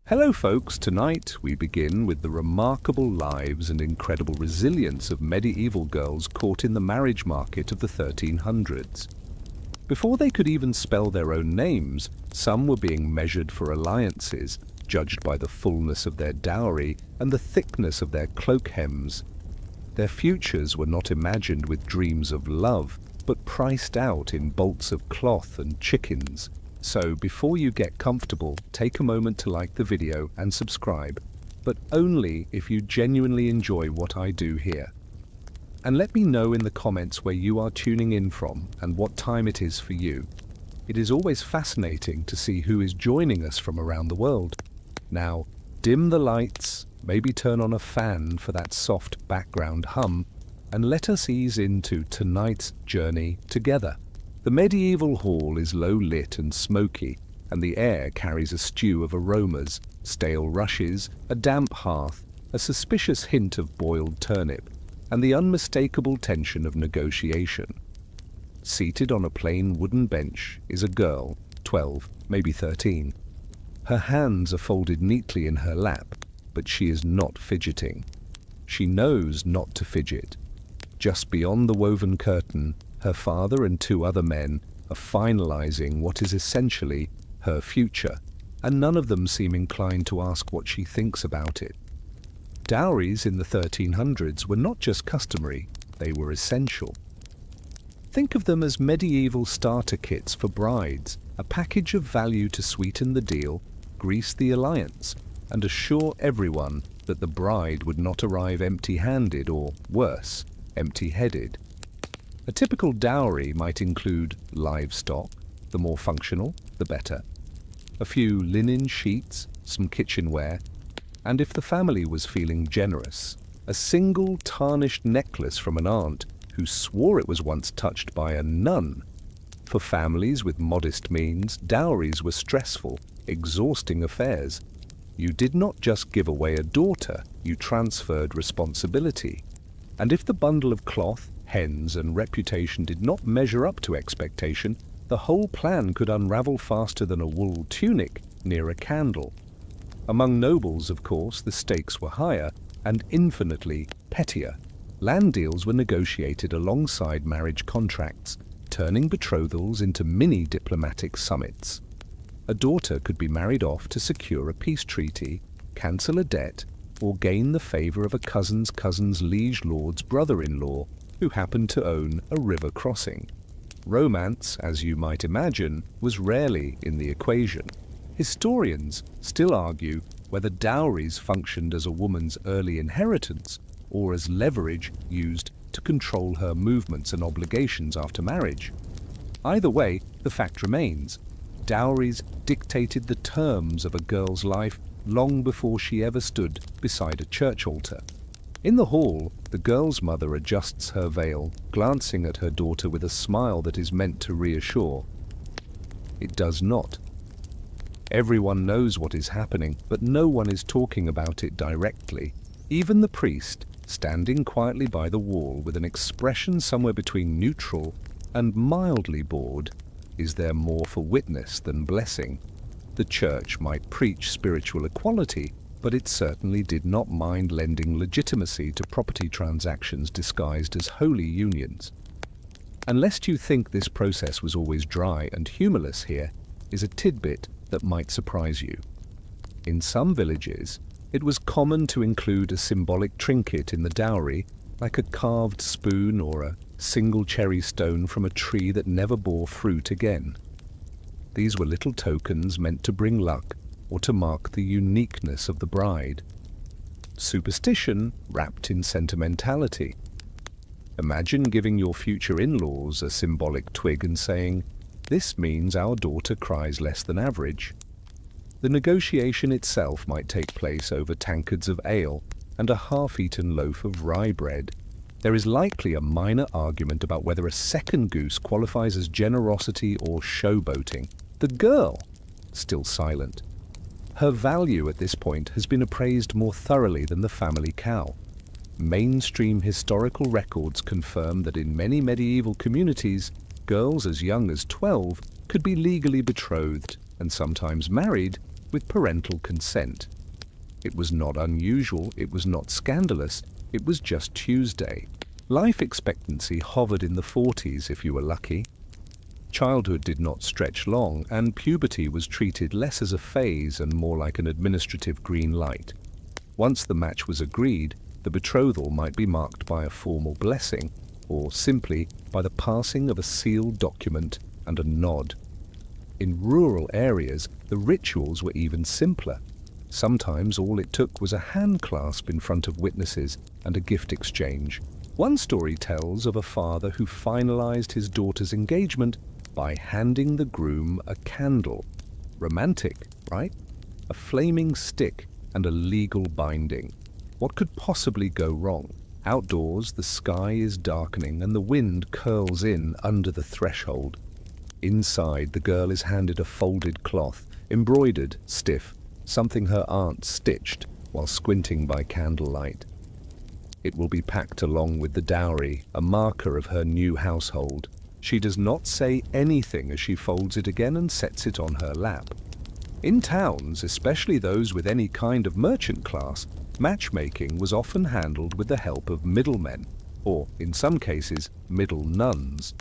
Hello folks, tonight we begin with the remarkable lives and incredible resilience of medieval girls caught in the marriage market of the 1300s. Before they could even spell their own names, some were being measured for alliances, judged by the fullness of their dowry and the thickness of their cloak hems. Their futures were not imagined with dreams of love, but priced out in bolts of cloth and chickens. So before you get comfortable, take a moment to like the video and subscribe, but only if you genuinely enjoy what I do here. And let me know in the comments where you are tuning in from and what time it is for you. It is always fascinating to see who is joining us from around the world. Now, dim the lights, maybe turn on a fan for that soft background hum, and let us ease into tonight's journey together. The medieval hall is low lit and smoky, and the air carries a stew of aromas, stale rushes, a damp hearth, a suspicious hint of boiled turnip, and the unmistakable tension of negotiation. Seated on a plain wooden bench is a girl, 12, maybe 13. Her hands are folded neatly in her lap, but she is not fidgeting. She knows not to fidget. Just beyond the woven curtain, her father and two other men are finalizing what is essentially her future, and none of them seem inclined to ask what she thinks about it. Dowries in the 1300s were not just customary, they were essential. Think of them as medieval starter kits for brides, a package of value to sweeten the deal, grease the alliance, and assure everyone that the bride would not arrive empty-handed or, worse, empty-headed. A typical dowry might include livestock, the more functional, the better, a few linen sheets, some kitchenware, and if the family was feeling generous, a single tarnished necklace from an aunt who swore it was once touched by a nun. For families with modest means, dowries were stressful, exhausting affairs. You did not just give away a daughter, you transferred responsibility. And if the bundle of cloth, hens, and reputation did not measure up to expectation, the whole plan could unravel faster than a wool tunic near a candle. Among nobles, of course, the stakes were higher and infinitely pettier. Land deals were negotiated alongside marriage contracts, turning betrothals into mini-diplomatic summits. A daughter could be married off to secure a peace treaty, cancel a debt, or gain the favor of a cousin's cousin's liege lord's brother-in-law who happened to own a river crossing. Romance, as you might imagine, was rarely in the equation. Historians still argue whether dowries functioned as a woman's early inheritance or as leverage used to control her movements and obligations after marriage. Either way, the fact remains, dowries dictated the terms of a girl's life long before she ever stood beside a church altar. In the hall, the girl's mother adjusts her veil, glancing at her daughter with a smile that is meant to reassure. It does not. Everyone knows what is happening, but no one is talking about it directly. Even the priest, standing quietly by the wall with an expression somewhere between neutral and mildly bored, is there more for witness than blessing. The church might preach spiritual equality, but it certainly did not mind lending legitimacy to property transactions disguised as holy unions. And lest you think this process was always dry and humorless, here is a tidbit that might surprise you. In some villages, it was common to include a symbolic trinket in the dowry, like a carved spoon or a single cherry stone from a tree that never bore fruit again. These were little tokens meant to bring luck or to mark the uniqueness of the bride. Superstition wrapped in sentimentality. Imagine giving your future in-laws a symbolic twig and saying, "This means our daughter cries less than average." The negotiation itself might take place over tankards of ale and a half-eaten loaf of rye bread. There is likely a minor argument about whether a second goose qualifies as generosity or showboating. The girl, still silent. Her value at this point has been appraised more thoroughly than the family cow. Mainstream historical records confirm that in many medieval communities, girls as young as 12 could be legally betrothed and sometimes married with parental consent. It was not unusual, it was not scandalous, it was just Tuesday. Life expectancy hovered in the 40s if you were lucky. Childhood did not stretch long, and puberty was treated less as a phase and more like an administrative green light. Once the match was agreed, the betrothal might be marked by a formal blessing, or simply by the passing of a sealed document and a nod. In rural areas, the rituals were even simpler. Sometimes all it took was a hand clasp in front of witnesses and a gift exchange. One story tells of a father who finalized his daughter's engagement by handing the groom a candle. Romantic, right? A flaming stick and a legal binding. What could possibly go wrong? Outdoors, the sky is darkening and the wind curls in under the threshold. Inside, the girl is handed a folded cloth, embroidered, stiff, something her aunt stitched while squinting by candlelight. It will be packed along with the dowry, a marker of her new household. She does not say anything as she folds it again and sets it on her lap. In towns, especially those with any kind of merchant class, matchmaking was often handled with the help of middlemen, or, in some cases, middle nuns.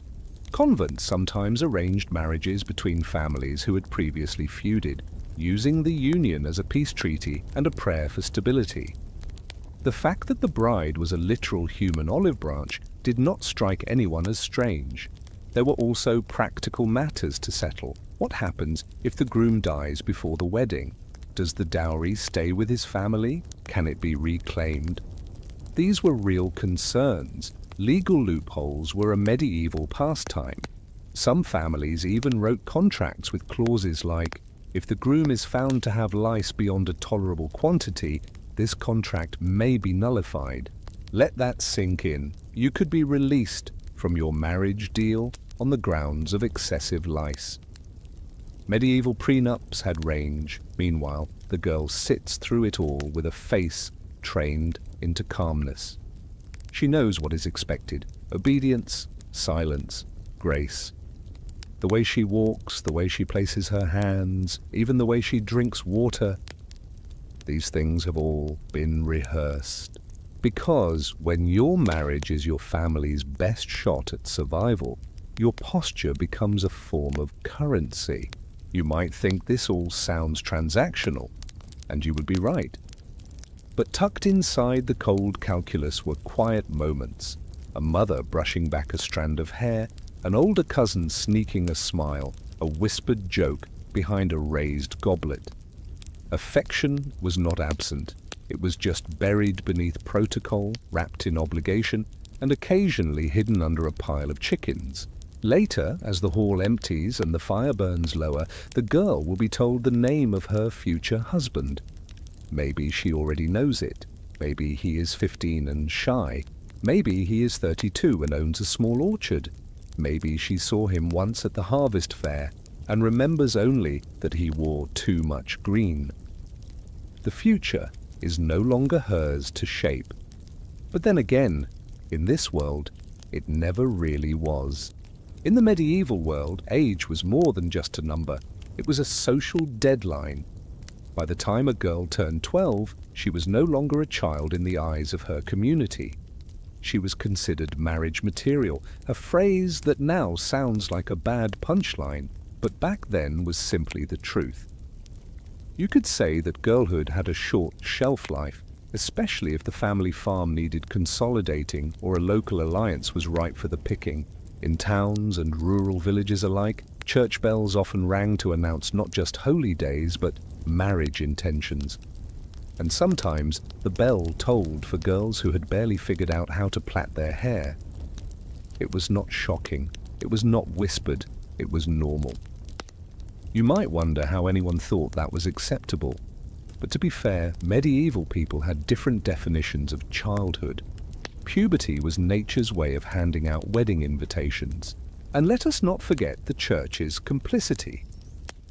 Convents sometimes arranged marriages between families who had previously feuded, using the union as a peace treaty and a prayer for stability. The fact that the bride was a literal human olive branch did not strike anyone as strange. There were also practical matters to settle. What happens if the groom dies before the wedding? Does the dowry stay with his family? Can it be reclaimed? These were real concerns. Legal loopholes were a medieval pastime. Some families even wrote contracts with clauses like, if the groom is found to have lice beyond a tolerable quantity, this contract may be nullified. Let that sink in. You could be released from your marriage deal on the grounds of excessive lice. Medieval prenups had range. Meanwhile, the girl sits through it all with a face trained into calmness. She knows what is expected: obedience, silence, grace. The way she walks, the way she places her hands, even the way she drinks water. These things have all been rehearsed. Because when your marriage is your family's best shot at survival, your posture becomes a form of currency. You might think this all sounds transactional, and you would be right. But tucked inside the cold calculus were quiet moments: a mother brushing back a strand of hair, an older cousin sneaking a smile, a whispered joke behind a raised goblet. Affection was not absent. It was just buried beneath protocol, wrapped in obligation, and occasionally hidden under a pile of chickens. Later, as the hall empties and the fire burns lower, the girl will be told the name of her future husband. Maybe she already knows it. Maybe he is 15 and shy. Maybe he is 32 and owns a small orchard. Maybe she saw him once at the harvest fair and remembers only that he wore too much green. The future is no longer hers to shape. But then again, in this world, it never really was. In the medieval world, age was more than just a number. It was a social deadline. By the time a girl turned 12, she was no longer a child in the eyes of her community. She was considered marriage material, a phrase that now sounds like a bad punchline, but back then was simply the truth. You could say that girlhood had a short shelf life, especially if the family farm needed consolidating or a local alliance was ripe for the picking. In towns and rural villages alike, church bells often rang to announce not just holy days, but marriage intentions. And sometimes the bell tolled for girls who had barely figured out how to plait their hair. It was not shocking, it was not whispered, it was normal. You might wonder how anyone thought that was acceptable. But to be fair, medieval people had different definitions of childhood. Puberty was nature's way of handing out wedding invitations. And let us not forget the church's complicity.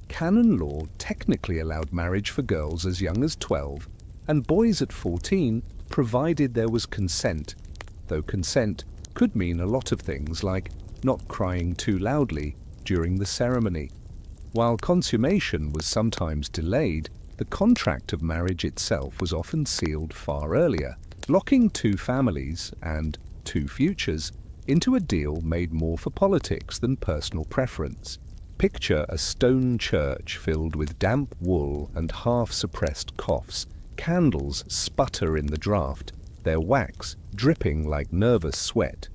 Canon law technically allowed marriage for girls as young as 12 and boys at 14, provided there was consent, though consent could mean a lot of things like not crying too loudly during the ceremony. While consummation was sometimes delayed, The contract of marriage itself was often sealed far earlier, locking two families and two futures into a deal made more for politics than personal preference. Picture a stone church filled with damp wool and half-suppressed coughs. Candles sputter in the draught, their wax dripping like nervous sweat.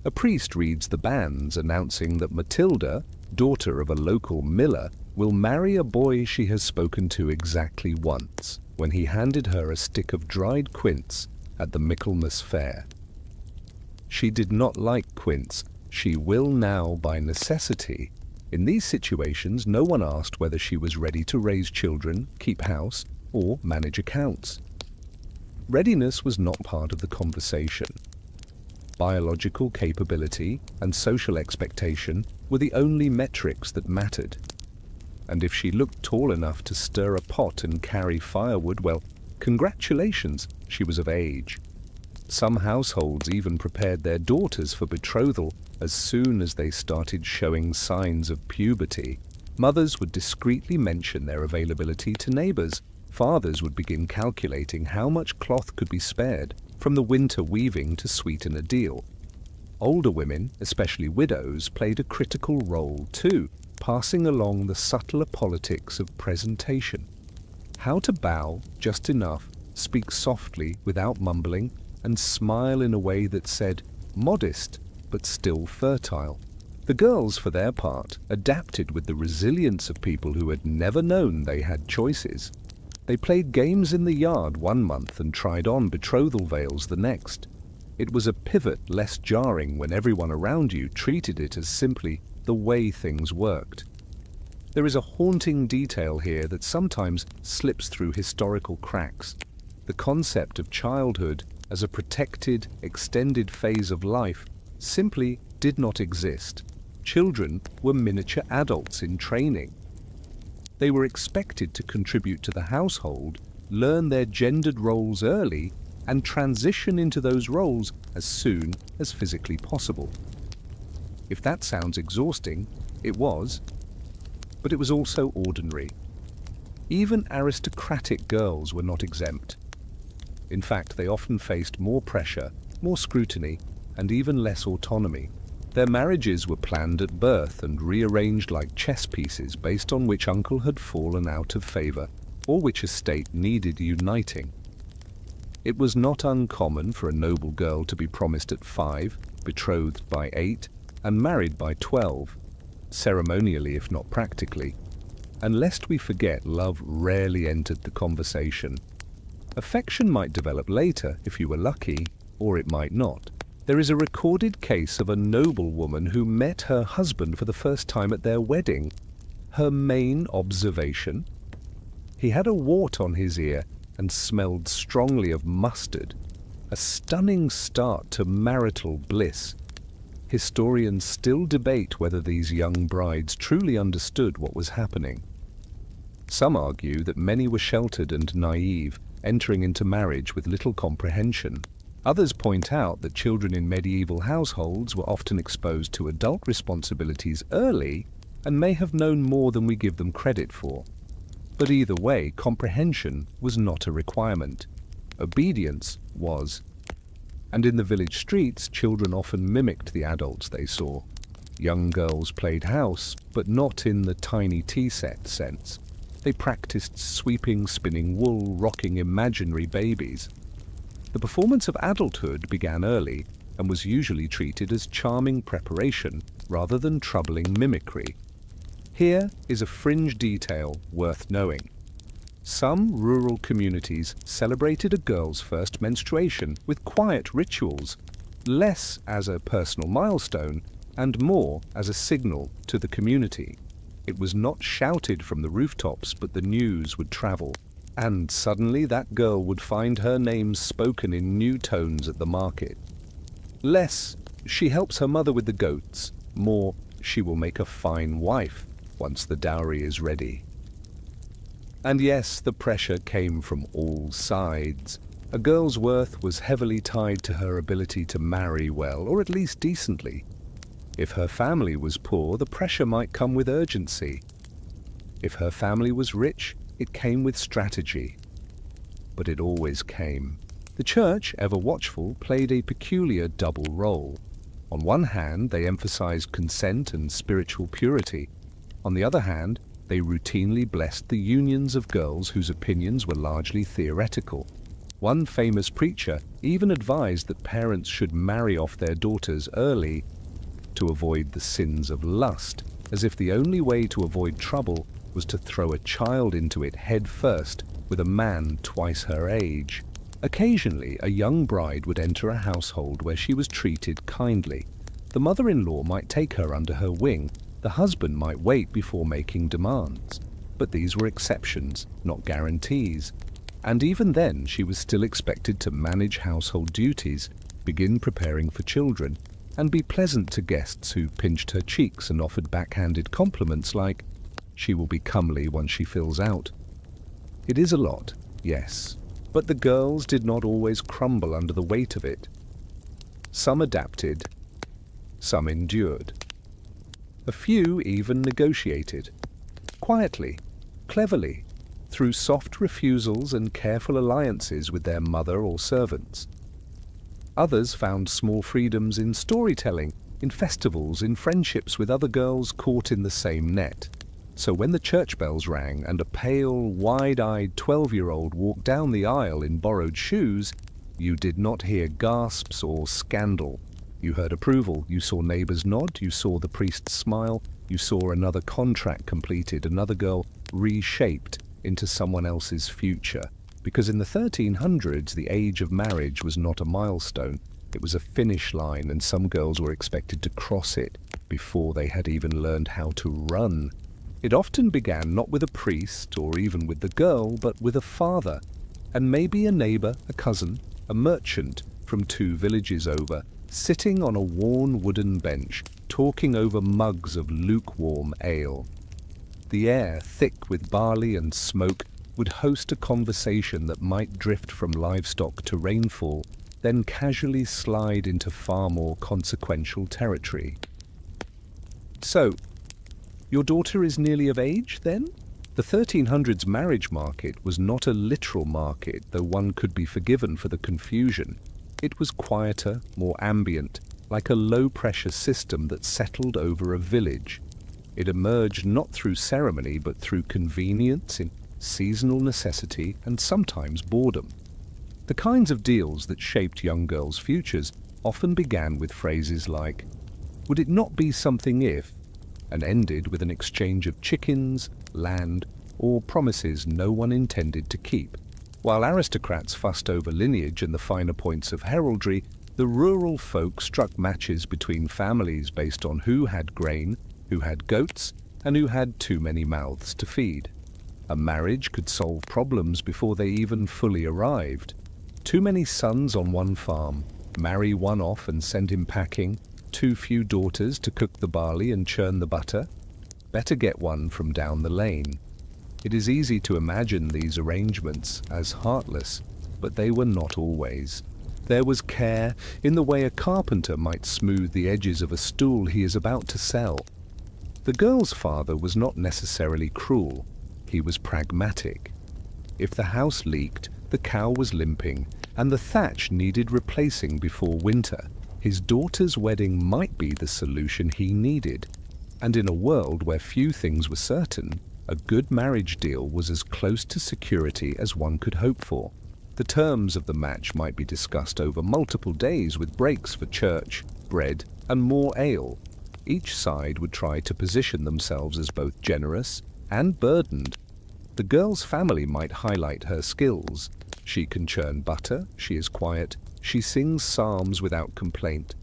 A priest reads the banns announcing that Matilda, daughter of a local miller, will marry a boy she has spoken to exactly once, when he handed her a stick of dried quince at the Michaelmas fair. She did not like quince. She will now by necessity. In these situations, no one asked whether she was ready to raise children, keep house, or manage accounts. Readiness was not part of the conversation. Biological capability and social expectation were the only metrics that mattered. And if she looked tall enough to stir a pot and carry firewood, well, congratulations, she was of age. Some households even prepared their daughters for betrothal as soon as they started showing signs of puberty. Mothers would discreetly mention their availability to neighbors. Fathers would begin calculating how much cloth could be spared from the winter weaving to sweeten a deal. Older women, especially widows, played a critical role too, passing along the subtler politics of presentation. How to bow just enough, speak softly without mumbling, and smile in a way that said, modest but still fertile. The girls, for their part, adapted with the resilience of people who had never known they had choices. They played games in the yard one month and tried on betrothal veils the next. It was a pivot less jarring when everyone around you treated it as simply the way things worked. There is a haunting detail here that sometimes slips through historical cracks. The concept of childhood as a protected, extended phase of life simply did not exist. Children were miniature adults in training. They were expected to contribute to the household, learn their gendered roles early, and transition into those roles as soon as physically possible. If that sounds exhausting, it was, but it was also ordinary. Even aristocratic girls were not exempt. In fact, they often faced more pressure, more scrutiny, and even less autonomy. Their marriages were planned at birth and rearranged like chess pieces based on which uncle had fallen out of favor or which estate needed uniting. It was not uncommon for a noble girl to be promised at 5, betrothed by 8, and married by 12, ceremonially if not practically. And lest we forget, love rarely entered the conversation. Affection might develop later if you were lucky, or it might not. There is a recorded case of a noblewoman who met her husband for the first time at their wedding. Her main observation? He had a wart on his ear and smelled strongly of mustard. A stunning start to marital bliss. Historians still debate whether these young brides truly understood what was happening. Some argue that many were sheltered and naive, entering into marriage with little comprehension. Others point out that children in medieval households were often exposed to adult responsibilities early and may have known more than we give them credit for. But either way, comprehension was not a requirement. Obedience was. And in the village streets, children often mimicked the adults they saw. Young girls played house, but not in the tiny tea set sense. They practiced sweeping, spinning wool, rocking imaginary babies. The performance of adulthood began early and was usually treated as charming preparation rather than troubling mimicry. Here is a fringe detail worth knowing. Some rural communities celebrated a girl's first menstruation with quiet rituals, less as a personal milestone and more as a signal to the community. It was not shouted from the rooftops, but the news would travel. And suddenly that girl would find her name spoken in new tones at the market. Less, she helps her mother with the goats. More, she will make a fine wife once the dowry is ready. And yes, the pressure came from all sides. A girl's worth was heavily tied to her ability to marry well, or at least decently. If her family was poor, the pressure might come with urgency. If her family was rich, it came with strategy. But it always came. The church, ever watchful, played a peculiar double role. On one hand, they emphasized consent and spiritual purity. On the other hand, they routinely blessed the unions of girls whose opinions were largely theoretical. One famous preacher even advised that parents should marry off their daughters early to avoid the sins of lust, as if the only way to avoid trouble was to throw a child into it head first with a man twice her age. Occasionally, a young bride would enter a household where she was treated kindly. The mother-in-law might take her under her wing. The husband might wait before making demands. But these were exceptions, not guarantees. And even then, she was still expected to manage household duties, begin preparing for children, and be pleasant to guests who pinched her cheeks and offered backhanded compliments like, "She will be comely once she fills out." It is a lot, yes, but the girls did not always crumble under the weight of it. Some adapted, some endured. A few even negotiated, quietly, cleverly, through soft refusals and careful alliances with their mother or servants. Others found small freedoms in storytelling, in festivals, in friendships with other girls caught in the same net. So when the church bells rang and a pale, wide-eyed 12-year-old walked down the aisle in borrowed shoes, you did not hear gasps or scandal. You heard approval, you saw neighbors nod, you saw the priest smile, you saw another contract completed, another girl reshaped into someone else's future. Because in the 1300s, the age of marriage was not a milestone, it was a finish line, and some girls were expected to cross it before they had even learned how to run. It often began not with a priest or even with the girl, but with a father, and maybe a neighbor, a cousin, a merchant from 2 villages over, sitting on a worn wooden bench, talking over mugs of lukewarm ale. The air, thick with barley and smoke, would host a conversation that might drift from livestock to rainfall, then casually slide into far more consequential territory. So, your daughter is nearly of age, then? The 1300s marriage market was not a literal market, though one could be forgiven for the confusion. It was quieter, more ambient, like a low-pressure system that settled over a village. It emerged not through ceremony, but through convenience, in seasonal necessity, and sometimes boredom. The kinds of deals that shaped young girls' futures often began with phrases like, "Would it not be something if," and ended with an exchange of chickens, land, or promises no one intended to keep. While aristocrats fussed over lineage and the finer points of heraldry, the rural folk struck matches between families based on who had grain, who had goats, and who had too many mouths to feed. A marriage could solve problems before they even fully arrived. Too many sons on one farm, marry one off and send him packing, too few daughters to cook the barley and churn the butter. Better get one from down the lane. It is easy to imagine these arrangements as heartless, but they were not always. There was care in the way a carpenter might smooth the edges of a stool he is about to sell. The girl's father was not necessarily cruel. He was pragmatic. If the house leaked, the cow was limping, and the thatch needed replacing before winter, his daughter's wedding might be the solution he needed. And in a world where few things were certain, a good marriage deal was as close to security as one could hope for. The terms of the match might be discussed over multiple days with breaks for church, bread, and more ale. Each side would try to position themselves as both generous and burdened. The girl's family might highlight her skills. She can churn butter, she is quiet, she sings psalms without complaint.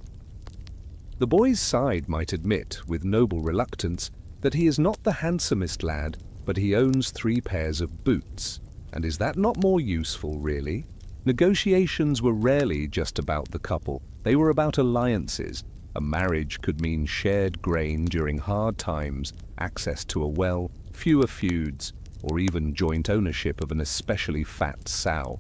The boy's side might admit, with noble reluctance, that he is not the handsomest lad, but he owns 3 pairs of boots. And is that not more useful, really? Negotiations were rarely just about the couple. They were about alliances. A marriage could mean shared grain during hard times, access to a well, fewer feuds, or even joint ownership of an especially fat sow.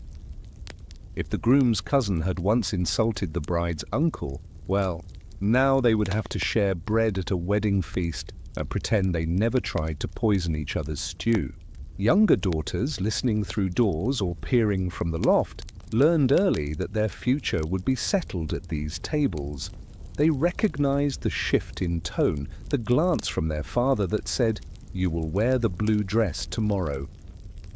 If the groom's cousin had once insulted the bride's uncle, well, now they would have to share bread at a wedding feast and pretend they never tried to poison each other's stew. Younger daughters, listening through doors or peering from the loft, learned early that their future would be settled at these tables. They recognized the shift in tone, the glance from their father that said, "You will wear the blue dress tomorrow."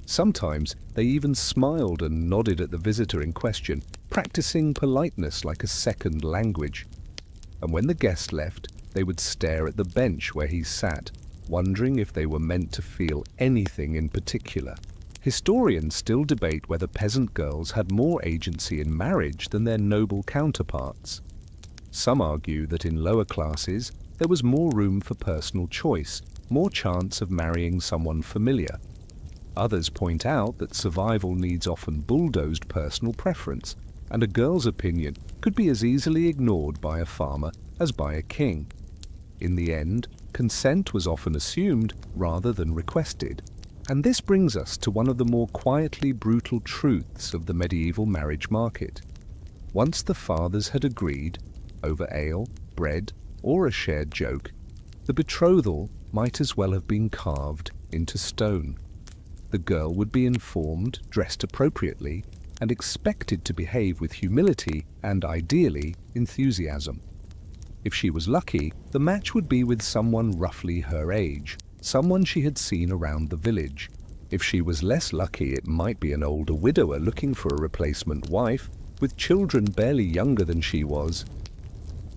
Sometimes they even smiled and nodded at the visitor in question, practicing politeness like a second language. And when the guest left, they would stare at the bench where he sat, wondering if they were meant to feel anything in particular. Historians still debate whether peasant girls had more agency in marriage than their noble counterparts. Some argue that in lower classes there was more room for personal choice, more chance of marrying someone familiar. Others point out that survival needs often bulldozed personal preference, and a girl's opinion could be as easily ignored by a farmer as by a king. In the end, consent was often assumed rather than requested. And this brings us to one of the more quietly brutal truths of the medieval marriage market. Once the fathers had agreed, over ale, bread, or a shared joke, the betrothal might as well have been carved into stone. The girl would be informed, dressed appropriately, and expected to behave with humility and, ideally, enthusiasm. If she was lucky, the match would be with someone roughly her age, someone she had seen around the village. If she was less lucky, it might be an older widower looking for a replacement wife, with children barely younger than she was.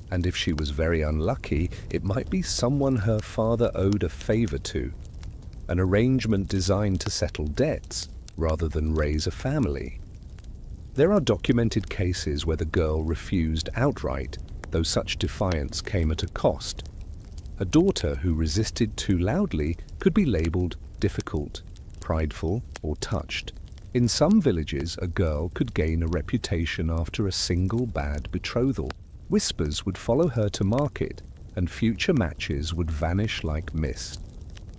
And if she was very unlucky, it might be someone her father owed a favor to, an arrangement designed to settle debts rather than raise a family. There are documented cases where the girl refused outright, though such defiance came at a cost. A daughter who resisted too loudly could be labeled difficult, prideful, or touched. In some villages, a girl could gain a reputation after a single bad betrothal. Whispers would follow her to market, and future matches would vanish like mist.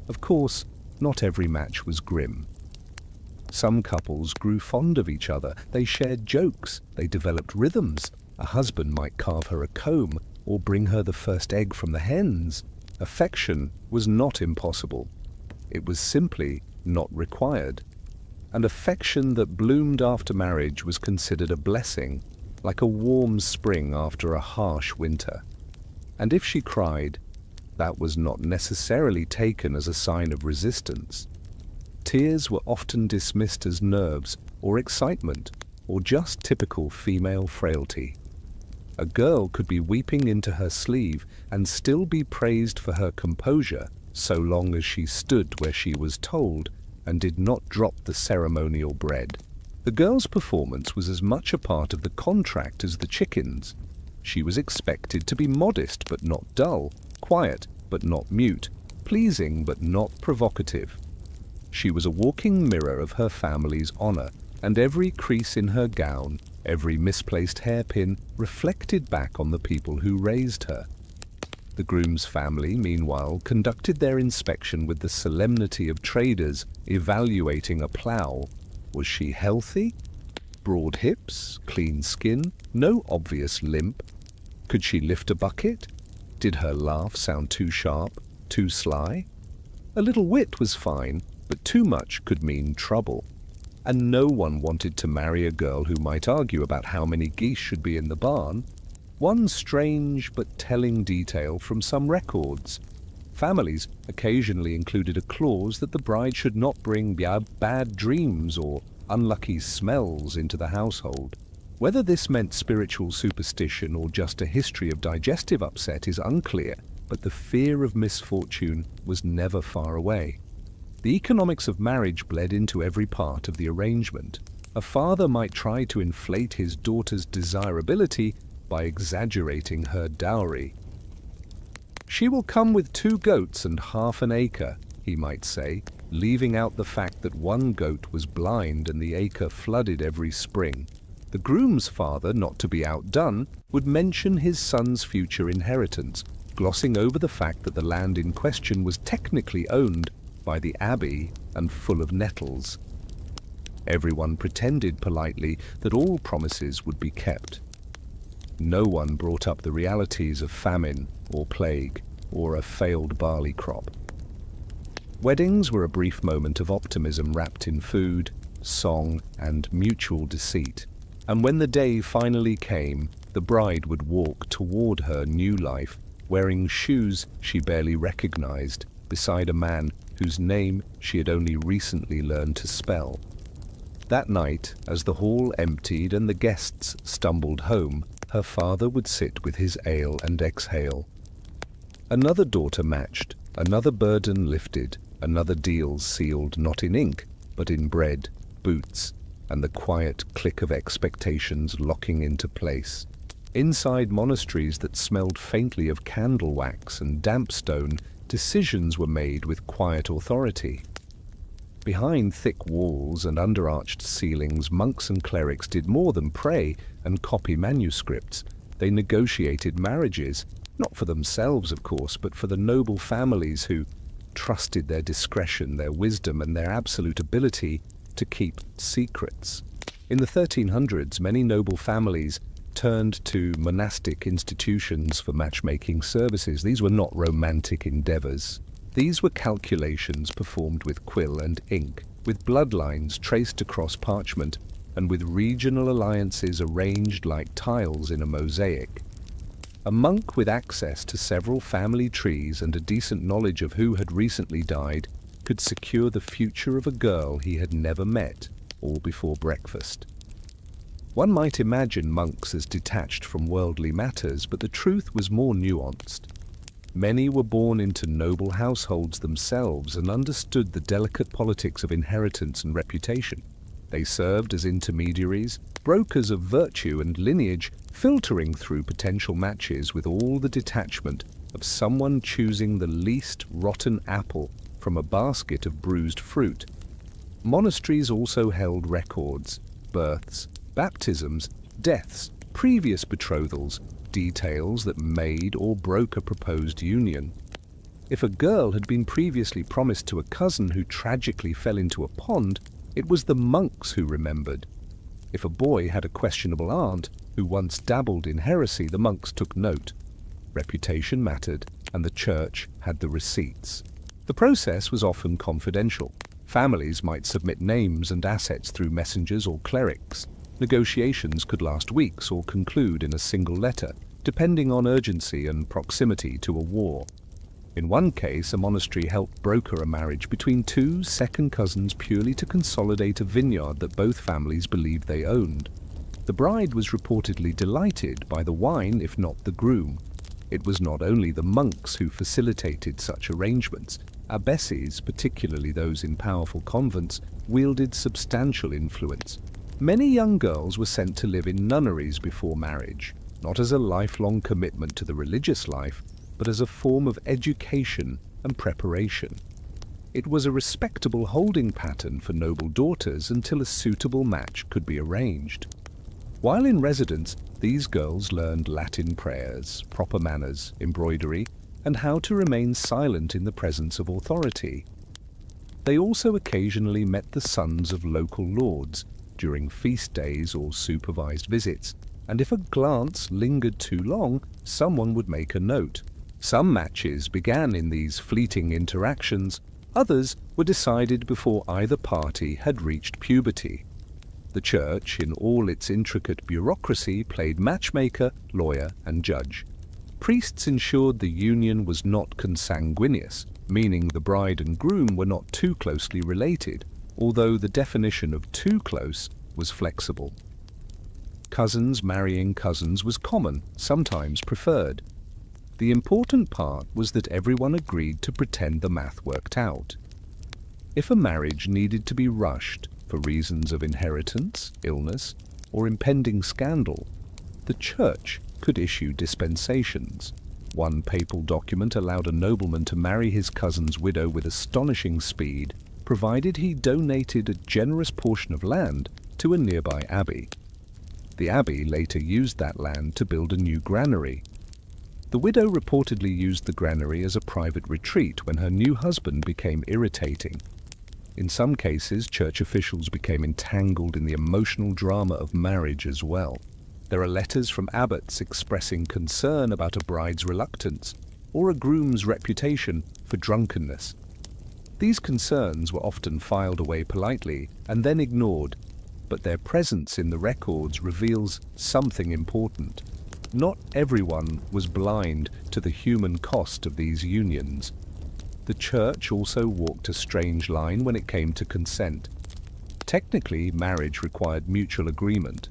Of course, not every match was grim. Some couples grew fond of each other. They shared jokes. They developed rhythms. A husband might carve her a comb or bring her the first egg from the hens. Affection was not impossible. It was simply not required. And affection that bloomed after marriage was considered a blessing, like a warm spring after a harsh winter. And if she cried, that was not necessarily taken as a sign of resistance. Tears were often dismissed as nerves or excitement or just typical female frailty. A girl could be weeping into her sleeve and still be praised for her composure so long as she stood where she was told and did not drop the ceremonial bread. The girl's performance was as much a part of the contract as the chickens. She was expected to be modest but not dull, quiet but not mute, pleasing but not provocative. She was a walking mirror of her family's honor, and every crease in her gown, every misplaced hairpin reflected back on the people who raised her. The groom's family, meanwhile, conducted their inspection with the solemnity of traders evaluating a plough. Was she healthy? Broad hips, clean skin, no obvious limp? Could she lift a bucket? Did her laugh sound too sharp, too sly? A little wit was fine, but too much could mean trouble. And no one wanted to marry a girl who might argue about how many geese should be in the barn. One strange but telling detail from some records. Families occasionally included a clause that the bride should not bring bad dreams or unlucky smells into the household. Whether this meant spiritual superstition or just a history of digestive upset is unclear, but the fear of misfortune was never far away. The economics of marriage bled into every part of the arrangement. A father might try to inflate his daughter's desirability by exaggerating her dowry. "She will come with 2 goats and half an acre," he might say, leaving out the fact that one goat was blind and the acre flooded every spring. The groom's father, not to be outdone, would mention his son's future inheritance, glossing over the fact that the land in question was technically owned by the abbey and full of nettles. Everyone pretended politely that all promises would be kept. No one brought up the realities of famine or plague or a failed barley crop. Weddings were a brief moment of optimism wrapped in food, song, and mutual deceit. And when the day finally came, the bride would walk toward her new life, wearing shoes she barely recognized, beside a man whose name she had only recently learned to spell. That night, as the hall emptied and the guests stumbled home, her father would sit with his ale and exhale. Another daughter matched, another burden lifted, another deal sealed not in ink, but in bread, boots, and the quiet click of expectations locking into place. Inside monasteries that smelled faintly of candle wax and damp stone, decisions were made with quiet authority. Behind thick walls and under-arched ceilings, monks and clerics did more than pray and copy manuscripts. They negotiated marriages, not for themselves, of course, but for the noble families who trusted their discretion, their wisdom, and their absolute ability to keep secrets. In the 1300s, many noble families turned to monastic institutions for matchmaking services. These were not romantic endeavors. These were calculations performed with quill and ink, with bloodlines traced across parchment, and with regional alliances arranged like tiles in a mosaic. A monk with access to several family trees and a decent knowledge of who had recently died could secure the future of a girl he had never met, all before breakfast. One might imagine monks as detached from worldly matters, but the truth was more nuanced. Many were born into noble households themselves and understood the delicate politics of inheritance and reputation. They served as intermediaries, brokers of virtue and lineage, filtering through potential matches with all the detachment of someone choosing the least rotten apple from a basket of bruised fruit. Monasteries also held records, births, baptisms, deaths, previous betrothals, details that made or broke a proposed union. If a girl had been previously promised to a cousin who tragically fell into a pond, it was the monks who remembered. If a boy had a questionable aunt who once dabbled in heresy, the monks took note. Reputation mattered, and the church had the receipts. The process was often confidential. Families might submit names and assets through messengers or clerics. Negotiations could last weeks or conclude in a single letter, depending on urgency and proximity to a war. In one case, a monastery helped broker a marriage between two second cousins purely to consolidate a vineyard that both families believed they owned. The bride was reportedly delighted by the wine, if not the groom. It was not only the monks who facilitated such arrangements. Abbesses, particularly those in powerful convents, wielded substantial influence. Many young girls were sent to live in nunneries before marriage, not as a lifelong commitment to the religious life, but as a form of education and preparation. It was a respectable holding pattern for noble daughters until a suitable match could be arranged. While in residence, these girls learned Latin prayers, proper manners, embroidery, and how to remain silent in the presence of authority. They also occasionally met the sons of local lords during feast days or supervised visits, and if a glance lingered too long, someone would make a note. Some matches began in these fleeting interactions, others were decided before either party had reached puberty. The church, in all its intricate bureaucracy, played matchmaker, lawyer, and judge. Priests ensured the union was not consanguineous, meaning the bride and groom were not too closely related, although the definition of too close was flexible. Cousins marrying cousins was common, sometimes preferred. The important part was that everyone agreed to pretend the math worked out. If a marriage needed to be rushed for reasons of inheritance, illness, or impending scandal, the church could issue dispensations. One papal document allowed a nobleman to marry his cousin's widow with astonishing speed, provided he donated a generous portion of land to a nearby abbey. The abbey later used that land to build a new granary. The widow reportedly used the granary as a private retreat when her new husband became irritating. In some cases, church officials became entangled in the emotional drama of marriage as well. There are letters from abbots expressing concern about a bride's reluctance or a groom's reputation for drunkenness. These concerns were often filed away politely and then ignored, but their presence in the records reveals something important. Not everyone was blind to the human cost of these unions. The church also walked a strange line when it came to consent. Technically, marriage required mutual agreement.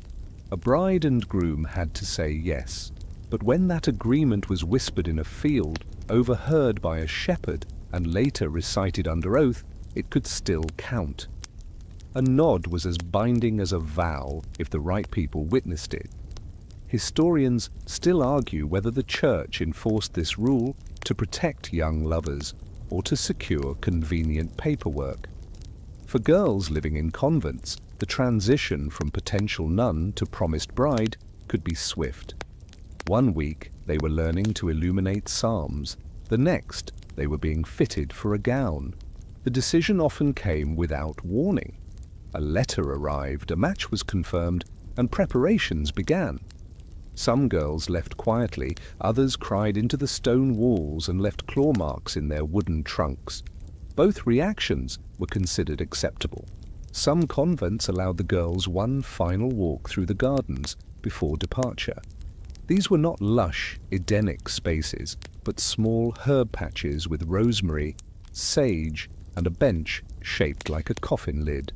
A bride and groom had to say yes, but when that agreement was whispered in a field, overheard by a shepherd, and later recited under oath, it could still count. A nod was as binding as a vow if the right people witnessed it. Historians still argue whether the church enforced this rule to protect young lovers or to secure convenient paperwork. For girls living in convents, the transition from potential nun to promised bride could be swift. One week they were learning to illuminate psalms, the next they were being fitted for a gown. The decision often came without warning. A letter arrived, a match was confirmed, and preparations began. Some girls left quietly, others cried into the stone walls and left claw marks in their wooden trunks. Both reactions were considered acceptable. Some convents allowed the girls one final walk through the gardens before departure. These were not lush, Edenic spaces, but small herb patches with rosemary, sage, and a bench shaped like a coffin lid.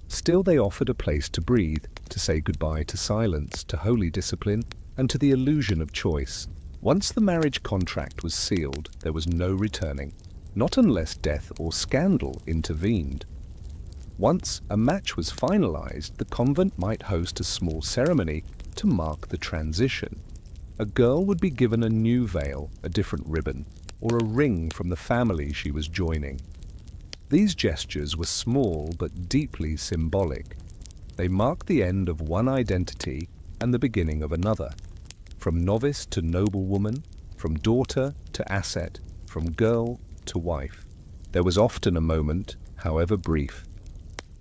Still they offered a place to breathe, to say goodbye to silence, to holy discipline, and to the illusion of choice. Once the marriage contract was sealed, there was no returning, not unless death or scandal intervened. Once a match was finalized, the convent might host a small ceremony to mark the transition. A girl would be given a new veil, a different ribbon, or a ring from the family she was joining. These gestures were small but deeply symbolic. They marked the end of one identity and the beginning of another. From novice to noblewoman, from daughter to asset, from girl to wife. There was often a moment, however brief,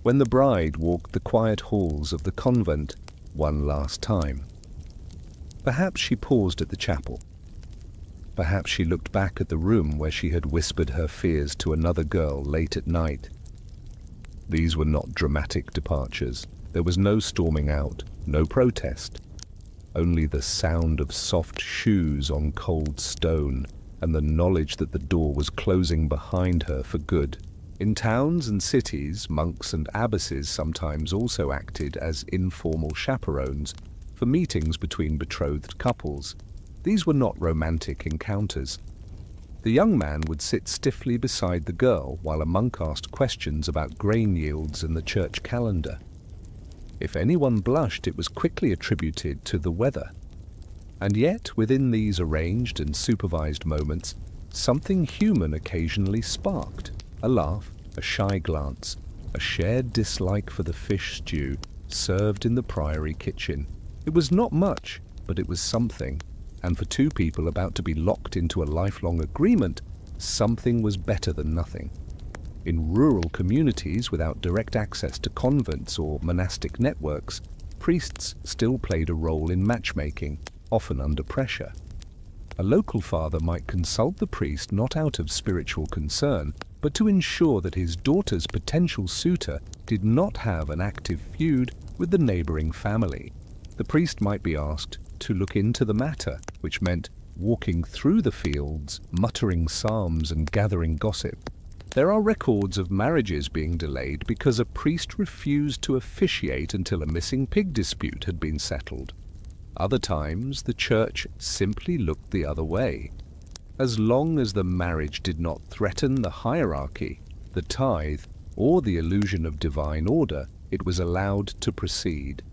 when the bride walked the quiet halls of the convent one last time. Perhaps she paused at the chapel. Perhaps she looked back at the room where she had whispered her fears to another girl late at night. These were not dramatic departures. There was no storming out, no protest. Only the sound of soft shoes on cold stone and the knowledge that the door was closing behind her for good. In towns and cities, monks and abbesses sometimes also acted as informal chaperones for meetings between betrothed couples. These were not romantic encounters. The young man would sit stiffly beside the girl while a monk asked questions about grain yields and the church calendar. If anyone blushed, it was quickly attributed to the weather. And yet, within these arranged and supervised moments, something human occasionally sparked. A laugh, a shy glance, a shared dislike for the fish stew served in the priory kitchen. It was not much, but it was something. And for two people about to be locked into a lifelong agreement, something was better than nothing. In rural communities without direct access to convents or monastic networks, priests still played a role in matchmaking, often under pressure. A local father might consult the priest not out of spiritual concern, but to ensure that his daughter's potential suitor did not have an active feud with the neighboring family. The priest might be asked to look into the matter, which meant walking through the fields, muttering psalms and gathering gossip. There are records of marriages being delayed because a priest refused to officiate until a missing pig dispute had been settled. Other times, the church simply looked the other way. As long as the marriage did not threaten the hierarchy, the tithe, or the illusion of divine order, it was allowed to proceed.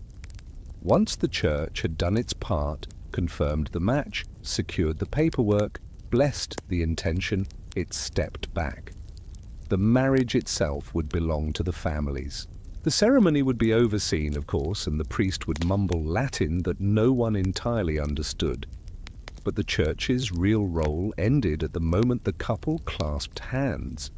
Once the church had done its part, confirmed the match, secured the paperwork, blessed the intention, it stepped back. The marriage itself would belong to the families. The ceremony would be overseen, of course, and the priest would mumble Latin that no one entirely understood. But the church's real role ended at the moment the couple clasped hands.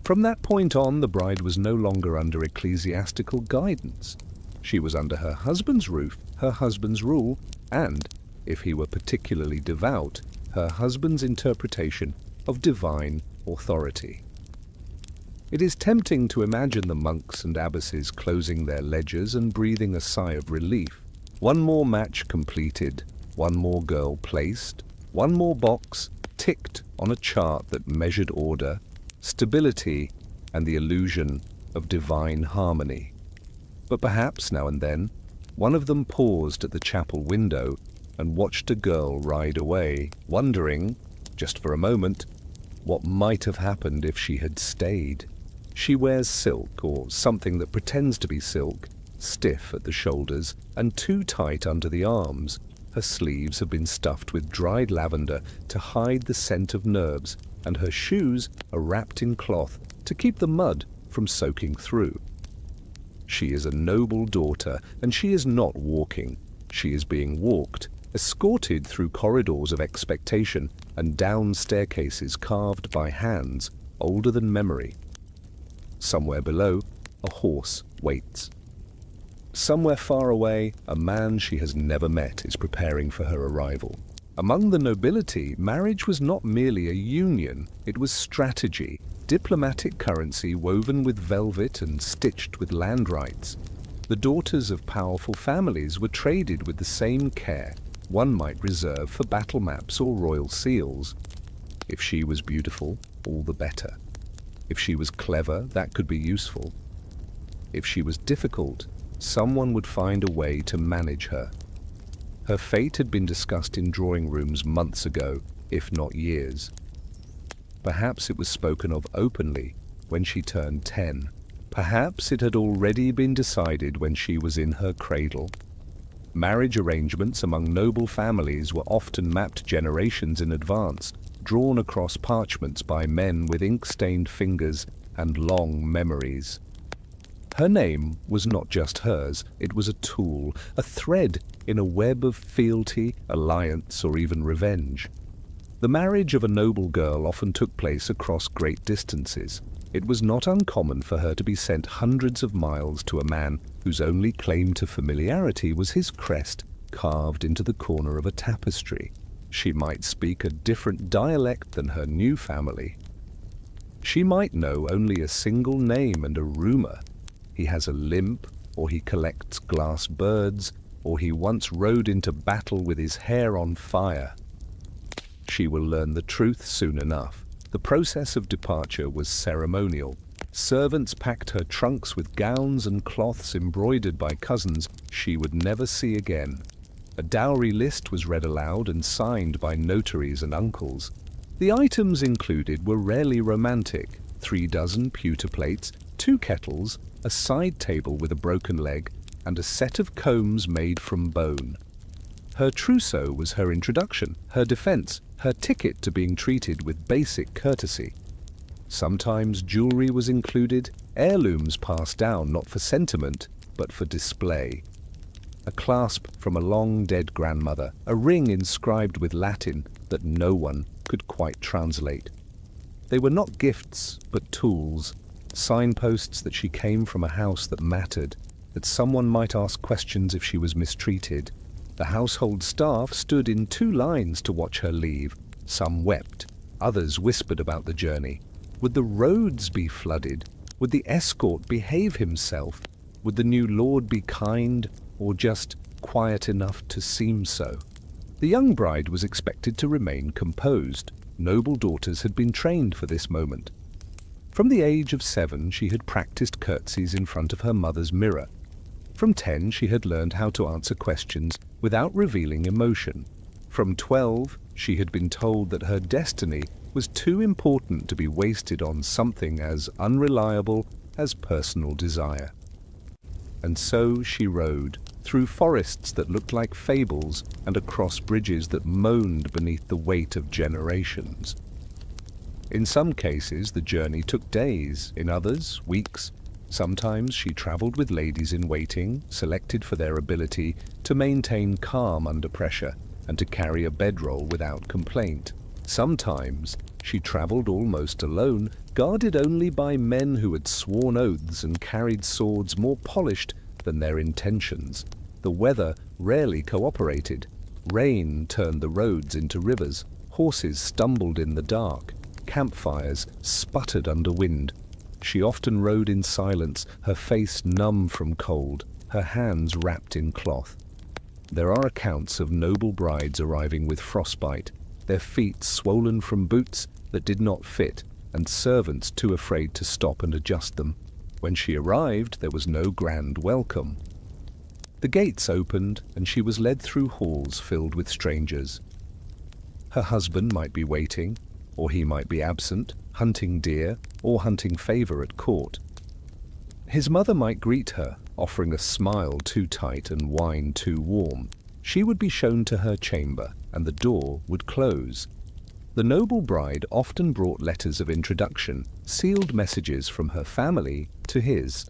From that point on, the bride was no longer under ecclesiastical guidance. She was under her husband's roof, her husband's rule, and, if he were particularly devout, her husband's interpretation of divine authority. It is tempting to imagine the monks and abbesses closing their ledgers and breathing a sigh of relief. One more match completed, one more girl placed, one more box ticked on a chart that measured order, stability, and the illusion of divine harmony. But perhaps now and then, one of them paused at the chapel window and watched a girl ride away, wondering, just for a moment, what might have happened if she had stayed. She wears silk, or something that pretends to be silk, stiff at the shoulders and too tight under the arms. Her sleeves have been stuffed with dried lavender to hide the scent of nerves, and her shoes are wrapped in cloth to keep the mud from soaking through. She is a noble daughter, and she is not walking. She is being walked, escorted through corridors of expectation and down staircases carved by hands older than memory. Somewhere below, a horse waits. Somewhere far away, a man she has never met is preparing for her arrival. Among the nobility, marriage was not merely a union, it was strategy, diplomatic currency woven with velvet and stitched with land rights. The daughters of powerful families were traded with the same care one might reserve for battle maps or royal seals. If she was beautiful, all the better. If she was clever, that could be useful. If she was difficult, someone would find a way to manage her. Her fate had been discussed in drawing rooms months ago, if not years. Perhaps it was spoken of openly when she turned 10. Perhaps it had already been decided when she was in her cradle. Marriage arrangements among noble families were often mapped generations in advance, drawn across parchments by men with ink-stained fingers and long memories. Her name was not just hers, it was a tool, a thread in a web of fealty, alliance, or even revenge. The marriage of a noble girl often took place across great distances. It was not uncommon for her to be sent hundreds of miles to a man whose only claim to familiarity was his crest carved into the corner of a tapestry. She might speak a different dialect than her new family. She might know only a single name and a rumor. He has a limp, or he collects glass birds, or he once rode into battle with his hair on fire. She will learn the truth soon enough. The process of departure was ceremonial. Servants packed her trunks with gowns and cloths embroidered by cousins she would never see again. A dowry list was read aloud and signed by notaries and uncles. The items included were rarely romantic: 3 dozen pewter plates, 2 kettles, a side table with a broken leg, and a set of combs made from bone. Her trousseau was her introduction, her defense, her ticket to being treated with basic courtesy. Sometimes jewelry was included, heirlooms passed down not for sentiment, but for display. A clasp from a long-dead grandmother, a ring inscribed with Latin that no one could quite translate. They were not gifts, but tools, signposts that she came from a house that mattered, that someone might ask questions if she was mistreated. The household staff stood in 2 lines to watch her leave. Some wept, others whispered about the journey. Would the roads be flooded? Would the escort behave himself? Would the new lord be kind, or just quiet enough to seem so? The young bride was expected to remain composed. Noble daughters had been trained for this moment. From the age of 7, she had practiced curtsies in front of her mother's mirror. From 10, she had learned how to answer questions without revealing emotion. From 12, she had been told that her destiny was too important to be wasted on something as unreliable as personal desire. And so she rode, through forests that looked like fables and across bridges that moaned beneath the weight of generations. In some cases, the journey took days, in others, weeks. Sometimes she traveled with ladies in waiting, selected for their ability to maintain calm under pressure and to carry a bedroll without complaint. Sometimes she traveled almost alone, guarded only by men who had sworn oaths and carried swords more polished than their intentions. The weather rarely cooperated. Rain turned the roads into rivers, horses stumbled in the dark, campfires sputtered under wind. She often rode in silence, her face numb from cold, her hands wrapped in cloth. There are accounts of noble brides arriving with frostbite, their feet swollen from boots that did not fit, and servants too afraid to stop and adjust them. When she arrived, there was no grand welcome. The gates opened, and she was led through halls filled with strangers. Her husband might be waiting, or he might be absent, hunting deer, or hunting favor at court. His mother might greet her, offering a smile too tight and wine too warm. She would be shown to her chamber, and the door would close. The noble bride often brought letters of introduction, sealed messages from her family to his.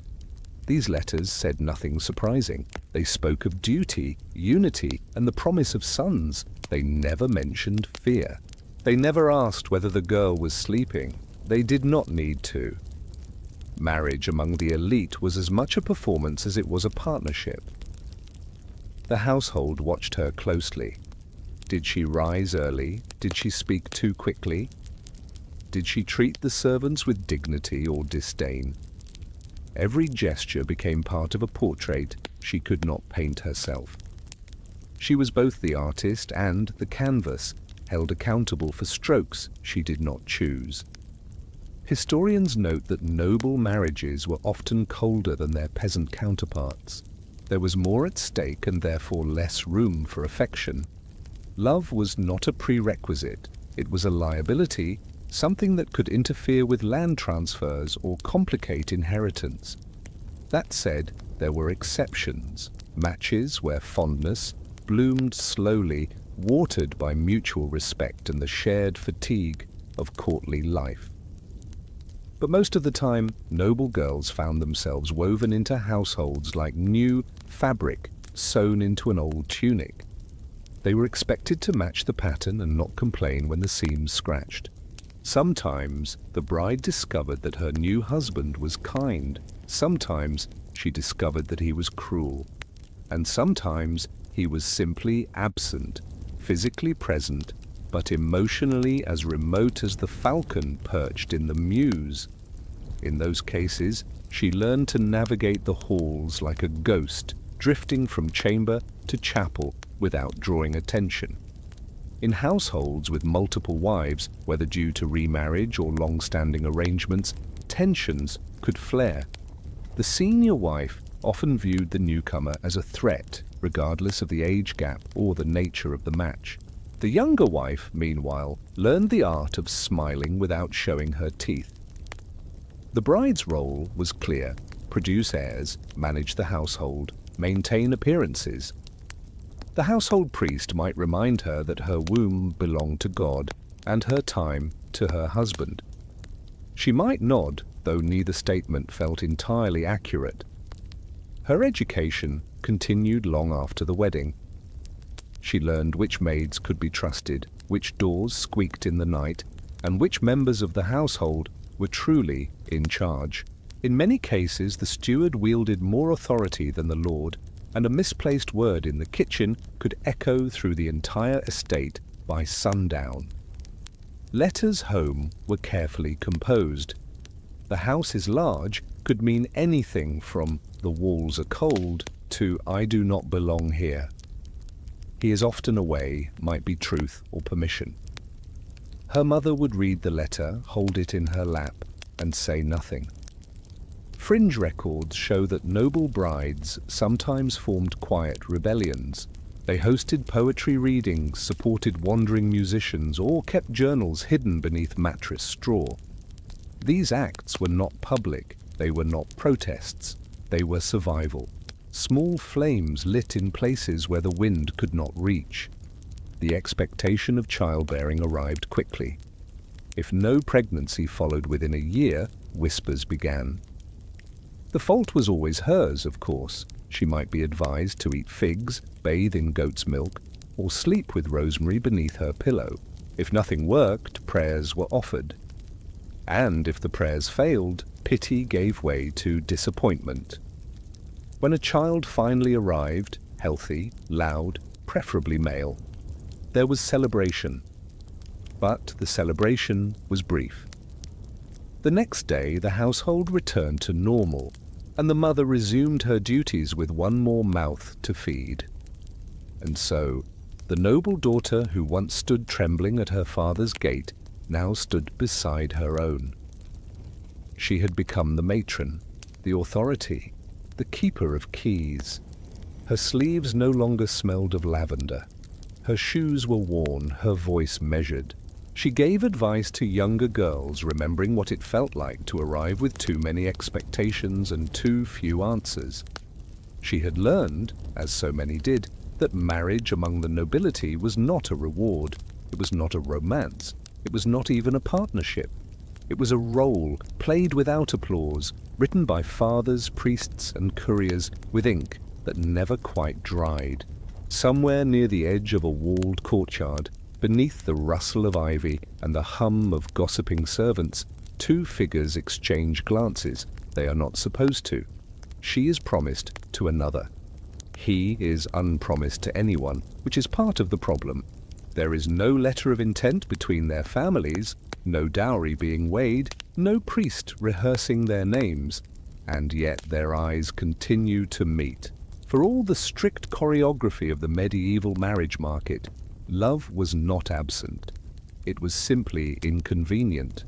These letters said nothing surprising. They spoke of duty, unity, and the promise of sons. They never mentioned fear. They never asked whether the girl was sleeping. They did not need to. Marriage among the elite was as much a performance as it was a partnership. The household watched her closely. Did she rise early? Did she speak too quickly? Did she treat the servants with dignity or disdain? Every gesture became part of a portrait she could not paint herself. She was both the artist and the canvas, held accountable for strokes she did not choose. Historians note that noble marriages were often colder than their peasant counterparts. There was more at stake and therefore less room for affection. Love was not a prerequisite, it was a liability, something that could interfere with land transfers or complicate inheritance. That said, there were exceptions, matches where fondness bloomed slowly, watered by mutual respect and the shared fatigue of courtly life. But most of the time, noble girls found themselves woven into households like new fabric sewn into an old tunic. They were expected to match the pattern and not complain when the seams scratched. Sometimes the bride discovered that her new husband was kind. Sometimes she discovered that he was cruel. And sometimes he was simply absent, physically present, but emotionally as remote as the falcon perched in the mews. In those cases, she learned to navigate the halls like a ghost, drifting from chamber to chapel without drawing attention. In households with multiple wives, whether due to remarriage or long-standing arrangements, tensions could flare. The senior wife often viewed the newcomer as a threat, regardless of the age gap or the nature of the match. The younger wife, meanwhile, learned the art of smiling without showing her teeth. The bride's role was clear: produce heirs, manage the household, maintain appearances. The household priest might remind her that her womb belonged to God and her time to her husband. She might nod, though neither statement felt entirely accurate. Her education continued long after the wedding. She learned which maids could be trusted, which doors squeaked in the night, and which members of the household were truly in charge. In many cases, the steward wielded more authority than the lord, and a misplaced word in the kitchen could echo through the entire estate by sundown. Letters home were carefully composed. "The house is large" could mean anything from "the walls are cold" to "I do not belong here." "He is often away" might be truth or permission. Her mother would read the letter, hold it in her lap, and say nothing. Fringe records show that noble brides sometimes formed quiet rebellions. They hosted poetry readings, supported wandering musicians, or kept journals hidden beneath mattress straw. These acts were not public, they were not protests, they were survival. Small flames lit in places where the wind could not reach. The expectation of childbearing arrived quickly. If no pregnancy followed within a year, whispers began. The fault was always hers, of course. She might be advised to eat figs, bathe in goat's milk, or sleep with rosemary beneath her pillow. If nothing worked, prayers were offered. And if the prayers failed, pity gave way to disappointment. When a child finally arrived, healthy, loud, preferably male, there was celebration. But the celebration was brief. The next day, the household returned to normal, and the mother resumed her duties with one more mouth to feed. And so, the noble daughter who once stood trembling at her father's gate now stood beside her own. She had become the matron, the authority, the keeper of keys. Her sleeves no longer smelled of lavender. Her shoes were worn, her voice measured. She gave advice to younger girls, remembering what it felt like to arrive with too many expectations and too few answers. She had learned, as so many did, that marriage among the nobility was not a reward, it was not a romance, it was not even a partnership. It was a role, played without applause, written by fathers, priests, and couriers with ink that never quite dried. Somewhere near the edge of a walled courtyard, beneath the rustle of ivy and the hum of gossiping servants, two figures exchange glances they are not supposed to. She is promised to another. He is unpromised to anyone, which is part of the problem. There is no letter of intent between their families, no dowry being weighed, no priest rehearsing their names, and yet their eyes continue to meet. For all the strict choreography of the medieval marriage market, love was not absent. It was simply inconvenient.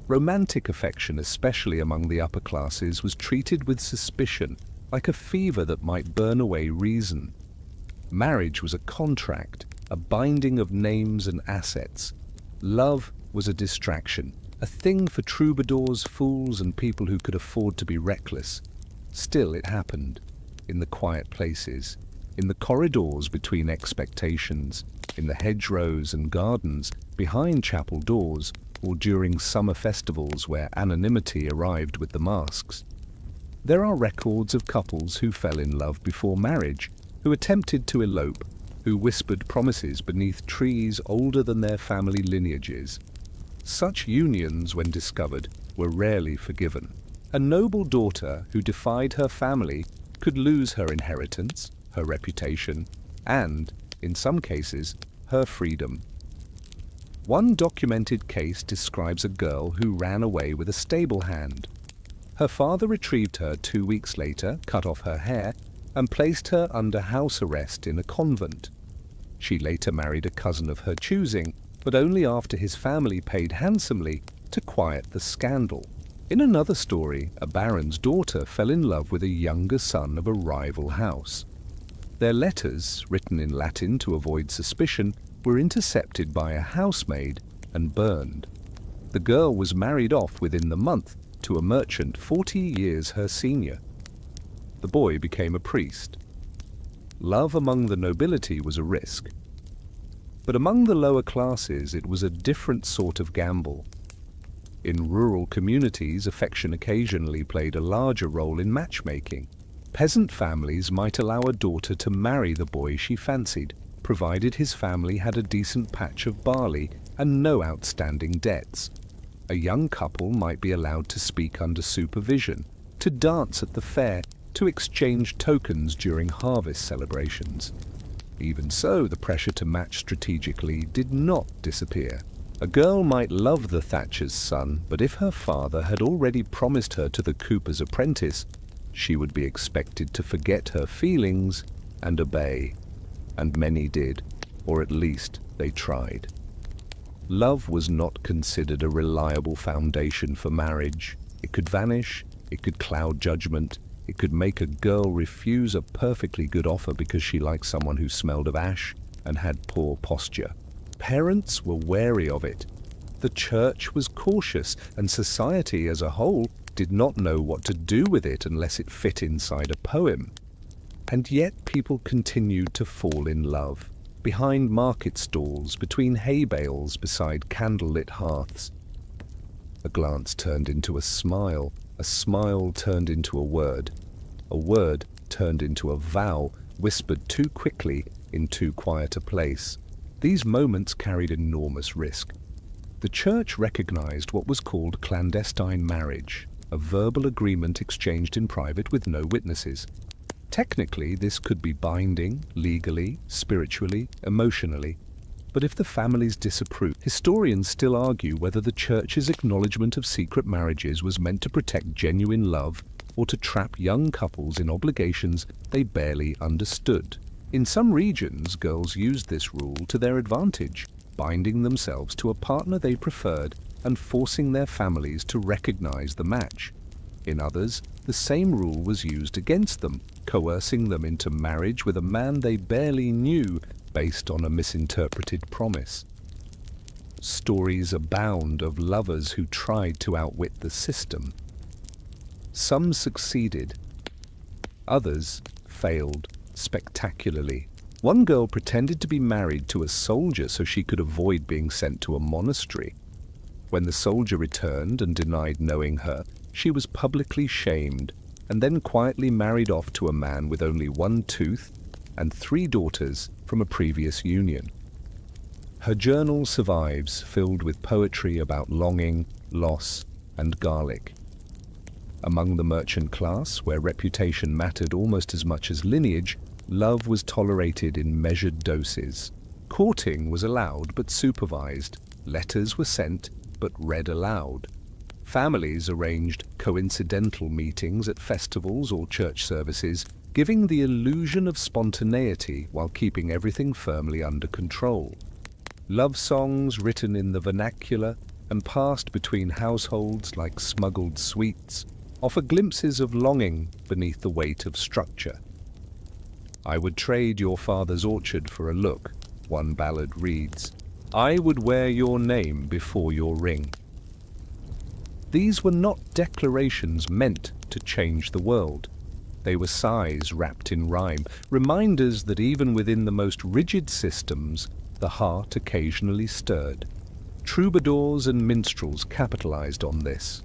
Romantic affection, especially among the upper classes, was treated with suspicion, like a fever that might burn away reason. Marriage was a contract, a binding of names and assets. Love was a distraction, a thing for troubadours, fools, and people who could afford to be reckless. Still it happened, in the quiet places, in the corridors between expectations, in the hedgerows and gardens, behind chapel doors, or during summer festivals where anonymity arrived with the masks. There are records of couples who fell in love before marriage, who attempted to elope, who whispered promises beneath trees older than their family lineages. Such unions, when discovered, were rarely forgiven. A noble daughter who defied her family could lose her inheritance, her reputation, and, in some cases, her freedom. One documented case describes a girl who ran away with a stable hand. Her father retrieved her 2 weeks later, cut off her hair, and placed her under house arrest in a convent. She later married a cousin of her choosing, but only after his family paid handsomely to quiet the scandal. In another story, a baron's daughter fell in love with a younger son of a rival house. Their letters, written in Latin to avoid suspicion, were intercepted by a housemaid and burned. The girl was married off within the month to a merchant 40 years her senior. The boy became a priest. Love among the nobility was a risk. But among the lower classes it was a different sort of gamble. In rural communities, affection occasionally played a larger role in matchmaking. Peasant families might allow a daughter to marry the boy she fancied, provided his family had a decent patch of barley and no outstanding debts. A young couple might be allowed to speak under supervision, to dance at the fair, to exchange tokens during harvest celebrations. Even so, the pressure to match strategically did not disappear. A girl might love the thatcher's son, but if her father had already promised her to the cooper's apprentice, she would be expected to forget her feelings and obey. And many did, or at least they tried. Love was not considered a reliable foundation for marriage. It could vanish, it could cloud judgment, it could make a girl refuse a perfectly good offer because she liked someone who smelled of ash and had poor posture. Parents were wary of it. The church was cautious, and society as a whole did not know what to do with it unless it fit inside a poem. And yet people continued to fall in love, behind market stalls, between hay bales, beside candlelit hearths. A glance turned into a smile turned into a word turned into a vow, whispered too quickly in too quiet a place. These moments carried enormous risk. The church recognized what was called clandestine marriage, a verbal agreement exchanged in private with no witnesses. Technically, this could be binding, legally, spiritually, emotionally. But if the families disapprove, historians still argue whether the church's acknowledgement of secret marriages was meant to protect genuine love or to trap young couples in obligations they barely understood. In some regions, girls used this rule to their advantage, binding themselves to a partner they preferred and forcing their families to recognize the match. In others, the same rule was used against them, coercing them into marriage with a man they barely knew based on a misinterpreted promise. Stories abound of lovers who tried to outwit the system. Some succeeded, others failed spectacularly. One girl pretended to be married to a soldier so she could avoid being sent to a monastery. When the soldier returned and denied knowing her, she was publicly shamed and then quietly married off to a man with only one tooth and 3 daughters from a previous union. Her journal survives, filled with poetry about longing, loss, and garlic. Among the merchant class, where reputation mattered almost as much as lineage, love was tolerated in measured doses. Courting was allowed but supervised. Letters were sent but read aloud. Families arranged coincidental meetings at festivals or church services, giving the illusion of spontaneity while keeping everything firmly under control. Love songs written in the vernacular and passed between households like smuggled sweets offer glimpses of longing beneath the weight of structure. "I would trade your father's orchard for a look," one ballad reads. "I would wear your name before your ring." These were not declarations meant to change the world. They were sighs wrapped in rhyme, reminders that even within the most rigid systems, the heart occasionally stirred. Troubadours and minstrels capitalized on this.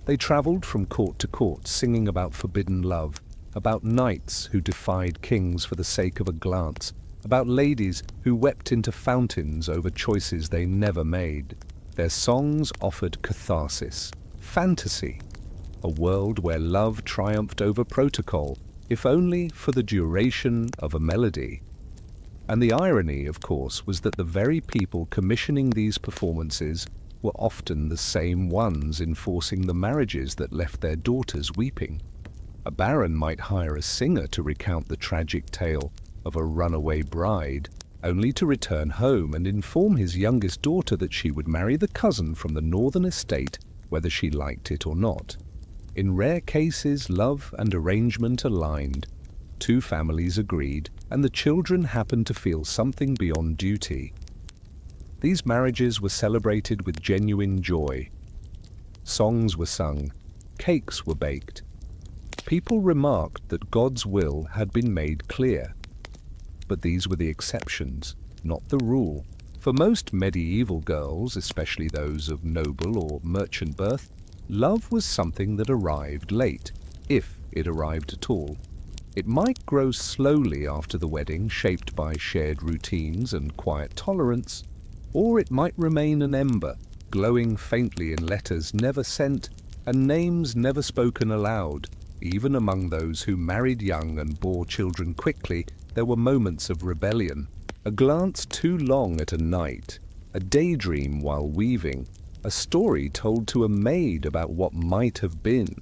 They traveled from court to court singing about forbidden love, about knights who defied kings for the sake of a glance, about ladies who wept into fountains over choices they never made. Their songs offered catharsis, fantasy, a world where love triumphed over protocol, if only for the duration of a melody. And the irony, of course, was that the very people commissioning these performances were often the same ones enforcing the marriages that left their daughters weeping. A baron might hire a singer to recount the tragic tale of a runaway bride, only to return home and inform his youngest daughter that she would marry the cousin from the northern estate, whether she liked it or not. In rare cases, love and arrangement aligned. 2 families agreed, and the children happened to feel something beyond duty. These marriages were celebrated with genuine joy. Songs were sung, cakes were baked. People remarked that God's will had been made clear. But these were the exceptions, not the rule. For most medieval girls, especially those of noble or merchant birth, love was something that arrived late, if it arrived at all. It might grow slowly after the wedding, shaped by shared routines and quiet tolerance, or it might remain an ember, glowing faintly in letters never sent and names never spoken aloud. Even among those who married young and bore children quickly, there were moments of rebellion. A glance too long at a knight, a daydream while weaving, a story told to a maid about what might have been.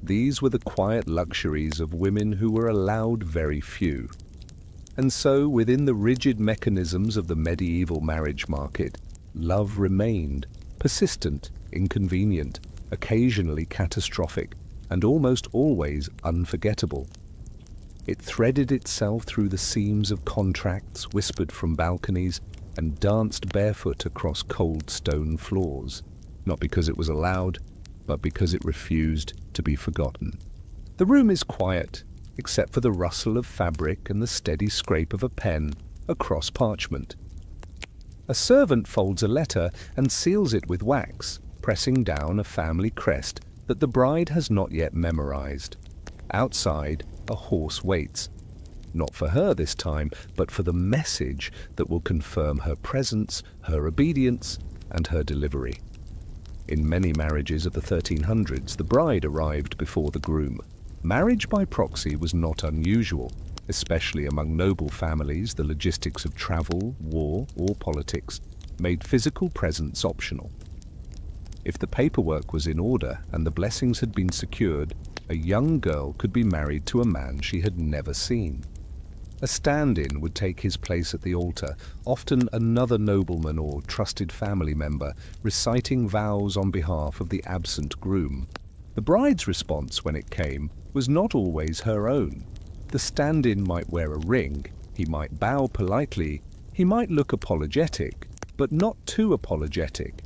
These were the quiet luxuries of women who were allowed very few. And so, within the rigid mechanisms of the medieval marriage market, love remained, persistent, inconvenient, occasionally catastrophic, and almost always unforgettable. It threaded itself through the seams of contracts whispered from balconies and danced barefoot across cold stone floors, not because it was allowed, but because it refused to be forgotten. The room is quiet, except for the rustle of fabric and the steady scrape of a pen across parchment. A servant folds a letter and seals it with wax, pressing down a family crest that the bride has not yet memorized. Outside, a horse waits. Not for her this time, but for the message that will confirm her presence, her obedience, and her delivery. In many marriages of the 1300s, the bride arrived before the groom. Marriage by proxy was not unusual. Especially among noble families, the logistics of travel, war, or politics made physical presence optional. If the paperwork was in order and the blessings had been secured, a young girl could be married to a man she had never seen. A stand-in would take his place at the altar, often another nobleman or trusted family member reciting vows on behalf of the absent groom. The bride's response when it came was not always her own. The stand-in might wear a ring, he might bow politely, he might look apologetic, but not too apologetic.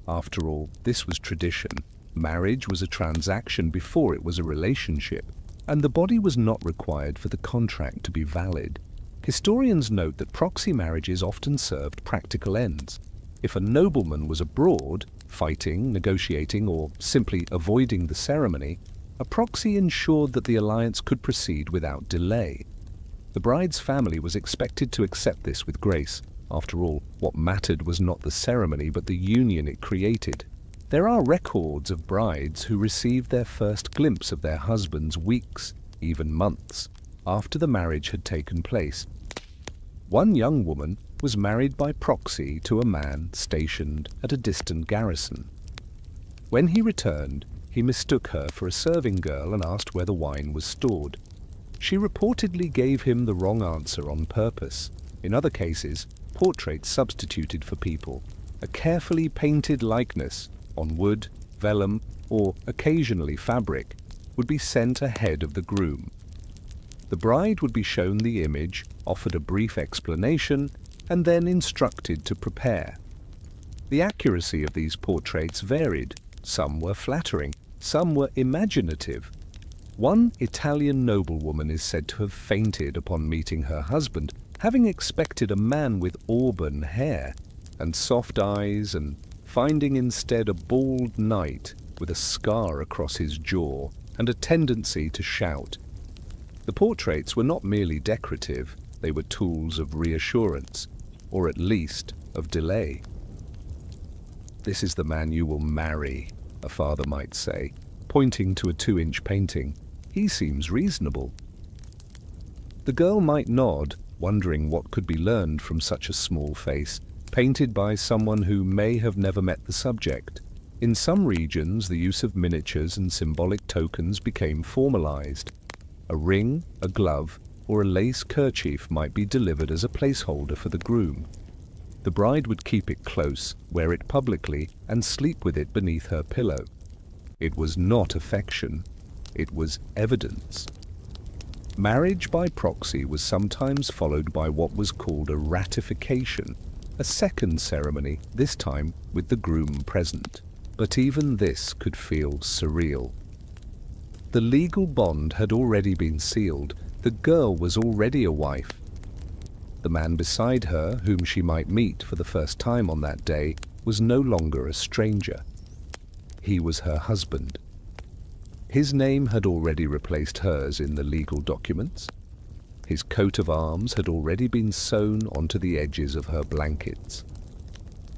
After all, this was tradition. Marriage was a transaction before it was a relationship, and the body was not required for the contract to be valid. Historians note that proxy marriages often served practical ends. If a nobleman was abroad, fighting, negotiating, or simply avoiding the ceremony, a proxy ensured that the alliance could proceed without delay. The bride's family was expected to accept this with grace. After all, what mattered was not the ceremony but the union it created. There are records of brides who received their first glimpse of their husbands weeks, even months, after the marriage had taken place. One young woman was married by proxy to a man stationed at a distant garrison. When he returned, he mistook her for a serving girl and asked where the wine was stored. She reportedly gave him the wrong answer on purpose. In other cases, portraits substituted for people. A carefully painted likeness on wood, vellum, or occasionally fabric would be sent ahead of the groom. The bride would be shown the image, offered a brief explanation, and then instructed to prepare. The accuracy of these portraits varied. Some were flattering, some were imaginative. One Italian noblewoman is said to have fainted upon meeting her husband, having expected a man with auburn hair and soft eyes, and finding instead a bald knight with a scar across his jaw and a tendency to shout. The portraits were not merely decorative, they were tools of reassurance, or at least of delay. "This is the man you will marry," a father might say, pointing to a 2-inch painting. "He seems reasonable." The girl might nod, wondering what could be learned from such a small face, painted by someone who may have never met the subject. In some regions, the use of miniatures and symbolic tokens became formalized. A ring, a glove, or a lace kerchief might be delivered as a placeholder for the groom. The bride would keep it close, wear it publicly, and sleep with it beneath her pillow. It was not affection, it was evidence. Marriage by proxy was sometimes followed by what was called a ratification, a second ceremony, this time with the groom present. But even this could feel surreal. The legal bond had already been sealed. The girl was already a wife. The man beside her, whom she might meet for the first time on that day, was no longer a stranger. He was her husband. His name had already replaced hers in the legal documents. His coat of arms had already been sewn onto the edges of her blankets.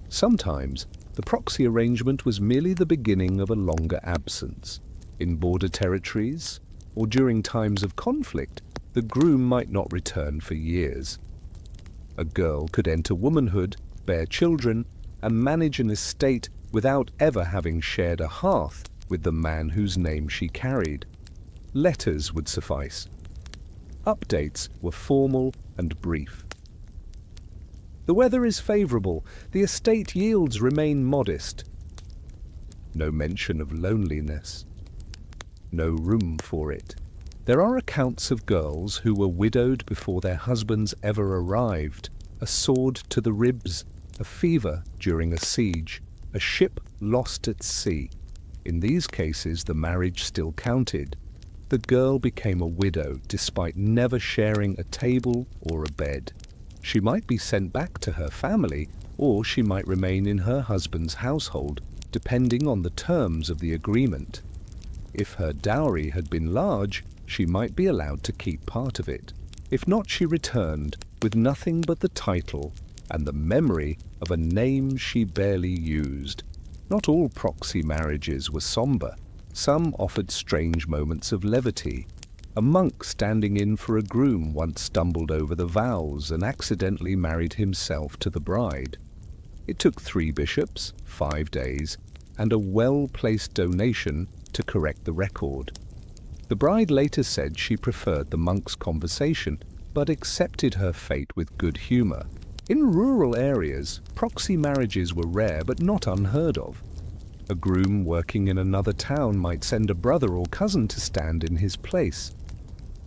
Sometimes, the proxy arrangement was merely the beginning of a longer absence. In border territories, or during times of conflict, the groom might not return for years. A girl could enter womanhood, bear children, and manage an estate without ever having shared a hearth with the man whose name she carried. Letters would suffice. Updates were formal and brief. The weather is favorable. The estate yields remain modest. No mention of loneliness. No room for it. There are accounts of girls who were widowed before their husbands ever arrived, a sword to the ribs, a fever during a siege, a ship lost at sea. In these cases, the marriage still counted. The girl became a widow despite never sharing a table or a bed. She might be sent back to her family, or she might remain in her husband's household, depending on the terms of the agreement. If her dowry had been large, she might be allowed to keep part of it. If not, she returned with nothing but the title and the memory of a name she barely used. Not all proxy marriages were somber. Some offered strange moments of levity. A monk standing in for a groom once stumbled over the vows and accidentally married himself to the bride. It took 3 bishops, 5 days, and a well-placed donation to correct the record. The bride later said she preferred the monk's conversation, but accepted her fate with good humor. In rural areas, proxy marriages were rare but not unheard of. A groom working in another town might send a brother or cousin to stand in his place.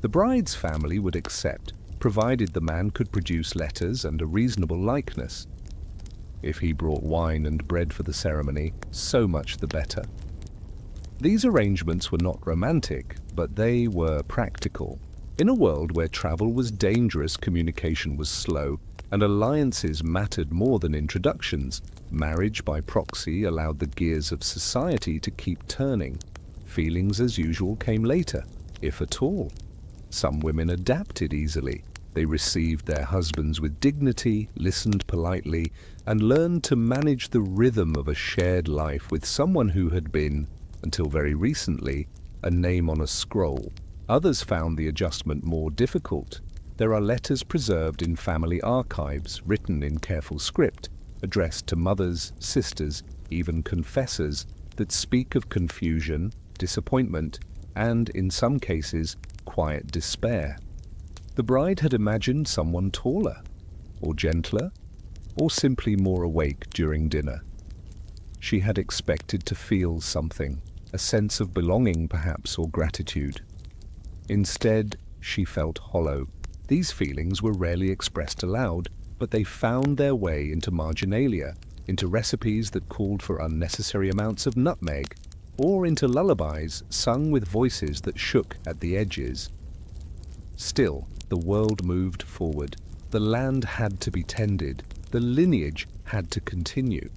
The bride's family would accept, provided the man could produce letters and a reasonable likeness. If he brought wine and bread for the ceremony, so much the better. These arrangements were not romantic, but they were practical. In a world where travel was dangerous, communication was slow, and alliances mattered more than introductions, marriage by proxy allowed the gears of society to keep turning. Feelings as usual came later, if at all. Some women adapted easily. They received their husbands with dignity, listened politely, and learned to manage the rhythm of a shared life with someone who had been, until very recently, a name on a scroll. Others found the adjustment more difficult. There are letters preserved in family archives, written in careful script, addressed to mothers, sisters, even confessors, that speak of confusion, disappointment, and, in some cases, quiet despair. The bride had imagined someone taller, or gentler, or simply more awake during dinner. She had expected to feel something, a sense of belonging perhaps, or gratitude. Instead, she felt hollow. These feelings were rarely expressed aloud, but they found their way into marginalia, into recipes that called for unnecessary amounts of nutmeg, or into lullabies sung with voices that shook at the edges. Still, the world moved forward. The land had to be tended. The lineage had to continue.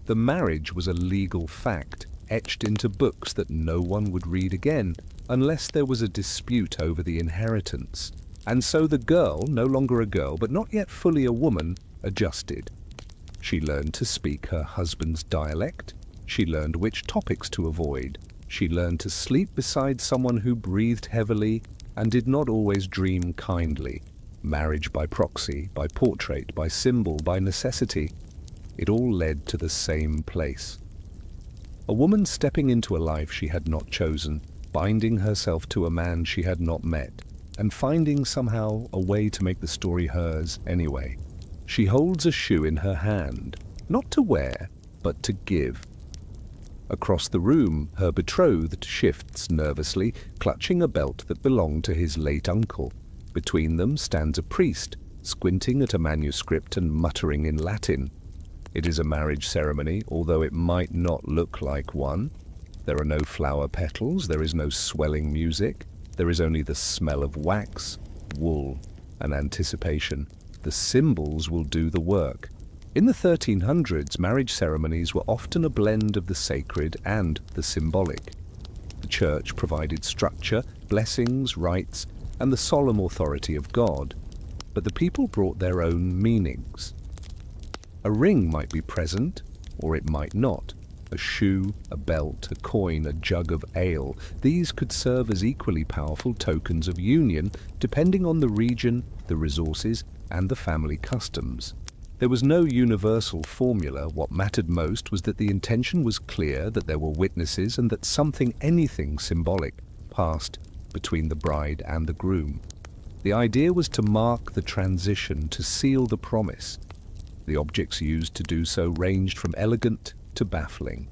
The marriage was a legal fact, etched into books that no one would read again, unless there was a dispute over the inheritance. And so the girl, no longer a girl, but not yet fully a woman, adjusted. She learned to speak her husband's dialect. She learned which topics to avoid. She learned to sleep beside someone who breathed heavily and did not always dream kindly. Marriage by proxy, by portrait, by symbol, by necessity. It all led to the same place. A woman stepping into a life she had not chosen, binding herself to a man she had not met, and finding somehow a way to make the story hers anyway. She holds a shoe in her hand, not to wear, but to give. Across the room, her betrothed shifts nervously, clutching a belt that belonged to his late uncle. Between them stands a priest, squinting at a manuscript and muttering in Latin. It is a marriage ceremony, although it might not look like one. There are no flower petals, there is no swelling music. There is only the smell of wax, wool, and anticipation. The symbols will do the work. In the 1300s, marriage ceremonies were often a blend of the sacred and the symbolic. The church provided structure, blessings, rites, and the solemn authority of God, but the people brought their own meanings. A ring might be present, or it might not. A shoe, a belt, a coin, a jug of ale, these could serve as equally powerful tokens of union, depending on the region, the resources, and the family customs. There was no universal formula. What mattered most was that the intention was clear, that there were witnesses, and that anything symbolic, passed between the bride and the groom. The idea was to mark the transition, to seal the promise. The objects used to do so ranged from elegant to baffling.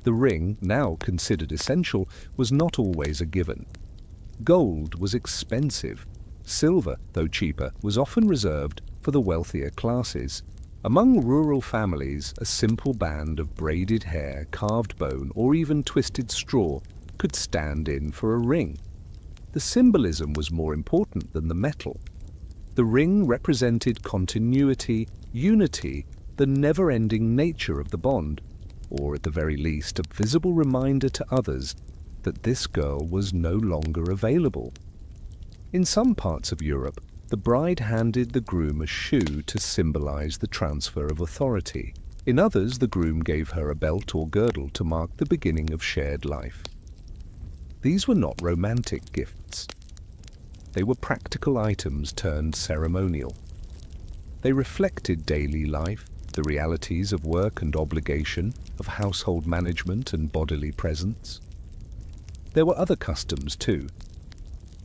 The ring, now considered essential, was not always a given. Gold was expensive. Silver, though cheaper, was often reserved for the wealthier classes. Among rural families, a simple band of braided hair, carved bone, or even twisted straw could stand in for a ring. The symbolism was more important than the metal. The ring represented continuity, unity, the never-ending nature of the bond, or at the very least a visible reminder to others that this girl was no longer available. In some parts of Europe, the bride handed the groom a shoe to symbolize the transfer of authority. In others, the groom gave her a belt or girdle to mark the beginning of shared life. These were not romantic gifts. They were practical items turned ceremonial. They reflected daily life, the realities of work and obligation, of household management and bodily presence. There were other customs too.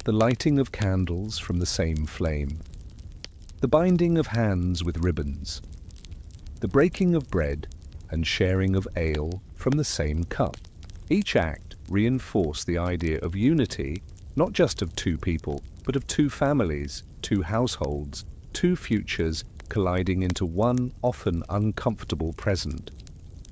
The lighting of candles from the same flame, the binding of hands with ribbons, the breaking of bread and sharing of ale from the same cup. Each act reinforced the idea of unity, not just of two people, but of two families, two households, two futures colliding into one often uncomfortable present.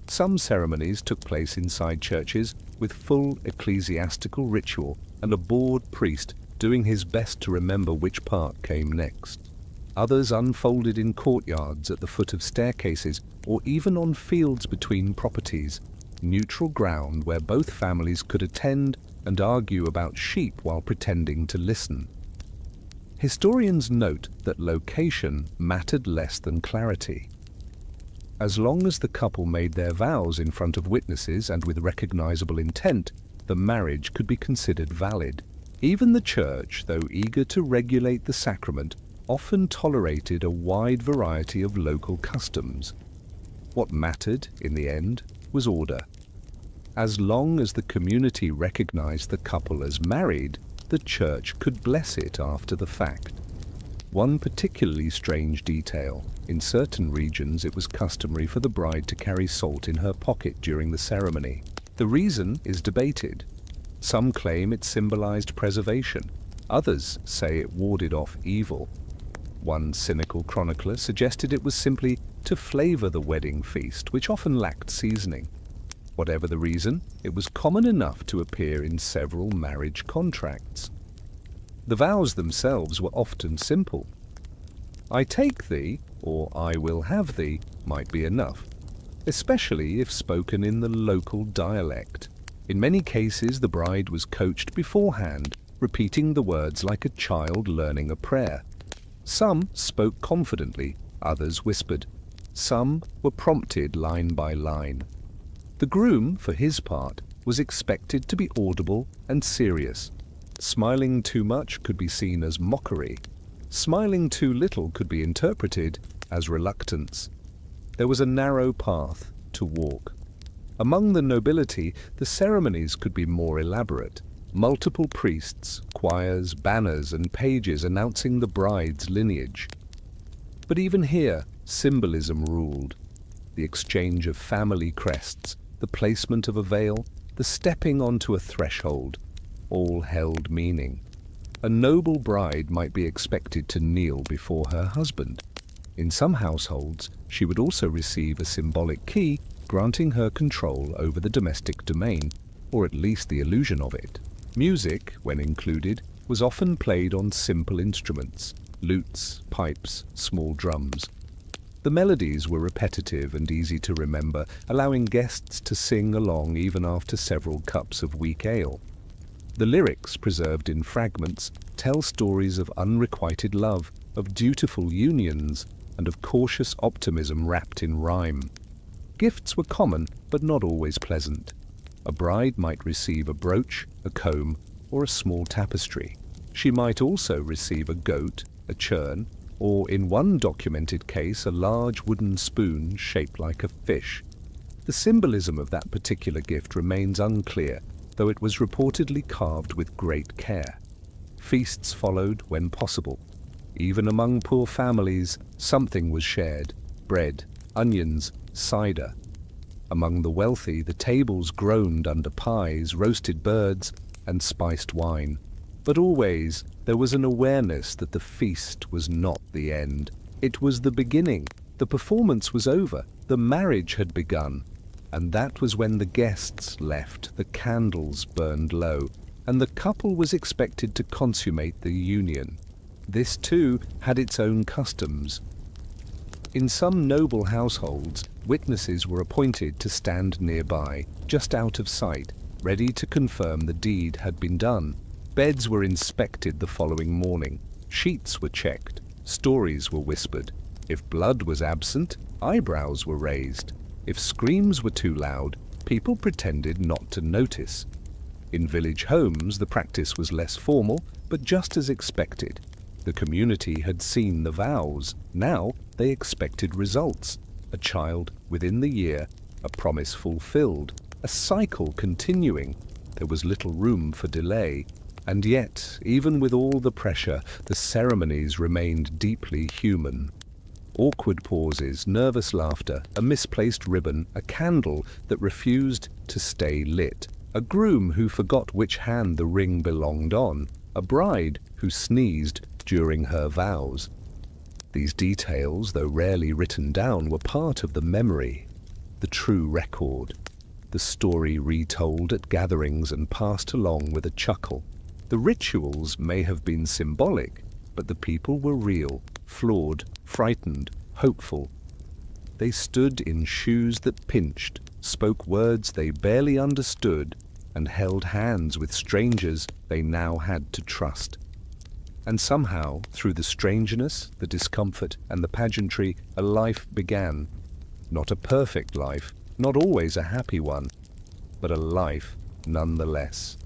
Some ceremonies took place inside churches with full ecclesiastical ritual and a bored priest doing his best to remember which part came next. Others unfolded in courtyards at the foot of staircases or even on fields between properties, neutral ground where both families could attend and argue about sheep while pretending to listen. Historians note that location mattered less than clarity. As long as the couple made their vows in front of witnesses and with recognizable intent, the marriage could be considered valid. Even the church, though eager to regulate the sacrament, often tolerated a wide variety of local customs. What mattered, in the end, was order. As long as the community recognized the couple as married, the church could bless it after the fact. One particularly strange detail: in certain regions it was customary for the bride to carry salt in her pocket during the ceremony. The reason is debated. Some claim it symbolized preservation. Others say it warded off evil. One cynical chronicler suggested it was simply to flavor the wedding feast, which often lacked seasoning. Whatever the reason, it was common enough to appear in several marriage contracts. The vows themselves were often simple. "I take thee," or "I will have thee," might be enough, especially if spoken in the local dialect. In many cases, the bride was coached beforehand, repeating the words like a child learning a prayer. Some spoke confidently, others whispered. Some were prompted line by line. The groom, for his part, was expected to be audible and serious. Smiling too much could be seen as mockery. Smiling too little could be interpreted as reluctance. There was a narrow path to walk. Among the nobility, the ceremonies could be more elaborate. Multiple priests, choirs, banners, and pages announcing the bride's lineage. But even here, symbolism ruled. The exchange of family crests, the placement of a veil, the stepping onto a threshold, all held meaning. A noble bride might be expected to kneel before her husband. In some households, she would also receive a symbolic key granting her control over the domestic domain, or at least the illusion of it. Music, when included, was often played on simple instruments: lutes, pipes, small drums. The melodies were repetitive and easy to remember, allowing guests to sing along even after several cups of weak ale. The lyrics, preserved in fragments, tell stories of unrequited love, of dutiful unions, and of cautious optimism wrapped in rhyme. Gifts were common, but not always pleasant. A bride might receive a brooch, a comb, or a small tapestry. She might also receive a goat, a churn, or in one documented case, a large wooden spoon shaped like a fish. The symbolism of that particular gift remains unclear, though it was reportedly carved with great care. Feasts followed when possible. Even among poor families, something was shared: bread, onions, cider. Among the wealthy, the tables groaned under pies, roasted birds, and spiced wine. But always there was an awareness that the feast was not the end. It was the beginning. The performance was over. The marriage had begun. And that was when the guests left, the candles burned low, and the couple was expected to consummate the union. This, too, had its own customs. In some noble households, witnesses were appointed to stand nearby, just out of sight, ready to confirm the deed had been done. Beds were inspected the following morning. Sheets were checked. Stories were whispered. If blood was absent, eyebrows were raised. If screams were too loud, people pretended not to notice. In village homes, the practice was less formal, but just as expected. The community had seen the vows. Now they expected results. A child within the year, a promise fulfilled, a cycle continuing. There was little room for delay. And yet, even with all the pressure, the ceremonies remained deeply human. Awkward pauses, nervous laughter, a misplaced ribbon, a candle that refused to stay lit, a groom who forgot which hand the ring belonged on, a bride who sneezed during her vows. These details, though rarely written down, were part of the memory, the true record, the story retold at gatherings and passed along with a chuckle. The rituals may have been symbolic, but the people were real, flawed, frightened, hopeful. They stood in shoes that pinched, spoke words they barely understood, and held hands with strangers they now had to trust. And somehow, through the strangeness, the discomfort, and the pageantry, a life began. Not a perfect life, not always a happy one, but a life nonetheless.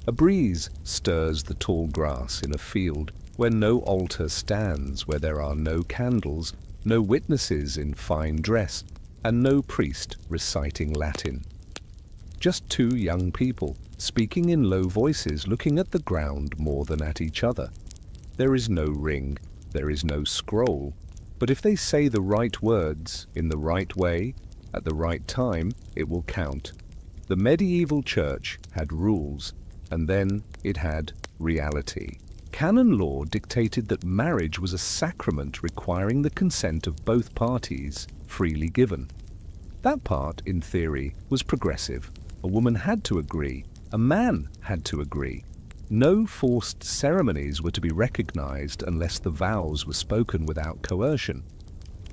A breeze stirs the tall grass in a field where no altar stands, where there are no candles, no witnesses in fine dress, and no priest reciting Latin. Just two young people, speaking in low voices, looking at the ground more than at each other. There is no ring, there is no scroll, but if they say the right words, in the right way, at the right time, it will count. The medieval church had rules, and then it had reality. Canon law dictated that marriage was a sacrament requiring the consent of both parties, freely given. That part, in theory, was progressive. A woman had to agree, a man had to agree. No forced ceremonies were to be recognized unless the vows were spoken without coercion.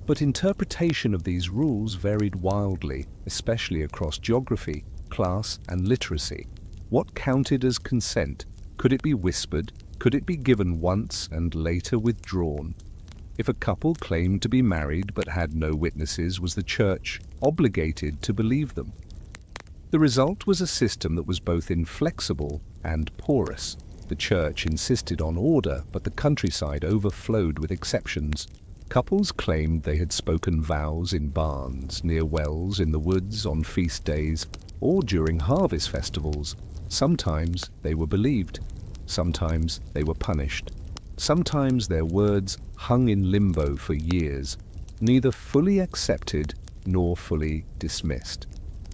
But interpretation of these rules varied wildly, especially across geography, class, and literacy. What counted as consent? Could it be whispered? Could it be given once and later withdrawn? If a couple claimed to be married but had no witnesses, was the church obligated to believe them? The result was a system that was both inflexible and porous. The church insisted on order, but the countryside overflowed with exceptions. Couples claimed they had spoken vows in barns, near wells, in the woods, on feast days, or during harvest festivals. Sometimes they were believed. Sometimes they were punished. Sometimes their words hung in limbo for years, neither fully accepted nor fully dismissed.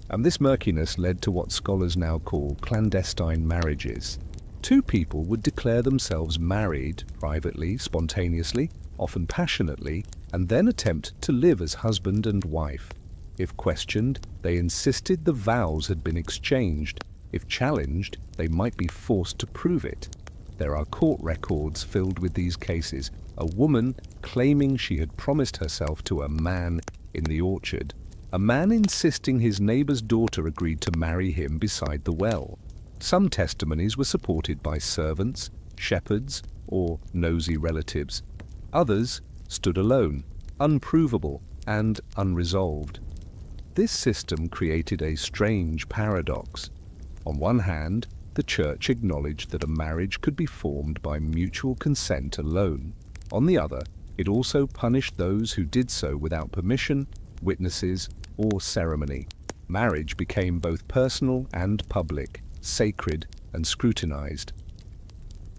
And this murkiness led to what scholars now call clandestine marriages. Two people would declare themselves married, privately, spontaneously, often passionately, and then attempt to live as husband and wife. If questioned, they insisted the vows had been exchanged. If challenged, they might be forced to prove it. There are court records filled with these cases. A woman claiming she had promised herself to a man in the orchard. A man insisting his neighbor's daughter agreed to marry him beside the well. Some testimonies were supported by servants, shepherds, or nosy relatives. Others stood alone, unprovable and unresolved. This system created a strange paradox. On one hand, the church acknowledged that a marriage could be formed by mutual consent alone. On the other, it also punished those who did so without permission, witnesses, or ceremony. Marriage became both personal and public, sacred and scrutinized.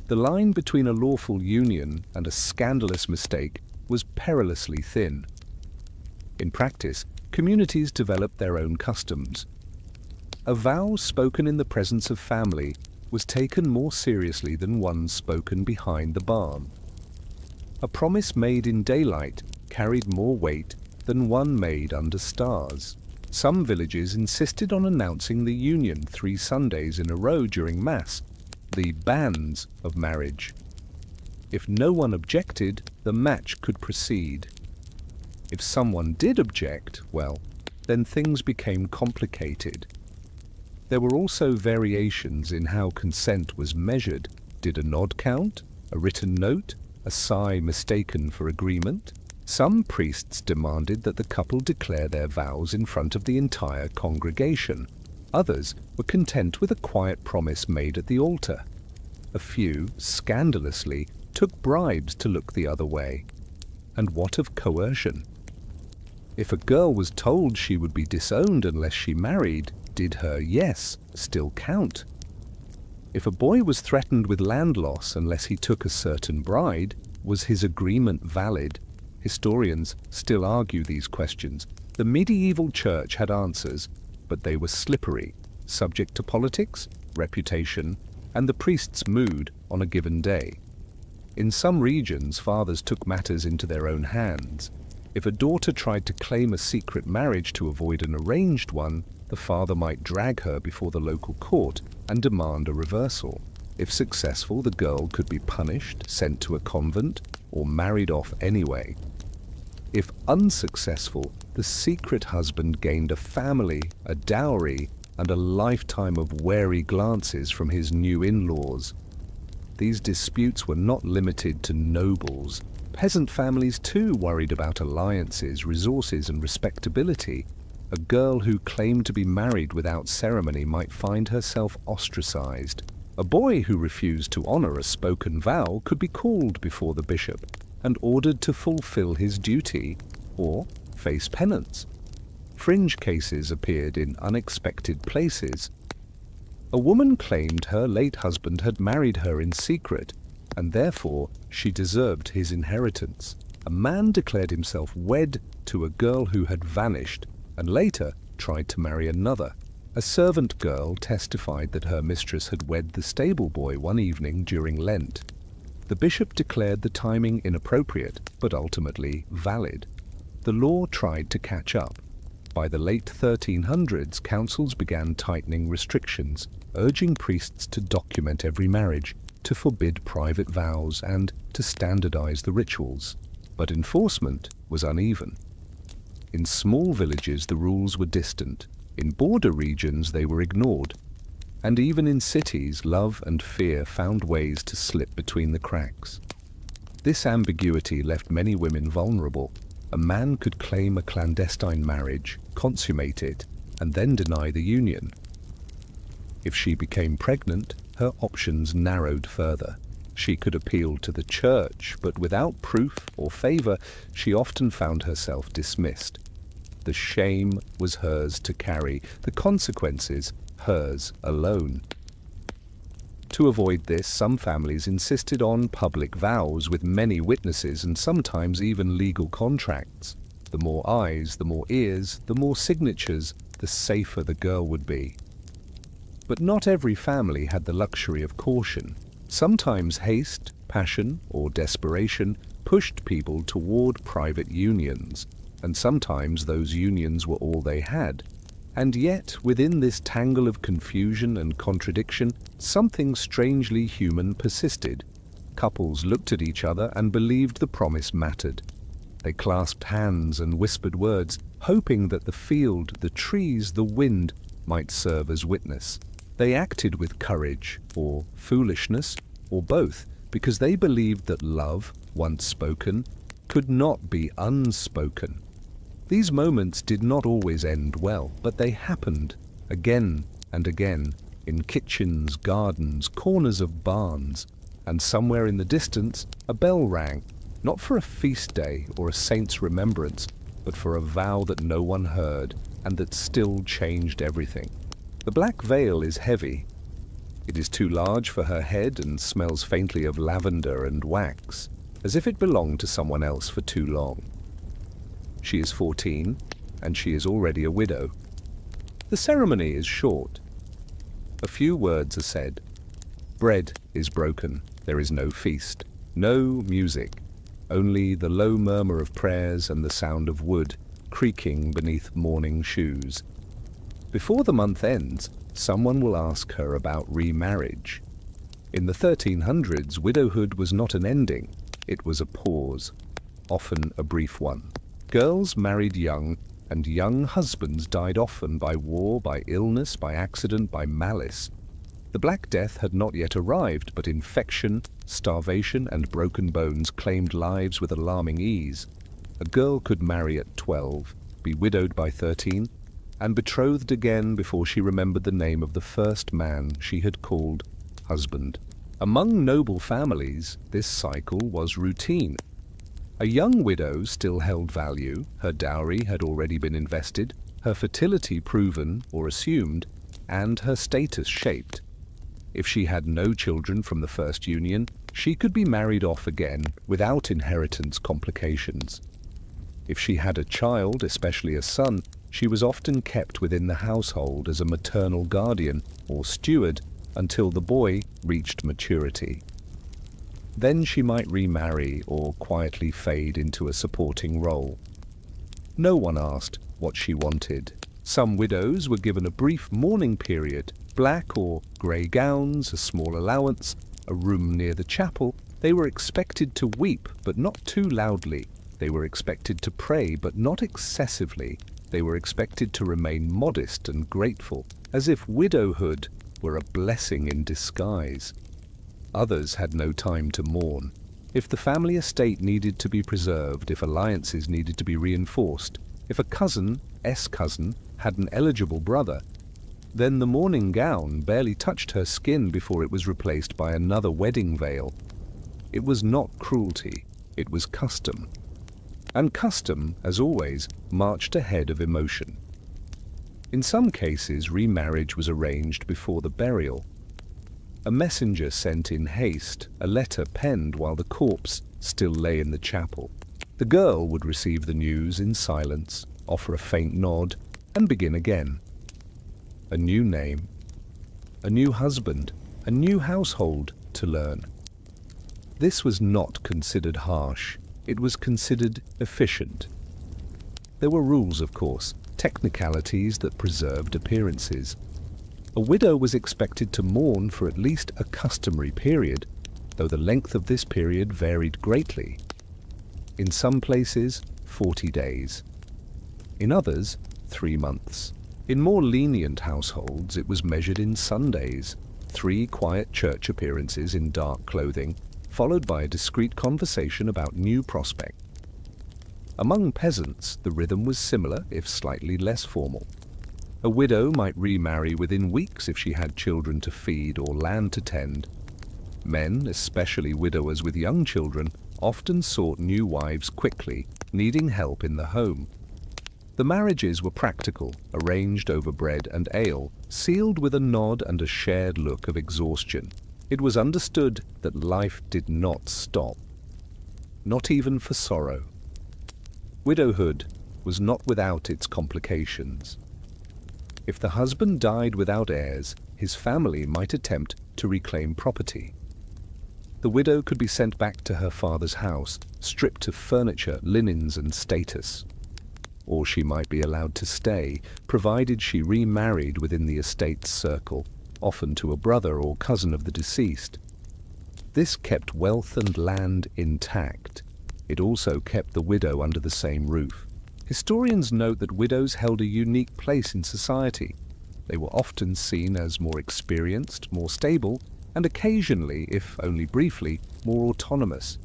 The line between a lawful union and a scandalous mistake was perilously thin. In practice, communities developed their own customs. A vow spoken in the presence of family was taken more seriously than one spoken behind the barn. A promise made in daylight carried more weight than one made under stars. Some villages insisted on announcing the union 3 Sundays in a row during Mass, the banns of marriage. If no one objected, the match could proceed. If someone did object, well, then things became complicated. There were also variations in how consent was measured. Did a nod count? A written note? A sigh mistaken for agreement? Some priests demanded that the couple declare their vows in front of the entire congregation. Others were content with a quiet promise made at the altar. A few, scandalously, took bribes to look the other way. And what of coercion? If a girl was told she would be disowned unless she married, did her yes still count? If a boy was threatened with land loss unless he took a certain bride, was his agreement valid? Historians still argue these questions. The medieval church had answers, but they were slippery, subject to politics, reputation, and the priest's mood on a given day. In some regions, fathers took matters into their own hands. If a daughter tried to claim a secret marriage to avoid an arranged one, the father might drag her before the local court and demand a reversal. If successful, the girl could be punished, sent to a convent, or married off anyway. If unsuccessful, the secret husband gained a family, a dowry, and a lifetime of wary glances from his new in-laws. These disputes were not limited to nobles. Peasant families too worried about alliances, resources, and respectability. A girl who claimed to be married without ceremony might find herself ostracized. A boy who refused to honor a spoken vow could be called before the bishop and ordered to fulfill his duty, or face penance. Fringe cases appeared in unexpected places. A woman claimed her late husband had married her in secret, and therefore she deserved his inheritance. A man declared himself wed to a girl who had vanished, and later tried to marry another. A servant girl testified that her mistress had wed the stable boy one evening during Lent. The bishop declared the timing inappropriate, but ultimately valid. The law tried to catch up. By the late 1300s, councils began tightening restrictions, urging priests to document every marriage, to forbid private vows, and to standardize the rituals. But enforcement was uneven. In small villages, the rules were distant. In border regions, they were ignored. And even in cities, love and fear found ways to slip between the cracks. This ambiguity left many women vulnerable. A man could claim a clandestine marriage, consummate it, and then deny the union. If she became pregnant, her options narrowed further. She could appeal to the church, but without proof or favor, she often found herself dismissed. The shame was hers to carry, the consequences hers alone. To avoid this, some families insisted on public vows with many witnesses and sometimes even legal contracts. The more eyes, the more ears, the more signatures, the safer the girl would be. But not every family had the luxury of caution. Sometimes haste, passion, or desperation pushed people toward private unions, and sometimes those unions were all they had. And yet, within this tangle of confusion and contradiction, something strangely human persisted. Couples looked at each other and believed the promise mattered. They clasped hands and whispered words, hoping that the field, the trees, the wind might serve as witness. They acted with courage, or foolishness, or both, because they believed that love, once spoken, could not be unspoken. These moments did not always end well, but they happened again and again, in kitchens, gardens, corners of barns, and somewhere in the distance a bell rang, not for a feast day or a saint's remembrance, but for a vow that no one heard and that still changed everything. The black veil is heavy. It is too large for her head and smells faintly of lavender and wax, as if it belonged to someone else for too long. She is 14, and she is already a widow. The ceremony is short. A few words are said. Bread is broken. There is no feast, no music, only the low murmur of prayers and the sound of wood creaking beneath mourning shoes. Before the month ends, someone will ask her about remarriage. In the 1300s, widowhood was not an ending. It was a pause, often a brief one. Girls married young, and young husbands died often by war, by illness, by accident, by malice. The Black Death had not yet arrived, but infection, starvation, and broken bones claimed lives with alarming ease. A girl could marry at 12, be widowed by 13, and betrothed again before she remembered the name of the first man she had called husband. Among noble families, this cycle was routine. A young widow still held value, her dowry had already been invested, her fertility proven or assumed, and her status shaped. If she had no children from the first union, she could be married off again without inheritance complications. If she had a child, especially a son, she was often kept within the household as a maternal guardian or steward until the boy reached maturity. Then she might remarry or quietly fade into a supporting role. No one asked what she wanted. Some widows were given a brief mourning period, black or grey gowns, a small allowance, a room near the chapel. They were expected to weep, but not too loudly. They were expected to pray, but not excessively. They were expected to remain modest and grateful, as if widowhood were a blessing in disguise. Others had no time to mourn. If the family estate needed to be preserved, if alliances needed to be reinforced, if a cousin had an eligible brother, then the mourning gown barely touched her skin before it was replaced by another wedding veil. It was not cruelty, it was custom. And custom, as always, marched ahead of emotion. In some cases, remarriage was arranged before the burial. A messenger sent in haste, a letter penned while the corpse still lay in the chapel. The girl would receive the news in silence, offer a faint nod, and begin again. A new name, a new husband, a new household to learn. This was not considered harsh. It was considered efficient. There were rules, of course, technicalities that preserved appearances. A widow was expected to mourn for at least a customary period, though the length of this period varied greatly. In some places, 40 days. In others, 3 months. In more lenient households, it was measured in Sundays, 3 quiet church appearances in dark clothing, followed by a discreet conversation about new prospects. Among peasants, the rhythm was similar, if slightly less formal. A widow might remarry within weeks if she had children to feed or land to tend. Men, especially widowers with young children, often sought new wives quickly, needing help in the home. The marriages were practical, arranged over bread and ale, sealed with a nod and a shared look of exhaustion. It was understood that life did not stop, not even for sorrow. Widowhood was not without its complications. If the husband died without heirs, his family might attempt to reclaim property. The widow could be sent back to her father's house, stripped of furniture, linens, and status. Or she might be allowed to stay, provided she remarried within the estate's circle, often to a brother or cousin of the deceased. This kept wealth and land intact. It also kept the widow under the same roof. Historians note that widows held a unique place in society. They were often seen as more experienced, more stable, and occasionally, if only briefly, more autonomous.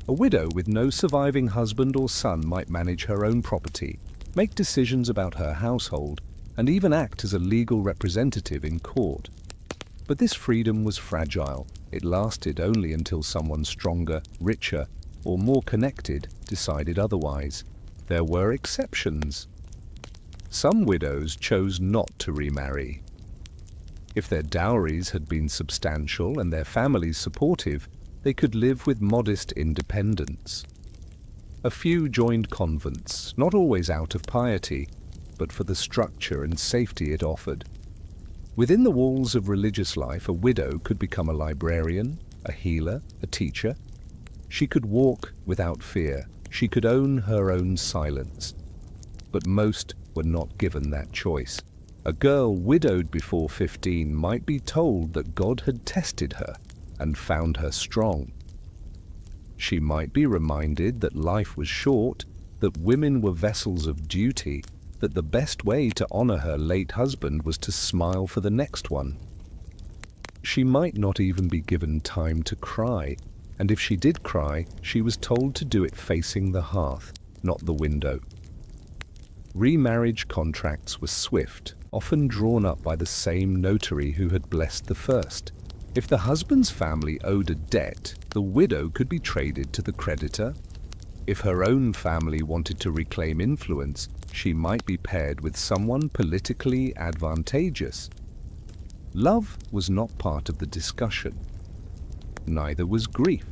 A widow with no surviving husband or son might manage her own property, make decisions about her household, and even act as a legal representative in court. But this freedom was fragile. It lasted only until someone stronger, richer, or more connected decided otherwise. There were exceptions. Some widows chose not to remarry. If their dowries had been substantial and their families supportive, they could live with modest independence. A few joined convents, not always out of piety, but for the structure and safety it offered. Within the walls of religious life, a widow could become a librarian, a healer, a teacher. She could walk without fear. She could own her own silence. But most were not given that choice. A girl widowed before 15 might be told that God had tested her and found her strong. She might be reminded that life was short, that women were vessels of duty, that the best way to honor her late husband was to smile for the next one. She might not even be given time to cry, and if she did cry, she was told to do it facing the hearth, not the window. Remarriage contracts were swift, often drawn up by the same notary who had blessed the first. If the husband's family owed a debt, the widow could be traded to the creditor. If her own family wanted to reclaim influence, she might be paired with someone politically advantageous. Love was not part of the discussion. Neither was grief.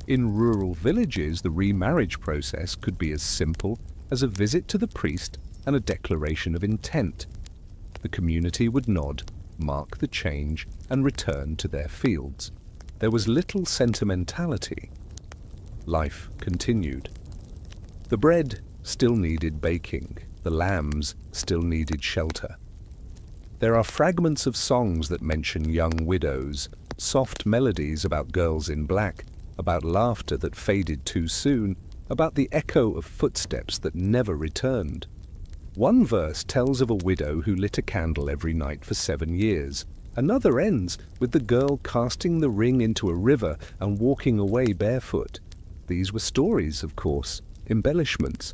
In rural villages, the remarriage process could be as simple as a visit to the priest and a declaration of intent. The community would nod, mark the change, and return to their fields. There was little sentimentality. Life continued. The bread still needed baking. The lambs still needed shelter. There are fragments of songs that mention young widows, soft melodies about girls in black, about laughter that faded too soon, about the echo of footsteps that never returned. One verse tells of a widow who lit a candle every night for 7 years. Another ends with the girl casting the ring into a river and walking away barefoot. These were stories, of course, embellishments,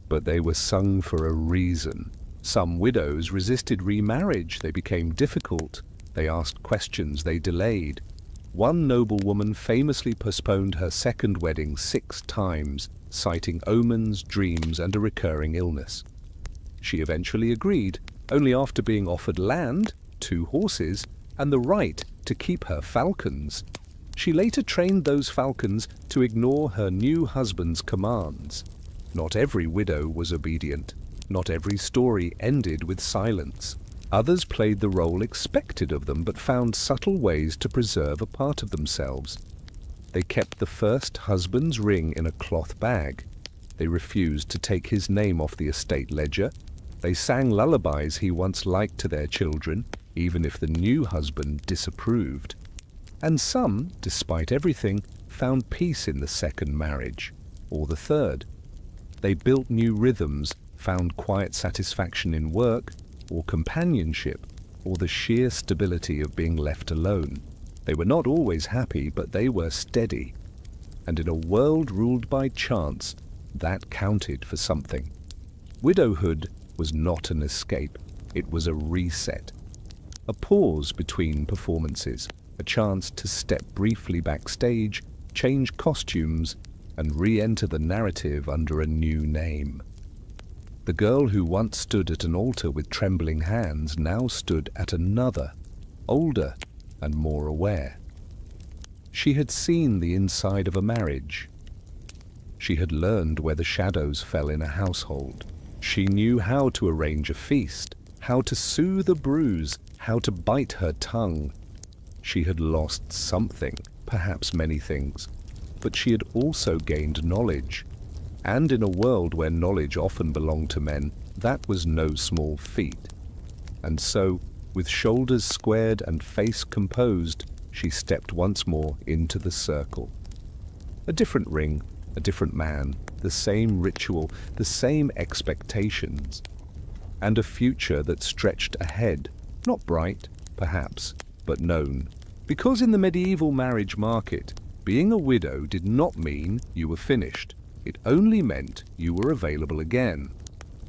but they were sung for a reason. Some widows resisted remarriage. They became difficult. They asked questions. They delayed. One noblewoman famously postponed her second wedding 6 times, citing omens, dreams, and a recurring illness. She eventually agreed, only after being offered land, 2 horses, and the right to keep her falcons. She later trained those falcons to ignore her new husband's commands. Not every widow was obedient. Not every story ended with silence. Others played the role expected of them, but found subtle ways to preserve a part of themselves. They kept the first husband's ring in a cloth bag. They refused to take his name off the estate ledger. They sang lullabies he once liked to their children, even if the new husband disapproved. And some, despite everything, found peace in the second marriage, or the third. They built new rhythms, found quiet satisfaction in work, or companionship, or the sheer stability of being left alone. They were not always happy, but they were steady. And in a world ruled by chance, that counted for something. Widowhood was not an escape. It was a reset. A pause between performances, a chance to step briefly backstage, change costumes, and re-enter the narrative under a new name. The girl who once stood at an altar with trembling hands now stood at another, older and more aware. She had seen the inside of a marriage. She had learned where the shadows fell in a household. She knew how to arrange a feast, how to soothe a bruise, how to bite her tongue. She had lost something, perhaps many things, but she had also gained knowledge. And in a world where knowledge often belonged to men, that was no small feat. And so, with shoulders squared and face composed, she stepped once more into the circle. A different ring, a different man, the same ritual, the same expectations, and a future that stretched ahead, not bright, perhaps, but known. Because in the medieval marriage market, being a widow did not mean you were finished. It only meant you were available again.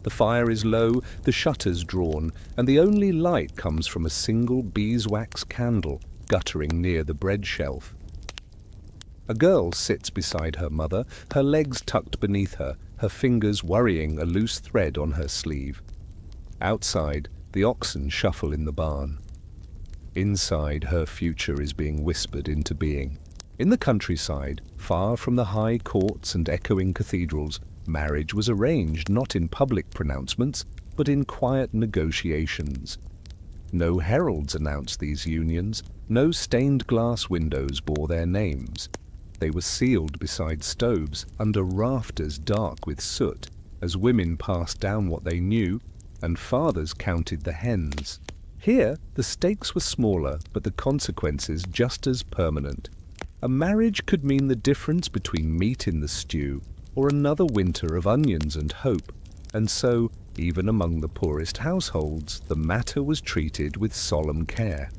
The fire is low, the shutters drawn, and the only light comes from a single beeswax candle guttering near the bread shelf. A girl sits beside her mother, her legs tucked beneath her, her fingers worrying a loose thread on her sleeve. Outside, the oxen shuffle in the barn. Inside, her future is being whispered into being. In the countryside, far from the high courts and echoing cathedrals, marriage was arranged not in public pronouncements, but in quiet negotiations. No heralds announced these unions, no stained glass windows bore their names. They were sealed beside stoves, under rafters dark with soot, as women passed down what they knew, and fathers counted the hens. Here, the stakes were smaller, but the consequences just as permanent. A marriage could mean the difference between meat in the stew or another winter of onions and hope, and so, even among the poorest households, the matter was treated with solemn care.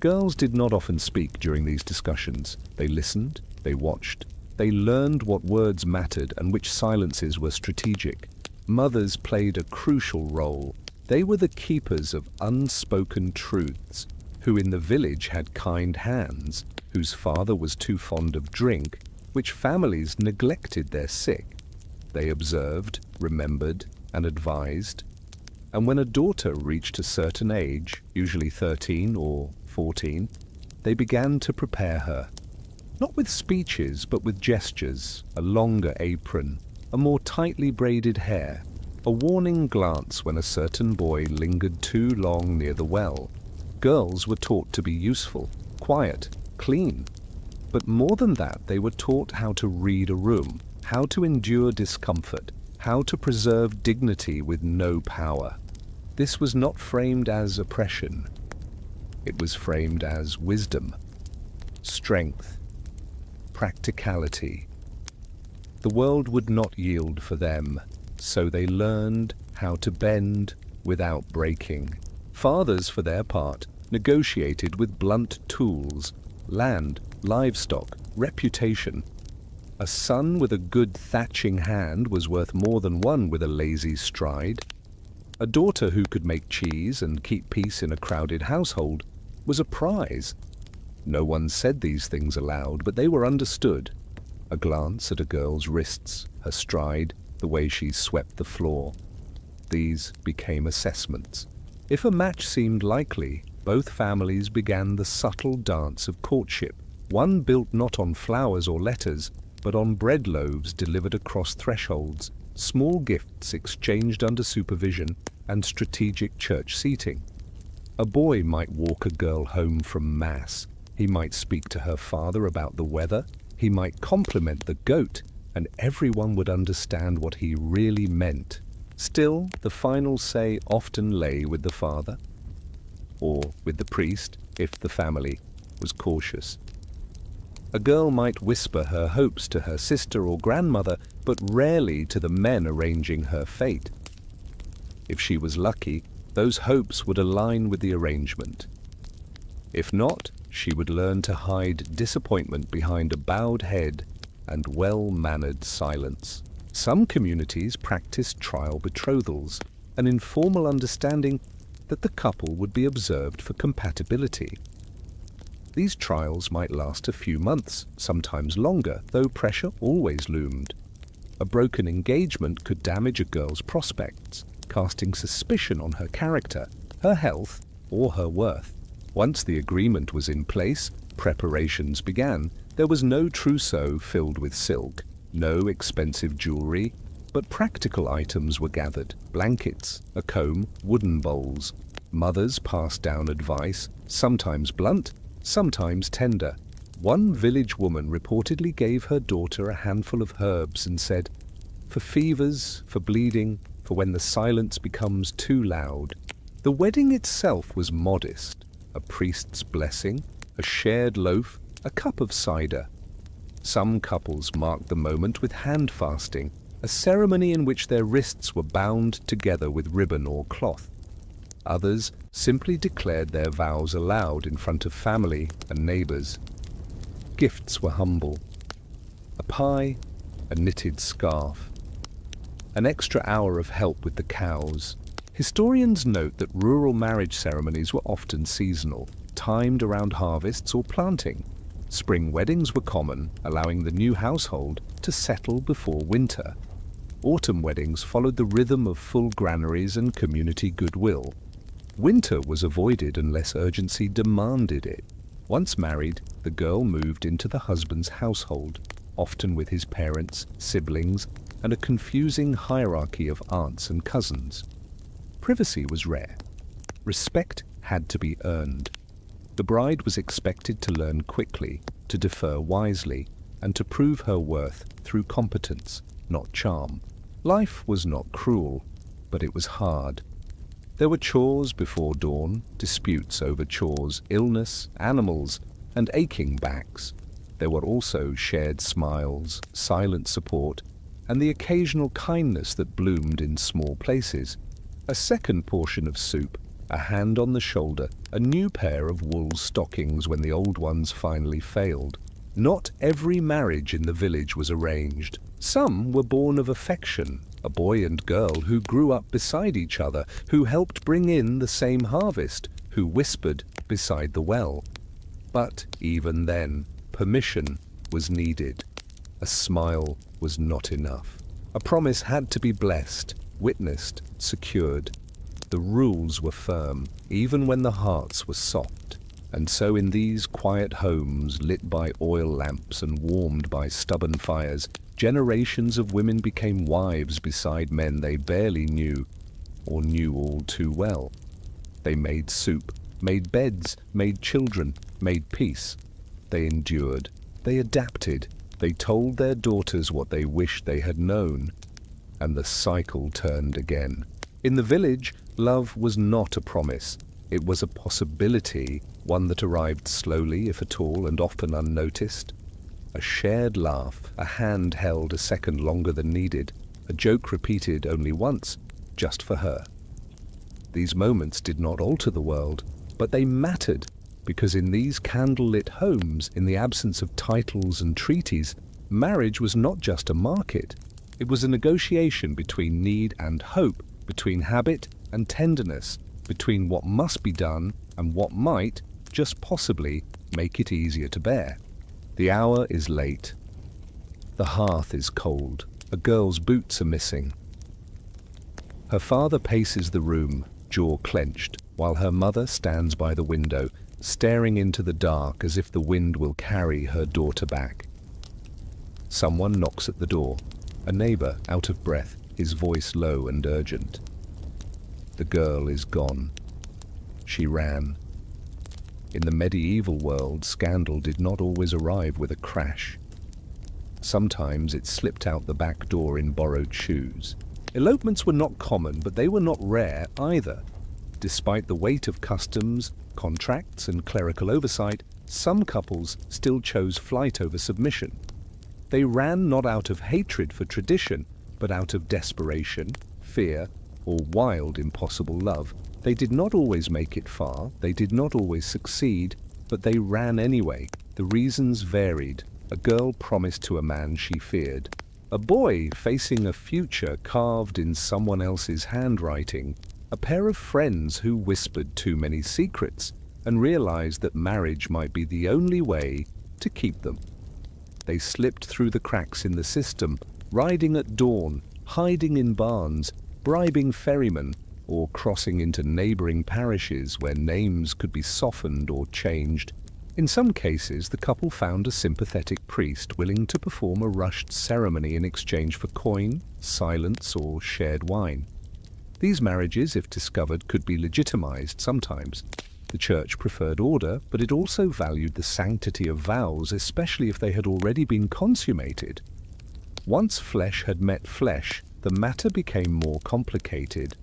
Girls did not often speak during these discussions. They listened, they watched, they learned what words mattered and which silences were strategic. Mothers played a crucial role. They were the keepers of unspoken truths, who in the village had kind hands, whose father was too fond of drink, which families neglected their sick. They observed, remembered, and advised. And when a daughter reached a certain age, usually 13 or 14, they began to prepare her. Not with speeches, but with gestures, a longer apron, a more tightly braided hair, a warning glance when a certain boy lingered too long near the well. Girls were taught to be useful, quiet, clean. But more than that, they were taught how to read a room, how to endure discomfort, how to preserve dignity with no power. This was not framed as oppression. It was framed as wisdom, strength, practicality. The world would not yield for them, so they learned how to bend without breaking. Fathers, for their part, negotiated with blunt tools, land, livestock, reputation. A son with a good thatching hand was worth more than one with a lazy stride. A daughter who could make cheese and keep peace in a crowded household was a prize. No one said these things aloud, but they were understood. A glance at a girl's wrists, her stride, the way she swept the floor. These became assessments. If a match seemed likely, both families began the subtle dance of courtship, one built not on flowers or letters, but on bread loaves delivered across thresholds, small gifts exchanged under supervision, and strategic church seating. A boy might walk a girl home from Mass. He might speak to her father about the weather. He might compliment the goat, and everyone would understand what he really meant. Still, the final say often lay with the father, or with the priest, if the family was cautious. A girl might whisper her hopes to her sister or grandmother, but rarely to the men arranging her fate. If she was lucky, those hopes would align with the arrangement. If not, she would learn to hide disappointment behind a bowed head and well-mannered silence. Some communities practiced trial betrothals, an informal understanding that the couple would be observed for compatibility. These trials might last a few months, sometimes longer, though pressure always loomed. A broken engagement could damage a girl's prospects, casting suspicion on her character, her health, or her worth. Once the agreement was in place, preparations began. There was no trousseau filled with silk, no expensive jewelry, but practical items were gathered: blankets, a comb, wooden bowls. Mothers passed down advice, sometimes blunt, sometimes tender. One village woman reportedly gave her daughter a handful of herbs and said, "For fevers, for bleeding, for when the silence becomes too loud." The wedding itself was modest: a priest's blessing, a shared loaf, a cup of cider. Some couples marked the moment with hand fasting, a ceremony in which their wrists were bound together with ribbon or cloth. Others simply declared their vows aloud in front of family and neighbors. Gifts were humble: a pie, a knitted scarf, an extra hour of help with the cows. Historians note that rural marriage ceremonies were often seasonal, timed around harvests or planting. Spring weddings were common, allowing the new household to settle before winter. Autumn weddings followed the rhythm of full granaries and community goodwill. Winter was avoided unless urgency demanded it. Once married, the girl moved into the husband's household, often with his parents, siblings, and a confusing hierarchy of aunts and cousins. Privacy was rare. Respect had to be earned. The bride was expected to learn quickly, to defer wisely, and to prove her worth through competence, not charm. Life was not cruel, but it was hard. There were chores before dawn, disputes over chores, illness, animals, and aching backs. There were also shared smiles, silent support, and the occasional kindness that bloomed in small places. A second portion of soup, a hand on the shoulder, a new pair of wool stockings when the old ones finally failed. Not every marriage in the village was arranged. Some were born of affection, a boy and girl who grew up beside each other, who helped bring in the same harvest, who whispered beside the well. But even then, permission was needed. A smile was not enough. A promise had to be blessed, witnessed, secured. The rules were firm, even when the hearts were soft. And so in these quiet homes, lit by oil lamps and warmed by stubborn fires, generations of women became wives beside men they barely knew, or knew all too well. They made soup, made beds, made children, made peace. They endured, they adapted, they told their daughters what they wished they had known. And the cycle turned again. In the village, love was not a promise. It was a possibility, one that arrived slowly, if at all, and often unnoticed. A shared laugh, a hand held a second longer than needed, a joke repeated only once, just for her. These moments did not alter the world, but they mattered, because in these candlelit homes, in the absence of titles and treaties, marriage was not just a market. It was a negotiation between need and hope, between habit and tenderness, between what must be done and what might, just possibly, make it easier to bear. The hour is late. The hearth is cold. A girl's boots are missing. Her father paces the room, jaw clenched, while her mother stands by the window, staring into the dark as if the wind will carry her daughter back. Someone knocks at the door. A neighbor, out of breath, his voice low and urgent. The girl is gone. She ran. In the medieval world, scandal did not always arrive with a crash. Sometimes it slipped out the back door in borrowed shoes. Elopements were not common, but they were not rare either. Despite the weight of customs, contracts, and clerical oversight, some couples still chose flight over submission. They ran not out of hatred for tradition, but out of desperation, fear, or wild, impossible love. They did not always make it far, they did not always succeed, but they ran anyway. The reasons varied. A girl promised to a man she feared. A boy facing a future carved in someone else's handwriting. A pair of friends who whispered too many secrets and realized that marriage might be the only way to keep them. They slipped through the cracks in the system, riding at dawn, hiding in barns, bribing ferrymen, or crossing into neighboring parishes where names could be softened or changed. In some cases, the couple found a sympathetic priest willing to perform a rushed ceremony in exchange for coin, silence, or shared wine. These marriages, if discovered, could be legitimized sometimes. The church preferred order, but it also valued the sanctity of vows, especially if they had already been consummated. Once flesh had met flesh, the matter became more complicated.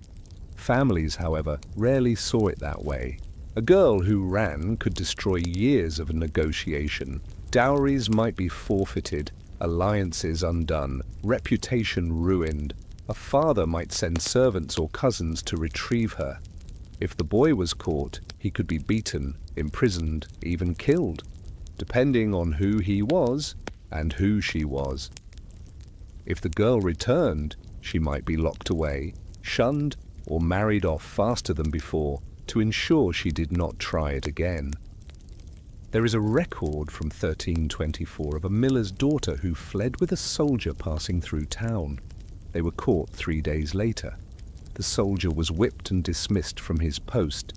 Families, however, rarely saw it that way. A girl who ran could destroy years of negotiation. Dowries might be forfeited, alliances undone, reputation ruined. A father might send servants or cousins to retrieve her. If the boy was caught, he could be beaten, imprisoned, even killed, depending on who he was and who she was. If the girl returned, she might be locked away, shunned, or married off faster than before to ensure she did not try it again. There is a record from 1324 of a miller's daughter who fled with a soldier passing through town. They were caught 3 days later. The soldier was whipped and dismissed from his post.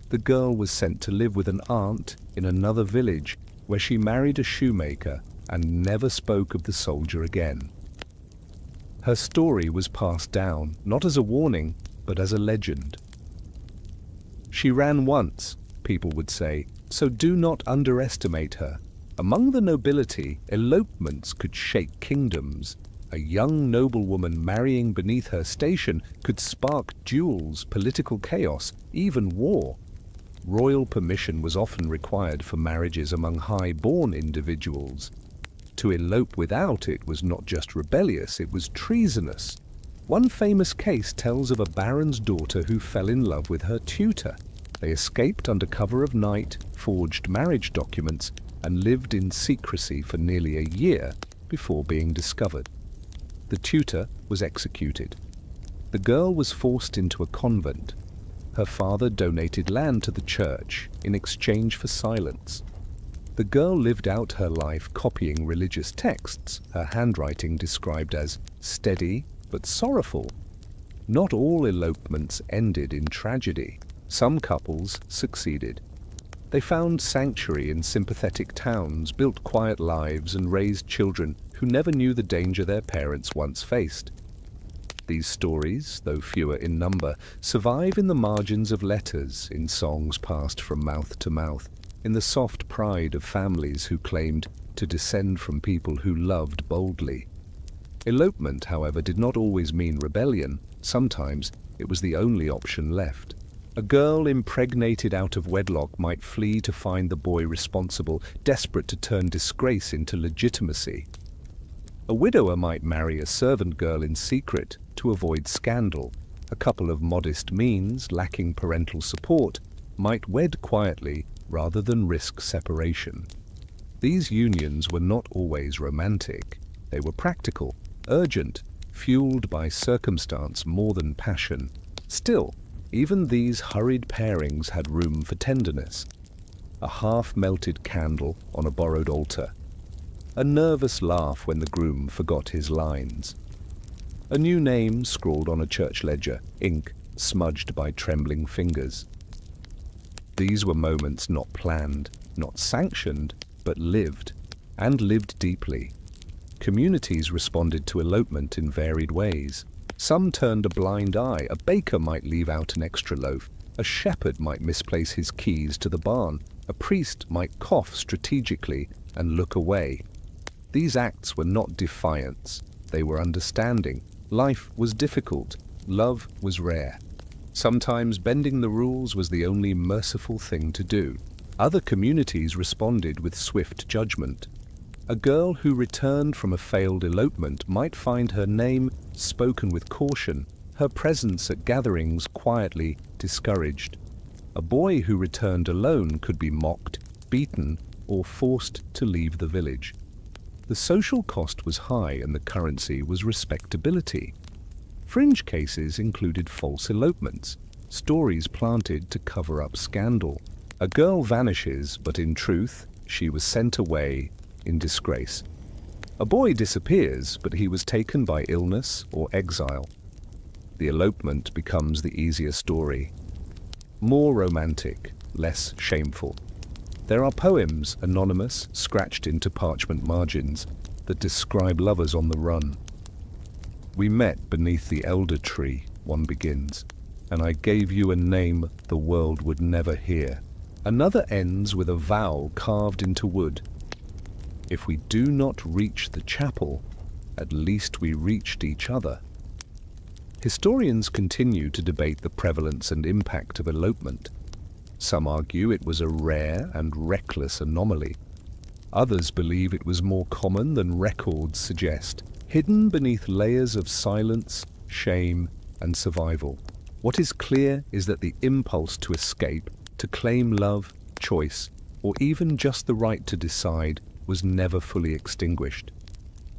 The girl was sent to live with an aunt in another village, where she married a shoemaker and never spoke of the soldier again. Her story was passed down, not as a warning, but as a legend. She ran once, people would say, so do not underestimate her. Among the nobility, elopements could shake kingdoms. A young noblewoman marrying beneath her station could spark duels, political chaos, even war. Royal permission was often required for marriages among high-born individuals. To elope without it was not just rebellious, it was treasonous. One famous case tells of a baron's daughter who fell in love with her tutor. They escaped under cover of night, forged marriage documents, and lived in secrecy for nearly a year before being discovered. The tutor was executed. The girl was forced into a convent. Her father donated land to the church in exchange for silence. The girl lived out her life copying religious texts, her handwriting described as steady but sorrowful. Not all elopements ended in tragedy. Some couples succeeded. They found sanctuary in sympathetic towns, built quiet lives, and raised children who never knew the danger their parents once faced. These stories, though fewer in number, survive in the margins of letters, in songs passed from mouth to mouth, in the soft pride of families who claimed to descend from people who loved boldly. Elopement, however, did not always mean rebellion. Sometimes it was the only option left. A girl impregnated out of wedlock might flee to find the boy responsible, desperate to turn disgrace into legitimacy. A widower might marry a servant girl in secret to avoid scandal. A couple of modest means, lacking parental support, might wed quietly rather than risk separation. These unions were not always romantic. They were practical, urgent, fueled by circumstance more than passion. Still, even these hurried pairings had room for tenderness. A half-melted candle on a borrowed altar. A nervous laugh when the groom forgot his lines. A new name scrawled on a church ledger, ink smudged by trembling fingers. These were moments not planned, not sanctioned, but lived, and lived deeply. Communities responded to elopement in varied ways. Some turned a blind eye. A baker might leave out an extra loaf. A shepherd might misplace his keys to the barn. A priest might cough strategically and look away. These acts were not defiance. They were understanding. Life was difficult. Love was rare. Sometimes bending the rules was the only merciful thing to do. Other communities responded with swift judgment. A girl who returned from a failed elopement might find her name spoken with caution, her presence at gatherings quietly discouraged. A boy who returned alone could be mocked, beaten, or forced to leave the village. The social cost was high and the currency was respectability. Fringe cases included false elopements, stories planted to cover up scandal. A girl vanishes, but in truth, she was sent away in disgrace. A boy disappears, but he was taken by illness or exile. The elopement becomes the easier story. More romantic, less shameful. There are poems, anonymous, scratched into parchment margins, that describe lovers on the run. We met beneath the elder tree, one begins, and I gave you a name the world would never hear. Another ends with a vow carved into wood. If we do not reach the chapel, at least we reached each other. Historians continue to debate the prevalence and impact of elopement. Some argue it was a rare and reckless anomaly. Others believe it was more common than records suggest, hidden beneath layers of silence, shame, and survival. What is clear is that the impulse to escape, to claim love, choice, or even just the right to decide, was never fully extinguished.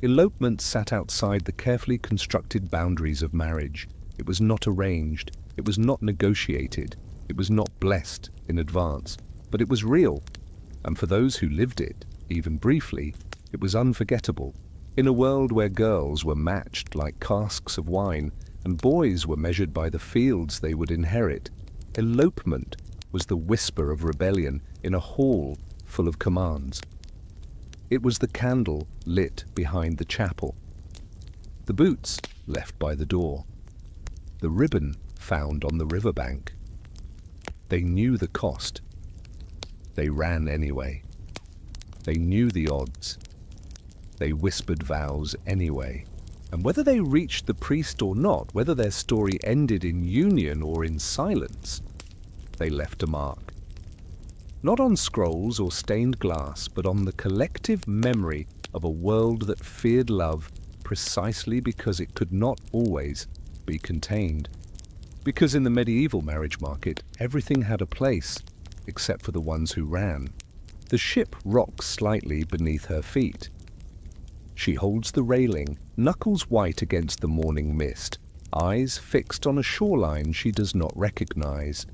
Elopement sat outside the carefully constructed boundaries of marriage. It was not arranged, it was not negotiated, it was not blessed in advance, but it was real, and for those who lived it, even briefly, it was unforgettable. In a world where girls were matched like casks of wine, and boys were measured by the fields they would inherit, elopement was the whisper of rebellion in a hall full of commands. It was the candle lit behind the chapel, the boots left by the door, the ribbon found on the riverbank. They knew the cost. They ran anyway. They knew the odds. They whispered vows anyway. And whether they reached the priest or not, whether their story ended in union or in silence, they left a mark. Not on scrolls or stained glass, but on the collective memory of a world that feared love precisely because it could not always be contained. Because in the medieval marriage market, everything had a place, except for the ones who ran. The ship rocks slightly beneath her feet. She holds the railing, knuckles white against the morning mist. eyes fixed on a shoreline she does not recognize.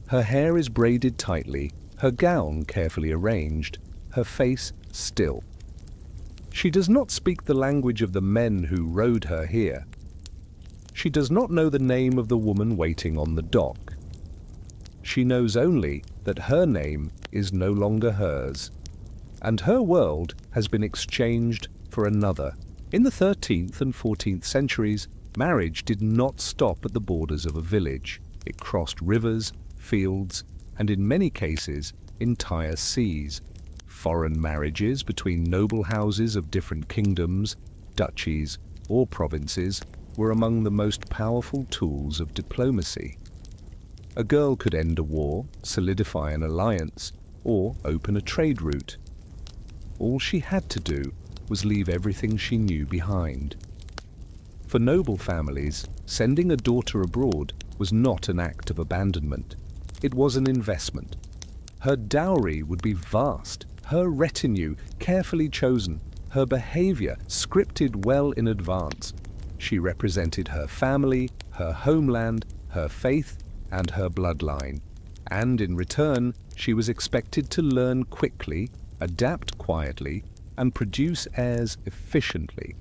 Her hair is braided tightly, her gown carefully arranged, her face still. She does not speak the language of the men who rowed her here. She does not know the name of the woman waiting on the dock. She knows only that her name is no longer hers, and her world has been exchanged for another. In the 13th and 14th centuries, marriage did not stop at the borders of a village. It crossed rivers, fields, and in many cases, entire seas. Foreign marriages between noble houses of different kingdoms, duchies, or provinces were among the most powerful tools of diplomacy. A girl could end a war, solidify an alliance, or open a trade route. All she had to do was leave everything she knew behind. For noble families, sending a daughter abroad was not an act of abandonment. It was an investment. Her dowry would be vast, her retinue carefully chosen, her behavior scripted well in advance. She represented her family, her homeland, her faith, and her bloodline. And in return, she was expected to learn quickly, adapt quietly, and produce heirs efficiently.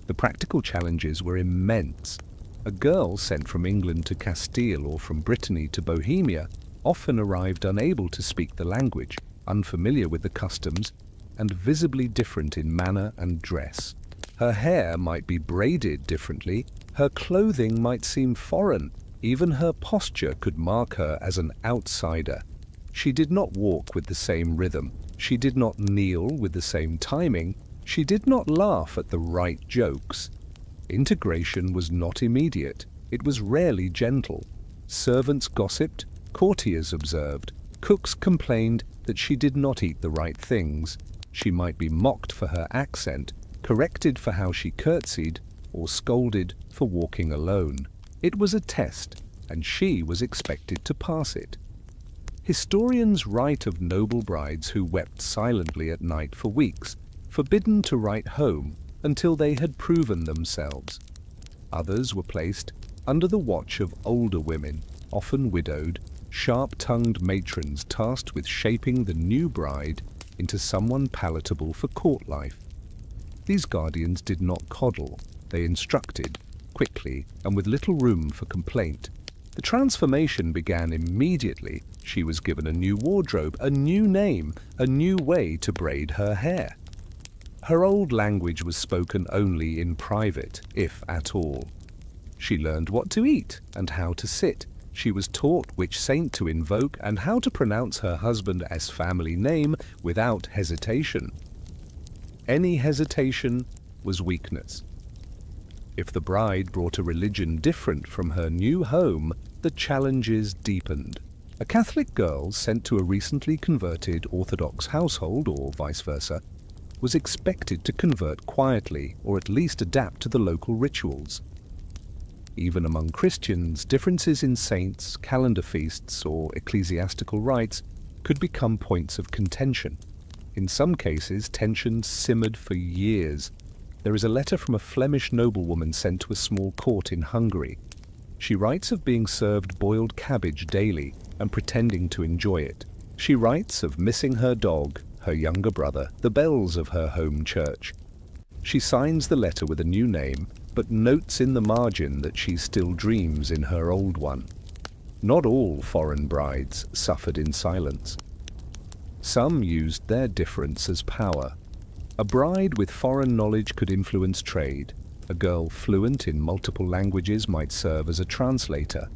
The practical challenges were immense. A girl sent from England to Castile or from Brittany to Bohemia often arrived unable to speak the language, unfamiliar with the customs, and visibly different in manner and dress. Her hair might be braided differently, her clothing might seem foreign, even her posture could mark her as an outsider. She did not walk with the same rhythm, she did not kneel with the same timing, she did not laugh at the right jokes. Integration was not immediate, it was rarely gentle. Servants gossiped, courtiers observed, cooks complained that she did not eat the right things. She might be mocked for her accent, corrected for how she curtsied, or scolded for walking alone. It was a test, and she was expected to pass it. Historians write of noble brides who wept silently at night for weeks, forbidden to write home until they had proven themselves. Others were placed under the watch of older women, often widowed, sharp-tongued matrons tasked with shaping the new bride into someone palatable for court life. These guardians did not coddle, they instructed, quickly and with little room for complaint. The transformation began immediately. She was given a new wardrobe, a new name, a new way to braid her hair. Her old language was spoken only in private, if at all. She learned what to eat and how to sit. She was taught which saint to invoke and how to pronounce her husband's family name without hesitation. Any hesitation was weakness. If the bride brought a religion different from her new home, the challenges deepened. A Catholic girl sent to a recently converted Orthodox household, or vice versa, was expected to convert quietly or at least adapt to the local rituals. Even among Christians, differences in saints, calendar feasts, or ecclesiastical rites could become points of contention. In some cases, tensions simmered for years. There is a letter from a Flemish noblewoman sent to a small court in Hungary. She writes of being served boiled cabbage daily and pretending to enjoy it. She writes of missing her dog, her younger brother, the bells of her home church. She signs the letter with a new name, but notes in the margin that she still dreams in her old one. Not all foreign brides suffered in silence. Some used their difference as power. A bride with foreign knowledge could influence trade. A girl fluent in multiple languages might serve as a translator.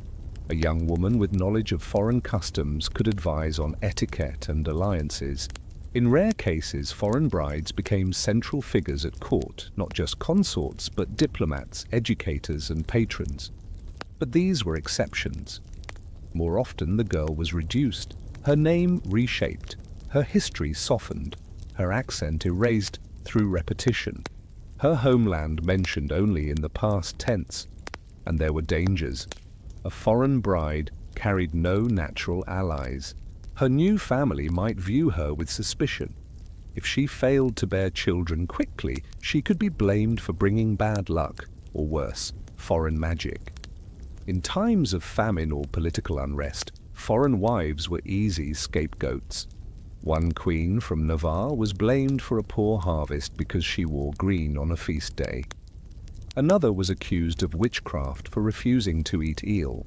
A young woman with knowledge of foreign customs could advise on etiquette and alliances. In rare cases, foreign brides became central figures at court, not just consorts, but diplomats, educators, and patrons. But these were exceptions. More often, the girl was reduced, her name reshaped, her history softened, her accent erased through repetition, her homeland mentioned only in the past tense. And there were dangers. A foreign bride carried no natural allies. Her new family might view her with suspicion. If she failed to bear children quickly, she could be blamed for bringing bad luck, or worse, foreign magic. In times of famine or political unrest, foreign wives were easy scapegoats. One queen from Navarre was blamed for a poor harvest because she wore green on a feast day. Another was accused of witchcraft for refusing to eat eel.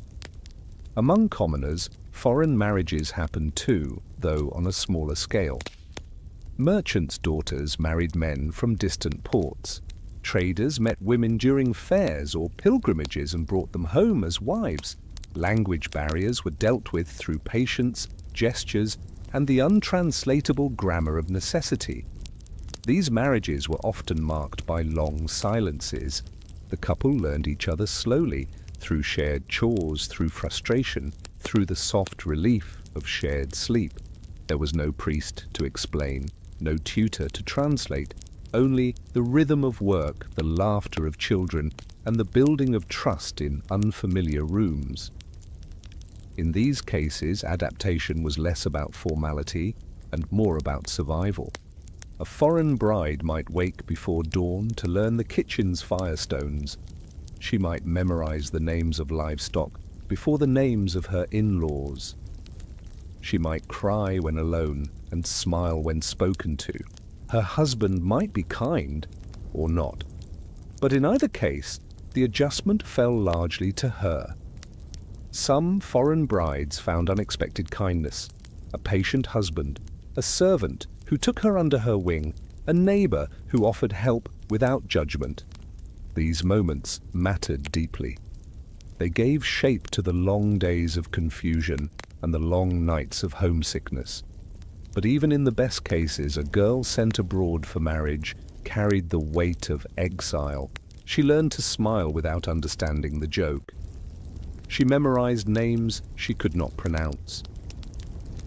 Among commoners, foreign marriages happened too, though on a smaller scale. Merchants' daughters married men from distant ports. Traders met women during fairs or pilgrimages and brought them home as wives. Language barriers were dealt with through patience, gestures, and the untranslatable grammar of necessity. These marriages were often marked by long silences. The couple learned each other slowly, through shared chores, through frustration, through the soft relief of shared sleep. There was no priest to explain, no tutor to translate, only the rhythm of work, the laughter of children, and the building of trust in unfamiliar rooms. In these cases, adaptation was less about formality and more about survival. A foreign bride might wake before dawn to learn the kitchen's firestones. She might memorize the names of livestock before the names of her in-laws. She might cry when alone and smile when spoken to. Her husband might be kind or not. But in either case, the adjustment fell largely to her. Some foreign brides found unexpected kindness, a patient husband, a servant who took her under her wing, a neighbor who offered help without judgment. These moments mattered deeply. They gave shape to the long days of confusion and the long nights of homesickness. But even in the best cases, a girl sent abroad for marriage carried the weight of exile. She learned to smile without understanding the joke. She memorized names she could not pronounce.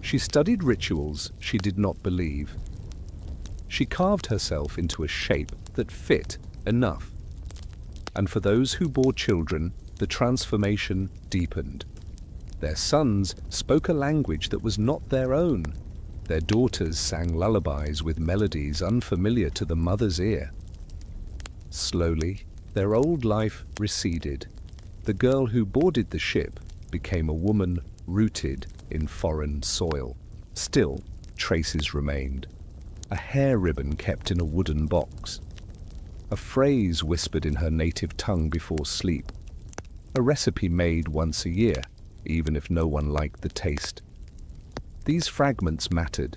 She studied rituals she did not believe. She carved herself into a shape that fit enough. And for those who bore children, the transformation deepened. Their sons spoke a language that was not their own. Their daughters sang lullabies with melodies unfamiliar to the mother's ear. Slowly, their old life receded. The girl who boarded the ship became a woman rooted in foreign soil. Still, traces remained. A hair ribbon kept in a wooden box. A phrase whispered in her native tongue before sleep. A recipe made once a year, even if no one liked the taste. These fragments mattered.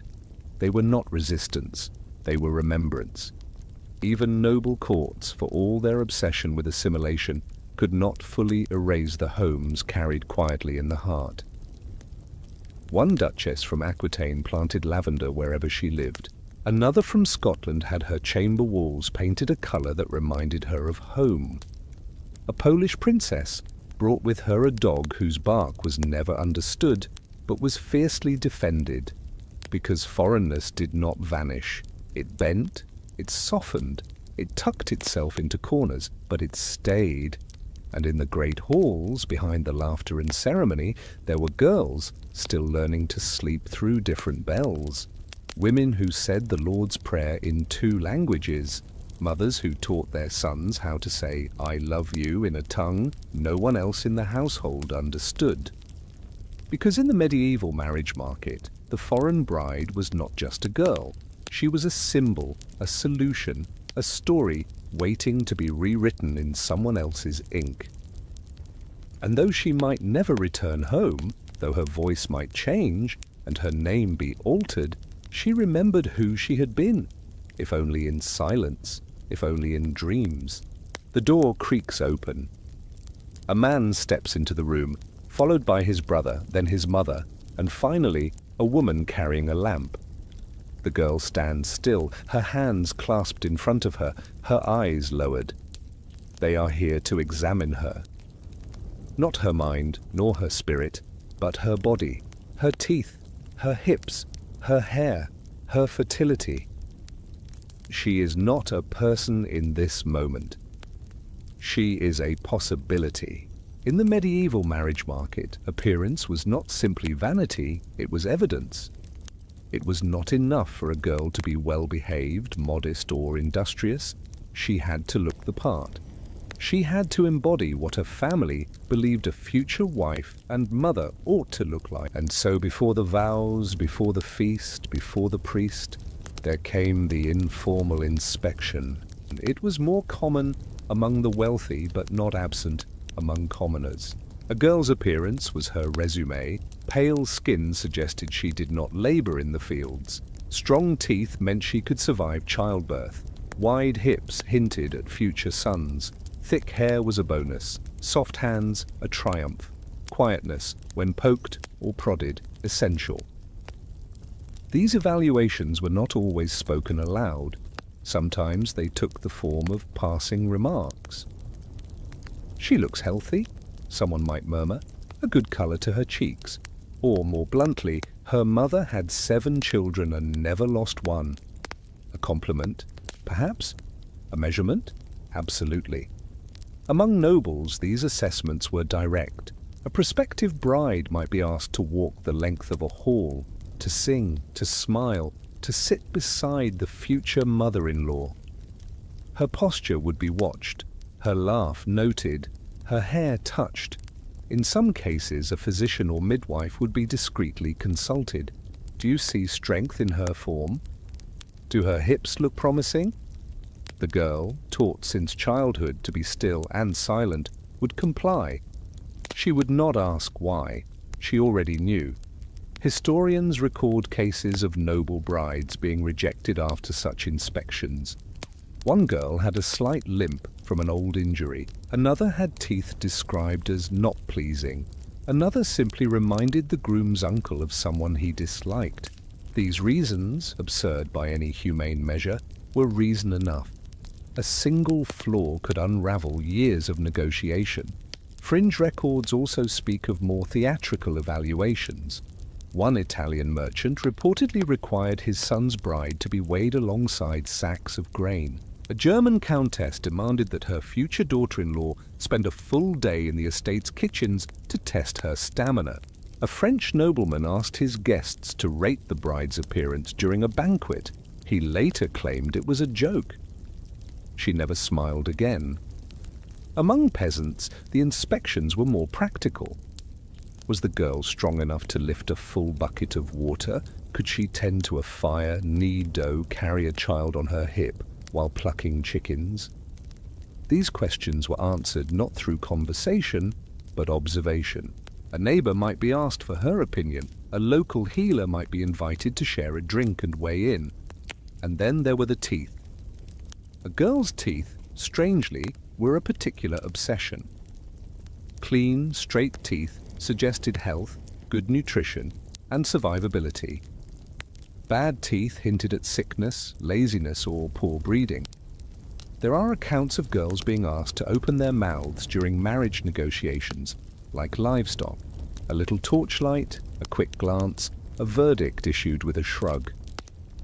They were not resistance, they were remembrance. Even noble courts, for all their obsession with assimilation, could not fully erase the homes carried quietly in the heart. One duchess from Aquitaine planted lavender wherever she lived. Another from Scotland had her chamber walls painted a colour that reminded her of home. A Polish princess brought with her a dog whose bark was never understood, but was fiercely defended, because foreignness did not vanish. It bent, it softened, it tucked itself into corners, but it stayed. And in the great halls, behind the laughter and ceremony, there were girls still learning to sleep through different bells. Women who said the Lord's Prayer in 2 languages. Mothers who taught their sons how to say, "I love you," in a tongue no one else in the household understood. Because in the medieval marriage market, the foreign bride was not just a girl. She was a symbol, a solution, a story waiting to be rewritten in someone else's ink. And though she might never return home, though her voice might change and her name be altered, she remembered who she had been, if only in silence, if only in dreams. The door creaks open. A man steps into the room, followed by his brother, then his mother, and finally a woman carrying a lamp. The girl stands still, her hands clasped in front of her, her eyes lowered. They are here to examine her. Not her mind, nor her spirit, but her body, her teeth, her hips, her hair, her fertility. She is not a person in this moment. She is a possibility. In the medieval marriage market, appearance was not simply vanity, it was evidence. It was not enough for a girl to be well-behaved, modest, or industrious. She had to look the part. She had to embody what her family believed a future wife and mother ought to look like. And so before the vows, before the feast, before the priest, there came the informal inspection. It was more common among the wealthy, but not absent among commoners. A girl's appearance was her resume. Pale skin suggested she did not labor in the fields. Strong teeth meant she could survive childbirth. Wide hips hinted at future sons. Thick hair was a bonus. Soft hands, a triumph. Quietness, when poked or prodded, essential. These evaluations were not always spoken aloud. Sometimes they took the form of passing remarks. "She looks healthy," someone might murmur, "a good color to her cheeks." Or, more bluntly, "Her mother had 7 children and never lost one." A compliment? Perhaps. A measurement? Absolutely. Among nobles, these assessments were direct. A prospective bride might be asked to walk the length of a hall, to sing, to smile, to sit beside the future mother-in-law. Her posture would be watched, her laugh noted, her hair touched. In some cases, a physician or midwife would be discreetly consulted. Do you see strength in her form? Do her hips look promising? The girl, taught since childhood to be still and silent, would comply. She would not ask why. She already knew. Historians record cases of noble brides being rejected after such inspections. One girl had a slight limp from an old injury. Another had teeth described as not pleasing. Another simply reminded the groom's uncle of someone he disliked. These reasons, absurd by any humane measure, were reason enough. A single flaw could unravel years of negotiation. Fringe records also speak of more theatrical evaluations. One Italian merchant reportedly required his son's bride to be weighed alongside sacks of grain. A German countess demanded that her future daughter-in-law spend a full day in the estate's kitchens to test her stamina. A French nobleman asked his guests to rate the bride's appearance during a banquet. He later claimed it was a joke. She never smiled again. Among peasants, the inspections were more practical. Was the girl strong enough to lift a full bucket of water? Could she tend to a fire, knead dough, carry a child on her hip while plucking chickens? These questions were answered not through conversation, but observation. A neighbor might be asked for her opinion. A local healer might be invited to share a drink and weigh in. And then there were the teeth. A girl's teeth, strangely, were a particular obsession. Clean, straight teeth suggested health, good nutrition, and survivability. Bad teeth hinted at sickness, laziness, or poor breeding. There are accounts of girls being asked to open their mouths during marriage negotiations, like livestock. A little torchlight, a quick glance, a verdict issued with a shrug.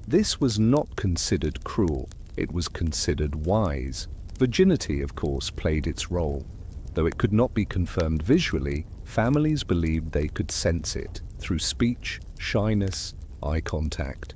This was not considered cruel. It was considered wise. Virginity, of course, played its role. Though it could not be confirmed visually, families believed they could sense it through speech, shyness, eye contact.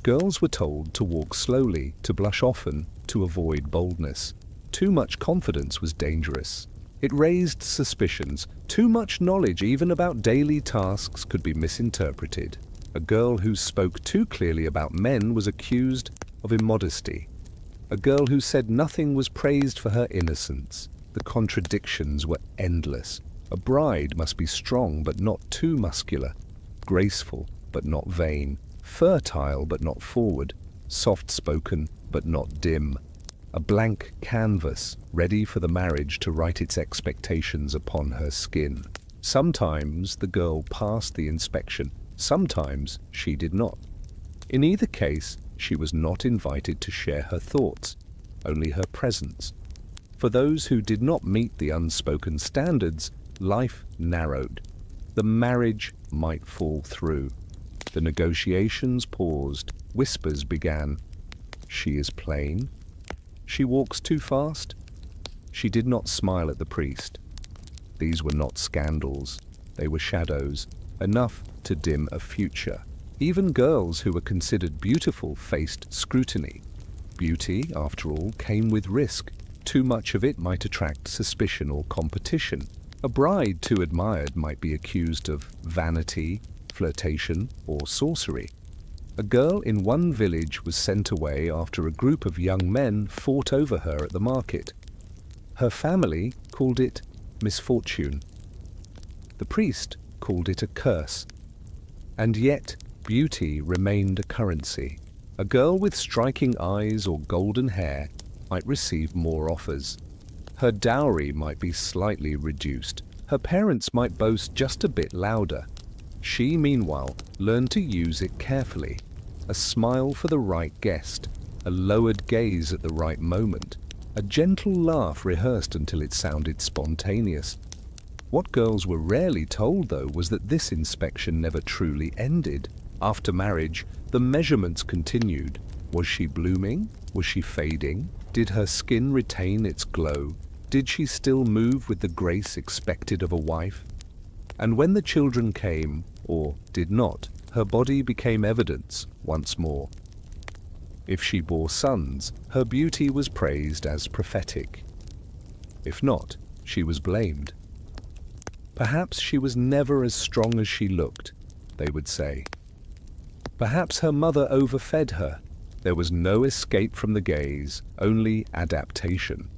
Girls were told to walk slowly, to blush often, to avoid boldness. Too much confidence was dangerous. It raised suspicions. Too much knowledge, even about daily tasks, could be misinterpreted. A girl who spoke too clearly about men was accused of immodesty. A girl who said nothing was praised for her innocence. The contradictions were endless. A bride must be strong but not too muscular, graceful but not vain, fertile but not forward, soft-spoken but not dim. A blank canvas, ready for the marriage to write its expectations upon her skin. Sometimes the girl passed the inspection, sometimes she did not. In either case, she was not invited to share her thoughts, only her presence. For those who did not meet the unspoken standards, life narrowed. The marriage might fall through. The negotiations paused. Whispers began. She is plain. She walks too fast. She did not smile at the priest. These were not scandals. They were shadows, enough to dim a future. Even girls who were considered beautiful faced scrutiny. Beauty, after all, came with risk. Too much of it might attract suspicion or competition. A bride too admired might be accused of vanity, flirtation, or sorcery. A girl in one village was sent away after a group of young men fought over her at the market. Her family called it misfortune. The priest called it a curse. And yet, beauty remained a currency. A girl with striking eyes or golden hair might receive more offers. Her dowry might be slightly reduced. Her parents might boast just a bit louder. She, meanwhile, learned to use it carefully. A smile for the right guest, a lowered gaze at the right moment, a gentle laugh rehearsed until it sounded spontaneous. What girls were rarely told, though, was that this inspection never truly ended. After marriage, the measurements continued. Was she blooming? Was she fading? Did her skin retain its glow? Did she still move with the grace expected of a wife? And when the children came, or did not, her body became evidence once more. If she bore sons, her beauty was praised as prophetic. If not, she was blamed. Perhaps she was never as strong as she looked, they would say. Perhaps her mother overfed her. There was no escape from the gaze, only adaptation.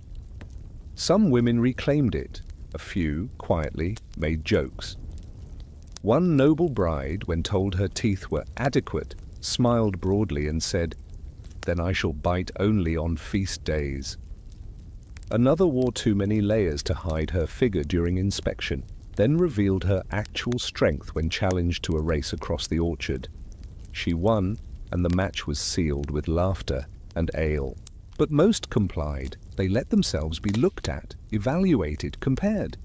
Some women reclaimed it. A few, quietly, made jokes. One noble bride, when told her teeth were adequate, smiled broadly and said, "Then I shall bite only on feast days." Another wore too many layers to hide her figure during inspection, then revealed her actual strength when challenged to a race across the orchard. She won, and the match was sealed with laughter and ale. But most complied. They let themselves be looked at, evaluated, compared.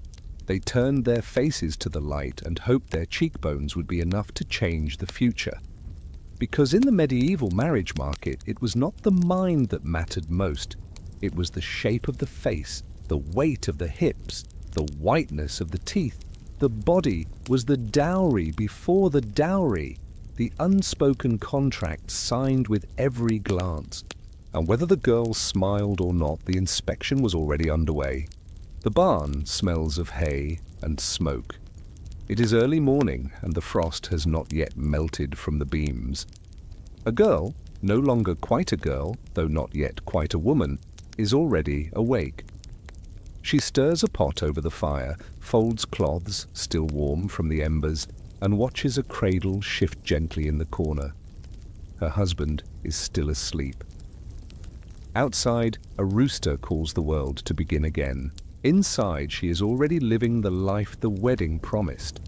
They turned their faces to the light and hoped their cheekbones would be enough to change the future. Because in the medieval marriage market, it was not the mind that mattered most. It was the shape of the face, the weight of the hips, the whiteness of the teeth. The body was the dowry before the dowry, the unspoken contract signed with every glance. And whether the girl smiled or not, the inspection was already underway. The barn smells of hay and smoke. It is early morning, and the frost has not yet melted from the beams. A girl, no longer quite a girl, though not yet quite a woman, is already awake. She stirs a pot over the fire, folds cloths, still warm from the embers, and watches a cradle shift gently in the corner. Her husband is still asleep. Outside, a rooster calls the world to begin again. Inside, she is already living the life the wedding promised.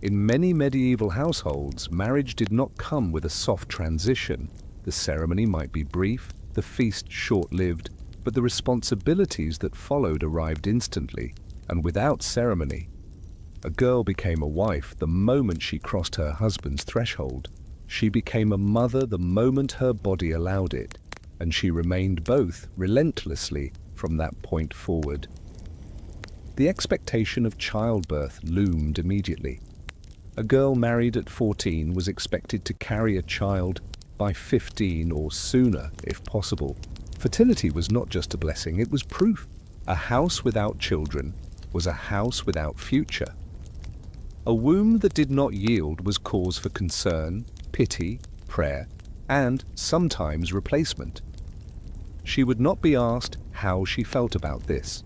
In many medieval households, marriage did not come with a soft transition. The ceremony might be brief, the feast short-lived, but the responsibilities that followed arrived instantly, and without ceremony. A girl became a wife the moment she crossed her husband's threshold. She became a mother the moment her body allowed it, and she remained both relentlessly from that point forward. The expectation of childbirth loomed immediately. A girl married at 14 was expected to carry a child by 15 or sooner, if possible. Fertility was not just a blessing, it was proof. A house without children was a house without future. A womb that did not yield was cause for concern, pity, prayer, and sometimes replacement. She would not be asked how she felt about this.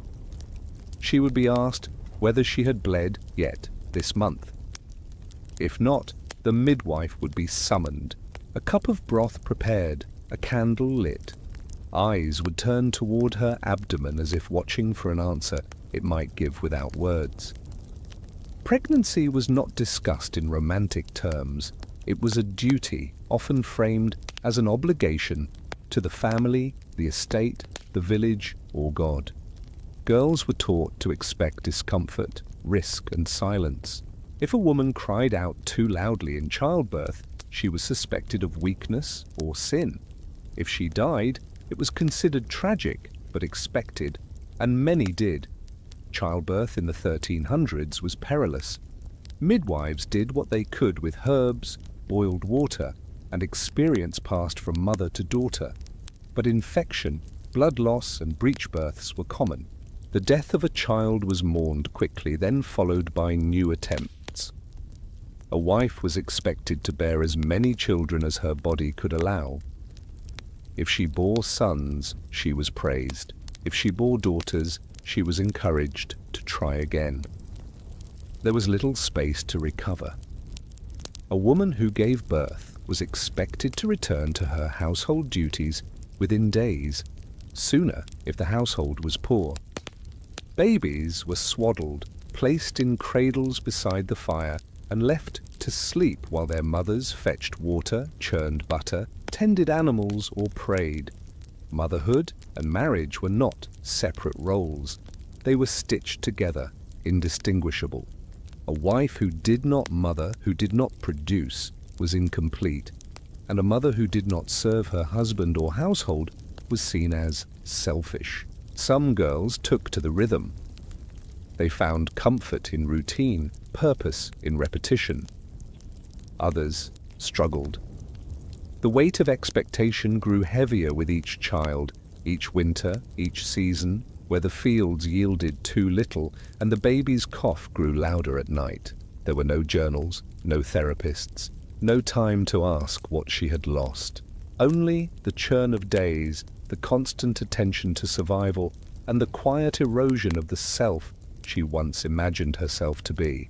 She would be asked whether she had bled yet this month. If not, the midwife would be summoned, a cup of broth prepared, a candle lit. Eyes would turn toward her abdomen as if watching for an answer it might give without words. Pregnancy was not discussed in romantic terms. It was a duty, often framed as an obligation to the family, the estate, the village, or God. Girls were taught to expect discomfort, risk, and silence. If a woman cried out too loudly in childbirth, she was suspected of weakness or sin. If she died, it was considered tragic, but expected, and many did. Childbirth in the 1300s was perilous. Midwives did what they could with herbs, boiled water, and experience passed from mother to daughter. But infection, Blood loss and breech births were common. The death of a child was mourned quickly, then followed by new attempts. A wife was expected to bear as many children as her body could allow. If she bore sons, she was praised. If she bore daughters, she was encouraged to try again. There was little space to recover. A woman who gave birth was expected to return to her household duties within days, sooner if the household was poor. Babies were swaddled, placed in cradles beside the fire, and left to sleep while their mothers fetched water, churned butter, tended animals, or prayed. Motherhood and marriage were not separate roles. They were stitched together, indistinguishable. A wife who did not mother, who did not produce, was incomplete, and a mother who did not serve her husband or household was seen as selfish. Some girls took to the rhythm. They found comfort in routine, purpose in repetition. Others struggled. The weight of expectation grew heavier with each child, each winter, each season, where the fields yielded too little and the baby's cough grew louder at night. There were no journals, no therapists, no time to ask what she had lost. Only the churn of days, the constant attention to survival, and the quiet erosion of the self she once imagined herself to be.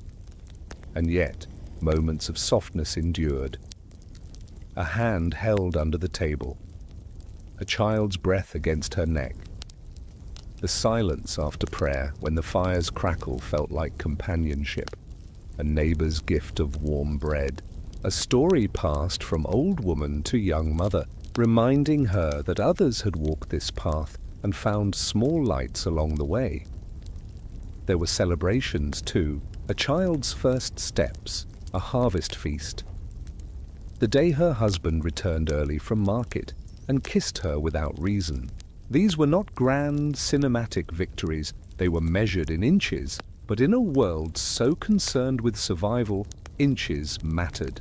And yet, moments of softness endured. A hand held under the table, a child's breath against her neck. The silence after prayer, when the fire's crackle felt like companionship, a neighbor's gift of warm bread. A story passed from old woman to young mother, reminding her that others had walked this path and found small lights along the way. There were celebrations too, a child's first steps, a harvest feast. The day her husband returned early from market and kissed her without reason. These were not grand cinematic victories, they were measured in inches, but in a world so concerned with survival, inches mattered.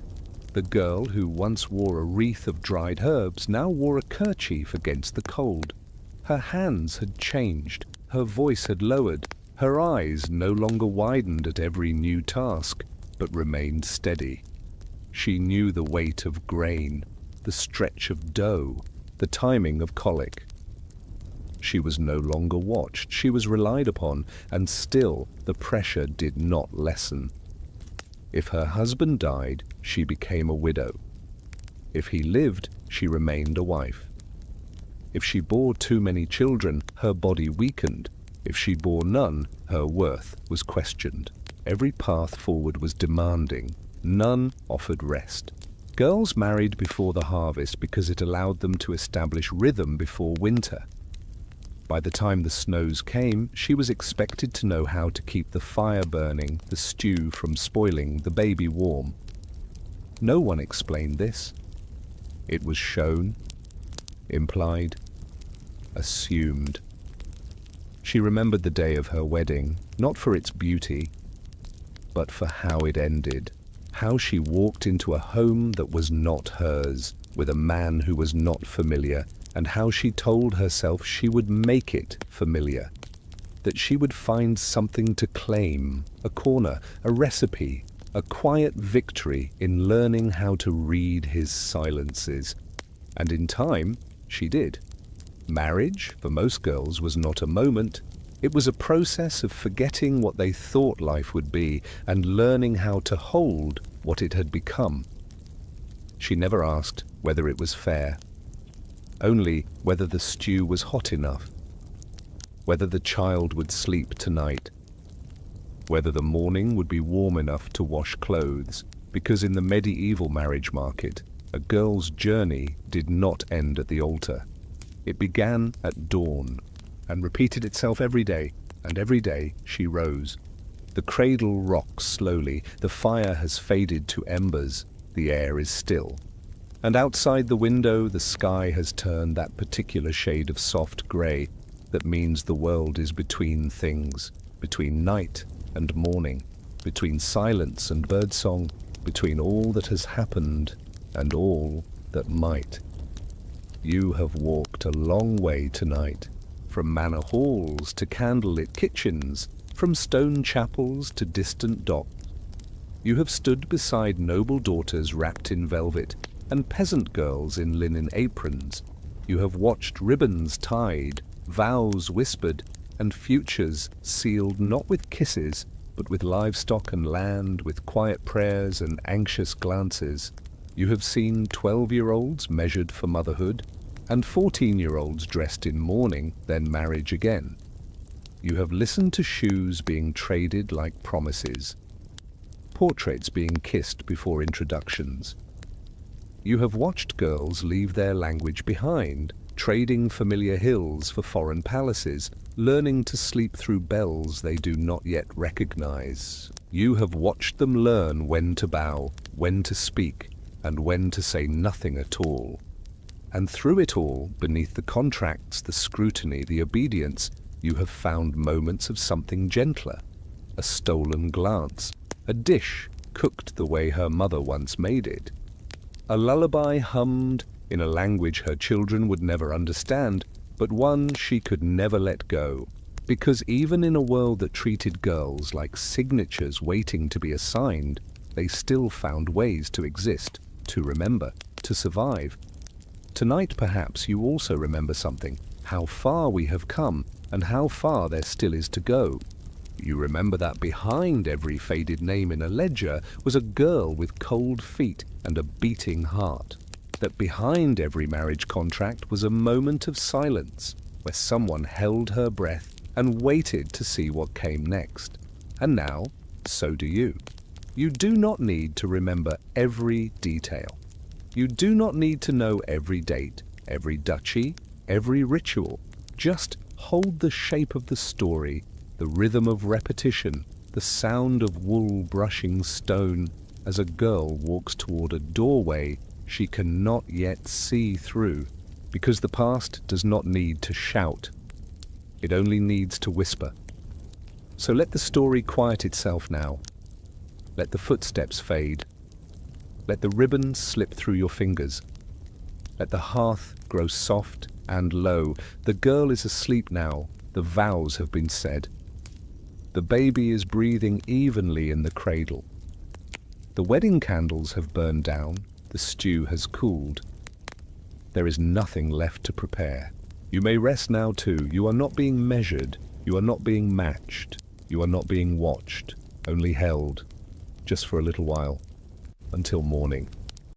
The girl who once wore a wreath of dried herbs now wore a kerchief against the cold. Her hands had changed, her voice had lowered, her eyes no longer widened at every new task, but remained steady. She knew the weight of grain, the stretch of dough, the timing of colic. She was no longer watched, she was relied upon, and still the pressure did not lessen. If her husband died, she became a widow. If he lived, she remained a wife. If she bore too many children, her body weakened. If she bore none, her worth was questioned. Every path forward was demanding. None offered rest. Girls married before the harvest because it allowed them to establish rhythm before winter. By the time the snows came, she was expected to know how to keep the fire burning, the stew from spoiling, the baby warm. No one explained this. It was shown, implied, assumed. She remembered the day of her wedding, not for its beauty, but for how it ended. How she walked into a home that was not hers, with a man who was not familiar, and how she told herself she would make it familiar, that she would find something to claim, a corner, a recipe, a quiet victory in learning how to read his silences. And in time, she did. Marriage, for most girls, was not a moment. It was a process of forgetting what they thought life would be and learning how to hold what it had become. She never asked whether it was fair, only whether the stew was hot enough, whether the child would sleep tonight, whether the morning would be warm enough to wash clothes, because in the medieval marriage market, a girl's journey did not end at the altar. It began at dawn and repeated itself every day, and every day she rose. The cradle rocks slowly, the fire has faded to embers, the air is still. And outside the window the sky has turned that particular shade of soft grey that means the world is between things, between night and morning, between silence and birdsong, between all that has happened and all that might. You have walked a long way tonight, from manor halls to candlelit kitchens, from stone chapels to distant docks. You have stood beside noble daughters wrapped in velvet and peasant girls in linen aprons. You have watched ribbons tied, vows whispered, and futures sealed not with kisses, but with livestock and land, with quiet prayers and anxious glances. You have seen 12-year-olds measured for motherhood, and 14-year-olds dressed in mourning, then marriage again. You have listened to shoes being traded like promises, portraits being kissed before introductions. You have watched girls leave their language behind, trading familiar hills for foreign palaces, learning to sleep through bells they do not yet recognize. You have watched them learn when to bow, when to speak, and when to say nothing at all. And through it all, beneath the contracts, the scrutiny, the obedience, you have found moments of something gentler, a stolen glance, a dish cooked the way her mother once made it, a lullaby hummed in a language her children would never understand, but one she could never let go, because even in a world that treated girls like signatures waiting to be assigned, they still found ways to exist, to remember, to survive. Tonight perhaps you also remember something, how far we have come and how far there still is to go. You remember that behind every faded name in a ledger was a girl with cold feet and a beating heart. That behind every marriage contract was a moment of silence where someone held her breath and waited to see what came next. And now, so do you. You do not need to remember every detail. You do not need to know every date, every duchy, every ritual. Just hold the shape of the story, the rhythm of repetition, the sound of wool brushing stone as a girl walks toward a doorway she cannot yet see through, because the past does not need to shout. It only needs to whisper. So let the story quiet itself now. Let the footsteps fade. Let the ribbons slip through your fingers. Let the hearth grow soft and low. The girl is asleep now. The vows have been said. The baby is breathing evenly in the cradle. The wedding candles have burned down. The stew has cooled. There is nothing left to prepare. You may rest now too. You are not being measured. You are not being matched. You are not being watched. Only held. Just for a little while. Until morning.